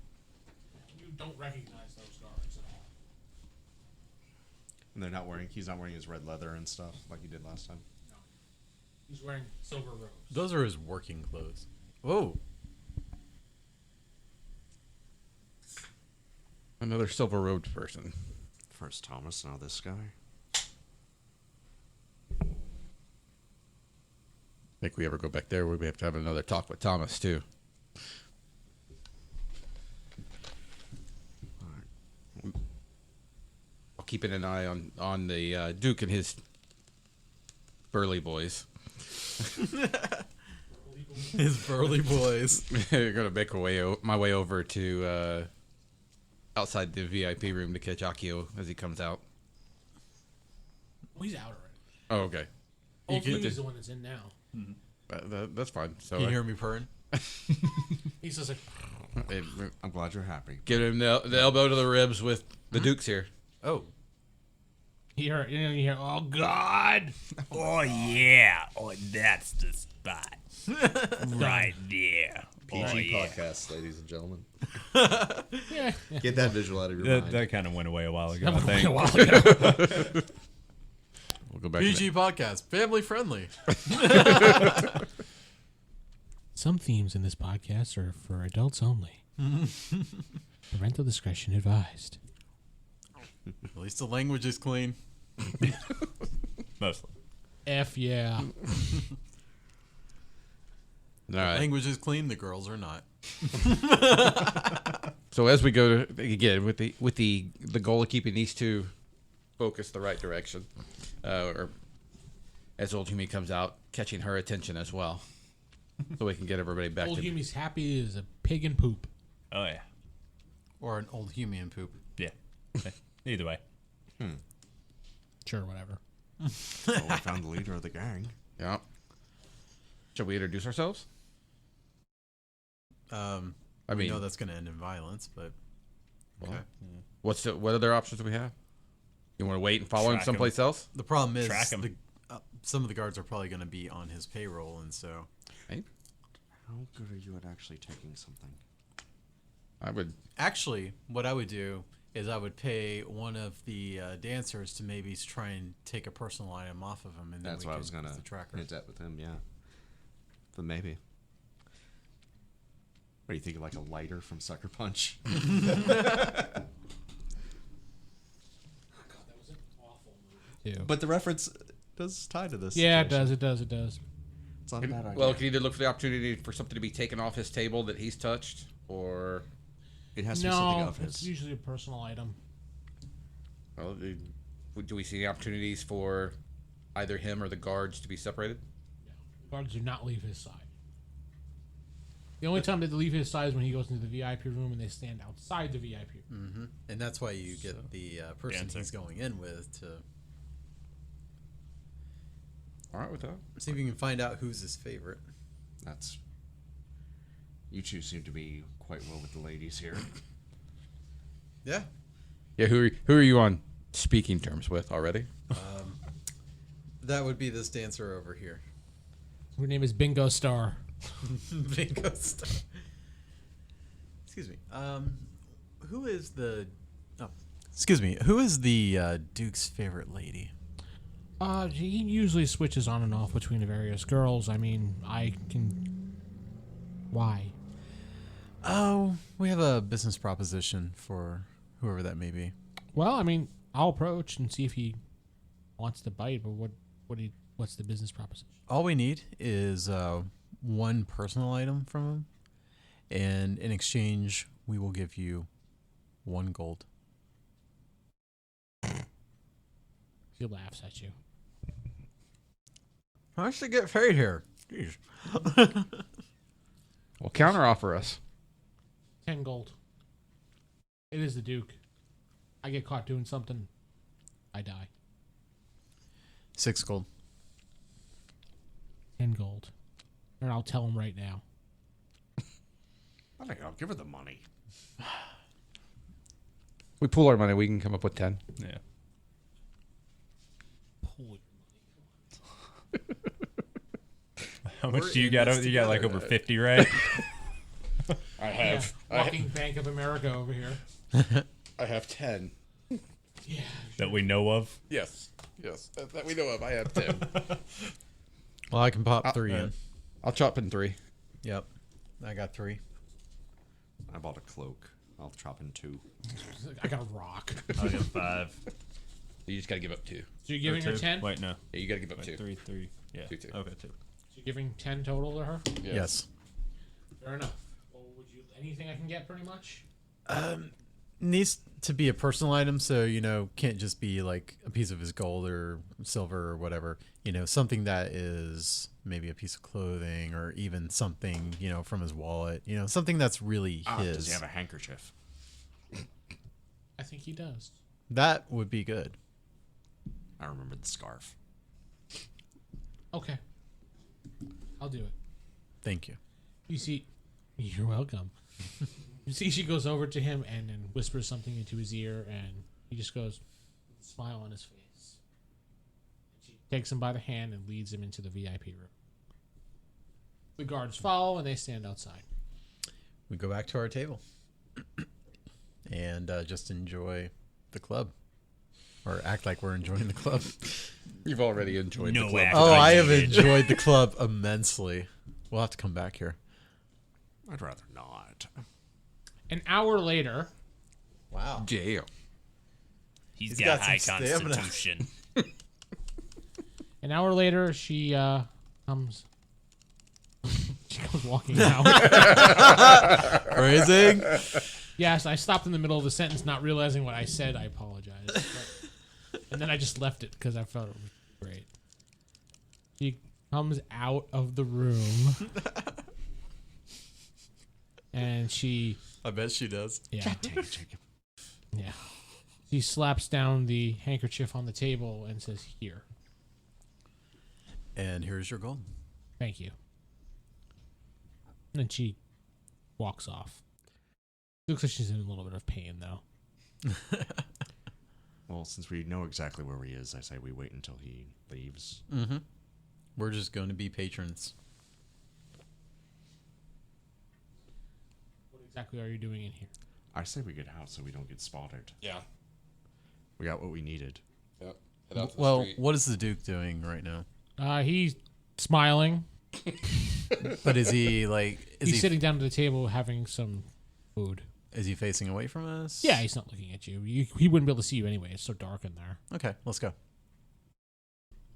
You don't recognize those guards at all. And he's not wearing his red leather and stuff like he did last time. No. He's wearing silver robes. Those are his working clothes. Whoa. Another silver-robed person. First Thomas, now this guy. If we ever go back there, we have to have another talk with Thomas, too. I'll keep an eye on the Duke and his burly boys. His burly boys. I'm going to make my way over to outside the VIP room to catch Akio as he comes out. Oh, he's out already. Oh, okay. Oh, can- Humi's the one that's in now. That's fine. So Can you hear me purring? He's just like, I'm glad you're happy. give him the elbow to the ribs with the Duke's here. Oh. you hear, oh, God. Oh yeah. Oh, that's the spot. Right there. PG podcast, ladies and gentlemen. Yeah. Get that visual out of your That, mind. that kind of went away a while ago, I That went think. away a while ago. We'll go back PG podcast. Family friendly. Some themes in this podcast are for adults only. Parental discretion advised. At least the language is clean. Mostly. F yeah. All right. Language is clean. The girls are not. So as we go to, again with the goal of keeping these two focused the right direction, or as old Humi comes out, catching her attention as well, so we can get everybody back Old to. Humi's happy as a pig in poop. Oh, yeah. Or an old human poop. Yeah. Either way. Sure, whatever. Well, we found the leader of the gang. Yeah. Shall we introduce ourselves? I I mean, know that's going to end in violence, but okay. what other options do we have? You want to wait and follow him Track him. someplace else? The problem is Track 'em. some of the guards are probably going to be on his payroll, and so How good are you at actually taking something? I would. actually, what I would do is I would pay one of the dancers to maybe try and take a personal item off of him, and then That's we what I could was gonna use the tracker. hint at with him. Yeah, but maybe. What do you think? Like a lighter from Sucker Punch? too. But the reference does tie to this. Yeah, situation. it does. It's not a bad idea. Well, it can either look for the opportunity for something to be taken off his table that he's touched, or it has to be something No, of it's his. usually a personal item. well, do we see any opportunities for either him or the guards to be separated? Guards do not leave his side. The only time they leave his side is when he goes into the VIP room and they stand outside the VIP room. Mm-hmm. And that's why you get the person Dancing. he's going in with to All right with that. see if you can find out who's his favorite. That's. You two seem to be quite well with the ladies here. Yeah. Yeah, who are you on speaking terms with already? That would be this dancer over here. Her name is Bingo Star. Bingo star. Excuse me. Who is the? Oh, excuse me. Who is the Duke's favorite lady? He usually switches on and off between the various girls. I mean, I can. Why? Oh, we have a business proposition for whoever that may be. Well, I mean, I'll approach and see if he wants to bite. But what's the business proposition? All we need is one personal item from him, and in exchange, we will give you 1 gold. He laughs at you. How much to get paid here? Jeez. Well, counter offer us. 10 gold. It is the Duke. I get caught doing something, I die. 6 gold. 10 gold. And I'll tell him right now. I think I'll give her the money. We pool our money. We can come up with 10. Yeah. How much We're do you in got? this You got like together. over 50, right? I Yeah, walking Bank of America over here. I have 10. Yeah. That we know of. Yes. That we know of. I have 10. Well, I can pop 3 in. I'll chop in 3. Yep. I got 3. I bought a cloak. I'll chop in 2. I got a rock. I'll give 5. You just gotta give up 2. So you're giving Or her 2. 10? Wait, no. Yeah, you gotta give up Wait, 2. 3. Yeah. 2, 2. Okay, 2. So you're giving 10 total to her? Yes. Fair enough. Well, would you anything I can get pretty much? Needs to be a personal item, so can't just be like a piece of his gold or silver or whatever. Something that is maybe a piece of clothing or even something from his wallet. Something that's really his. Does he have a handkerchief? I think he does. That would be good. I remember the scarf. Okay. I'll do it. Thank you. You see, you're welcome. You see, she goes over to him and then whispers something into his ear, and he just goes, smile on his face. She takes him by the hand and leads him into the VIP room. The guards follow, and they stand outside. We go back to our table and just enjoy the club, or act like we're enjoying the club. You've already enjoyed No the club. act. Oh, I have needed. enjoyed the club immensely. We'll have to come back here. I'd rather not. An hour later, Wow. Jail. He's got got high some stamina. constitution. she comes. She comes walking out. Phrasing. Yes, I stopped in the middle of the sentence, not realizing what I said. I apologize. And then I just left it because I felt it was great. She comes out of the room. And she, I bet she does. yeah. Yeah. She slaps down the handkerchief on the table and says, "Here. And here's your gold. Thank you." And then she walks off. Looks like she's in a little bit of pain, though. Well, since we know exactly where he is, I say we wait until he leaves. Mm-hmm. We're just going to be patrons. What exactly are you doing in here? I say we get out so we don't get spotted. Yeah. We got what we needed. Yep. Head out to the Well, street. what is the Duke doing right now? He's smiling. But is he like? He's sitting down at the table having some food. Is he facing away from us? Yeah, he's not looking at you. He wouldn't be able to see you anyway. It's so dark in there. Okay, let's go.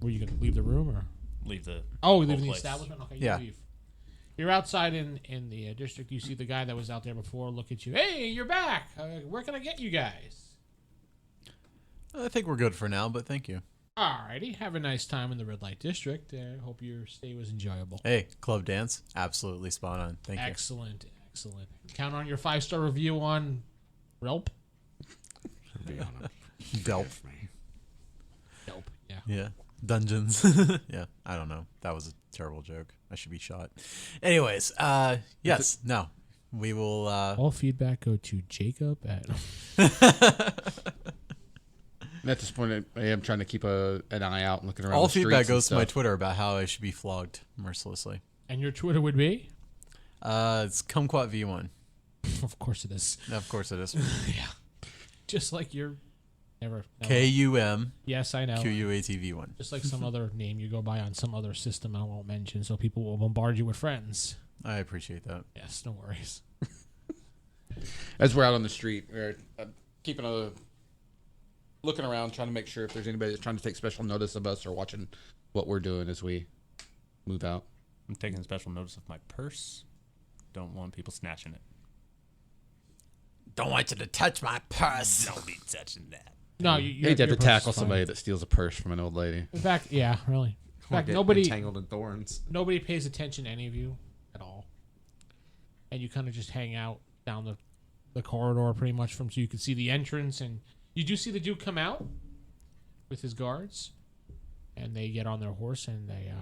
Were you gonna leave the room or? Leave the. Oh, you leave whole the place. establishment. Okay, Yeah. you leave. You're outside in the district. You see the guy that was out there before. Look at you. Hey, you're back. Where can I get you guys? I think we're good for now, but thank you. Alrighty. Have a nice time in the red light district. Hope your stay was enjoyable. Hey, club dance, absolutely spot on. Thank you. Excellent. Count on your 5-star review on Yelp. Delp. Yelp. Yeah. Yeah. Dungeons. Yeah. I don't know. That was a terrible joke. I should be shot. Anyways, yes. No. We will. All feedback go to Jacob at. And at this point, I am trying to keep an eye out and looking around. All the streets feedback and goes to my stuff. Twitter about how I should be flogged mercilessly. And your Twitter would be? It's Kumquat V1. Of course it is. Of course it is. Yeah. Just like your. Never. KUMQUATV1. Yes, I know. Just like some other name you go by on some other system I won't mention, so people will bombard you with friends. I appreciate that. Yes, no worries. As we're out on the street, we're looking around, trying to make sure if there's anybody that's trying to take special notice of us or watching what we're doing as we move out. I'm taking special notice of my purse. Don't want people snatching it. Don't want you to touch my purse. Don't be touching that. No, You you hate to have your to purse tackle is fine. somebody that steals a purse from an old lady. In fact, yeah, really. In fact, Get nobody entangled in thorns. pays attention to any of you at all, and you kind of just hang out down the corridor pretty much so you can see the entrance, and you do see the dude come out with his guards, and they get on their horse and they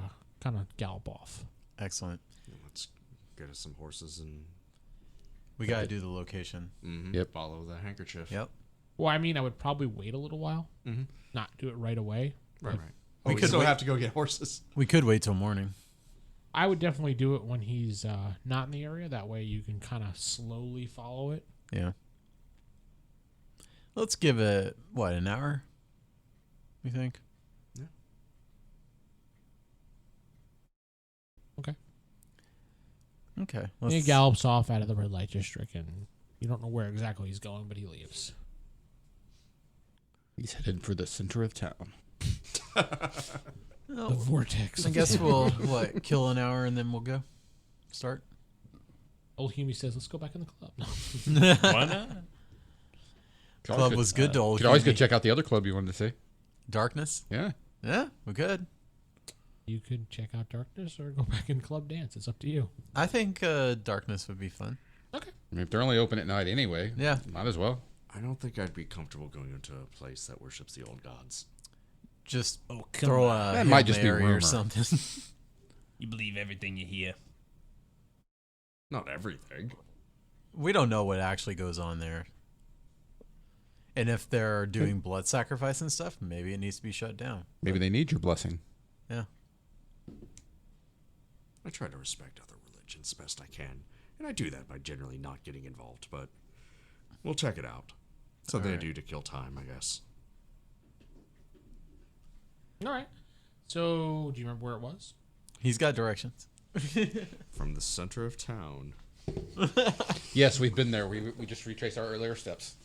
kind of gallop off. Excellent. Let's get us some horses and We got to do the location. Yep. follow the handkerchief. Yep. Well, I mean, I would probably wait a little while, Mhm. not do it right away. Right. We We could still wait- have to go get horses. We could wait till morning. I would definitely do it when he's not in the area. That way you can kind of slowly follow it. Yeah. Let's give it, an hour? You think? Yeah. Okay. Okay. And he gallops off out of the red light district, and you don't know where exactly he's going, but he leaves. He's headed for the center of town. The vortex. I guess we'll, kill an hour and then we'll go? Start? Old Hume says, "Let's go back in the club." No. Why not? Club was good to old You could always go Hughie. check out the other club you wanted to see. Darkness? Yeah. Yeah, we could. You could check out Darkness or go back in Club Dance. It's up to you. I think Darkness would be fun. Okay. I mean, if they're only open at night anyway, Yeah. might as well. I don't think I'd be comfortable going into a place that worships the old gods. Just Oh, come throw on. a That Hail might just be Mary or rumor. something. You believe everything you hear. Not everything. We don't know what actually goes on there. And if they're doing blood sacrifice and stuff, maybe it needs to be shut down. Maybe they need your blessing. Yeah. I try to respect other religions best I can, and I do that by generally not getting involved, but we'll check it out. Something Alright. to do to kill time, I guess. All right. So, do you remember where it was? He's got directions. From the center of town. Yes, we've been there. We just retraced our earlier steps.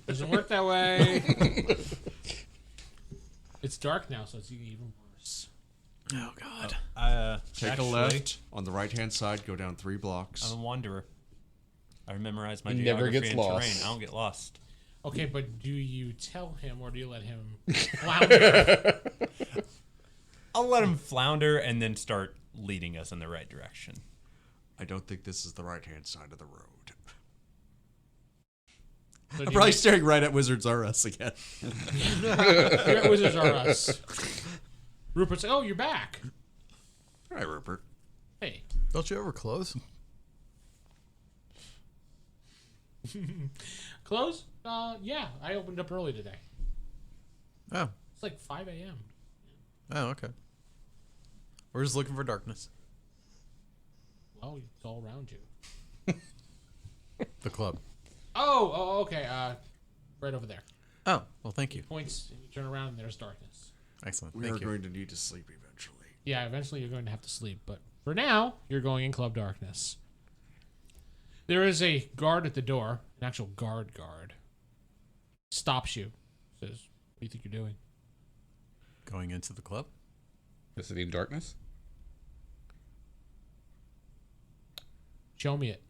Doesn't work that way. It's dark now, so it's even worse. Oh, God. Take Actually, a left. On the right-hand side, go down 3 blocks. I'm a wanderer. I memorize my He never geography gets and lost. terrain. I don't get lost. Okay, but do you tell him or do you let him flounder? I'll let him flounder and then start leading us in the right direction. I don't think this is the right-hand side of the road. So do I'm you probably make- staring right at Wizards R Us again. You're at Wizards R Us. Rupert's like, "Oh, you're back. All right, Rupert. Hey." Don't you ever close? Close? Yeah, I opened up early today. Oh. It's like 5 a.m. Oh, okay. We're just looking for darkness. Well, it's all around you. The club. Oh, okay. Right over there. Oh, well, thank you. Points, and you turn around, and there's darkness. Excellent. We are Thank you. going to need to sleep eventually. Yeah, eventually you're going to have to sleep, but for now, you're going in Club Darkness. There is a guard at the door, an actual guard. Stops you. Says, "What do you think you're doing?" Going into the club? Visiting darkness? Show me it.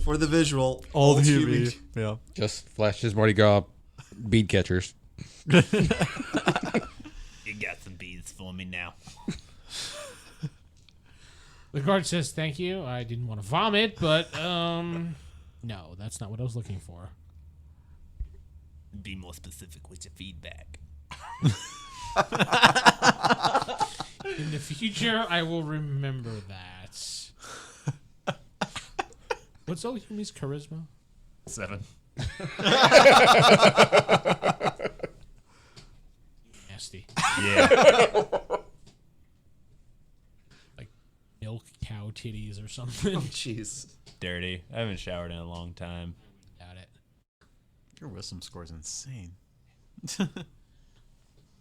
For the visual. Old Huey. Huey. Yeah. Just flashes Mardi Gras bead catchers. You got some beads for me now. The guard says, "Thank you. I didn't want to vomit, but no, that's not what I was looking for." Be more specific with your feedback. In the future, I will remember that. What's old Humi's charisma? 7. Nasty. Yeah. Like milk cow titties or something. Jeez. Dirty. I haven't showered in a long time. Got it. Your wisdom score is insane. He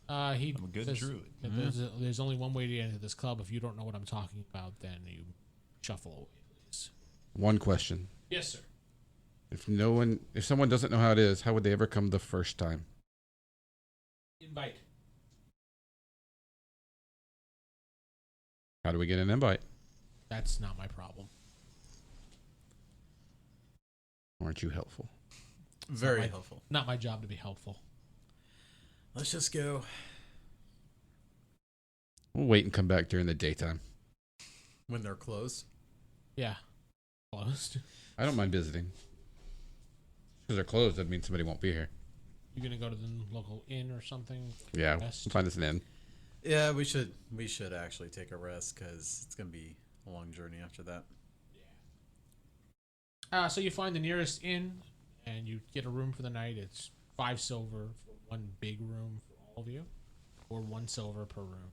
I'm a good says druid. that there's only one way to get into this club. If you don't know what I'm talking about, then you shuffle away, please. One question. Yes, sir. If someone doesn't know how it is, how would they ever come the first time? Invite. How do we get an invite? That's not my problem. Aren't you helpful? Very my- helpful. Not my job to be helpful. Let's just go. We'll wait and come back during the daytime. When they're closed. Yeah. Closed. I don't mind visiting. Because they're closed, that means somebody won't be here. You gonna go to the local inn or something? Yeah, Rest? we'll find us an inn. Yeah, we should actually take a rest because it's gonna be a long journey after that. So you find the nearest inn, and you get a room for the night. It's 5 silver for one big room for all of you, or 1 silver per room.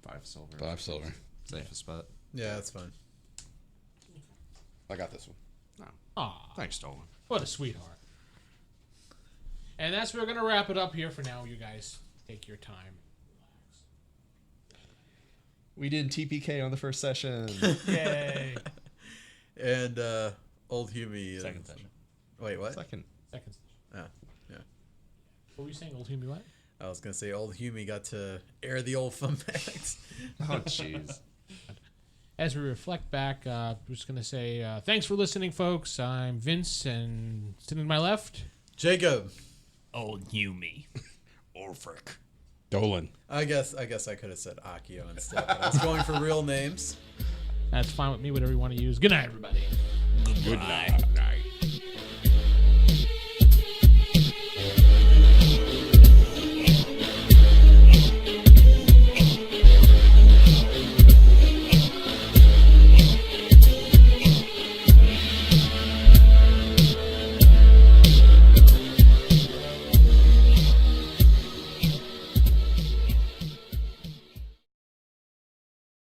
5 silver. 5 silver. Safest spot. Yeah, that's fine. I got this one. Aw, Thanks, Dolan. what a sweetheart. And that's where we're gonna wrap it up here for now. You guys take your time. We did TPK on the first session. Yay! And old Huey. Second session. Wait, what? Second. Second session. Ah, yeah. What were you saying, old Huey? What? I was gonna say old Huey got to air the old fun facts. Oh, jeez. As we reflect back, we're just gonna say thanks for listening, folks. I'm Vince, and sitting to my left. Jacob. Old Huey. Orphic. Dolan. I guess I could have said Akio instead. But I was going for real names. That's fine with me. Whatever you want to use. Good night, everybody. Goodbye.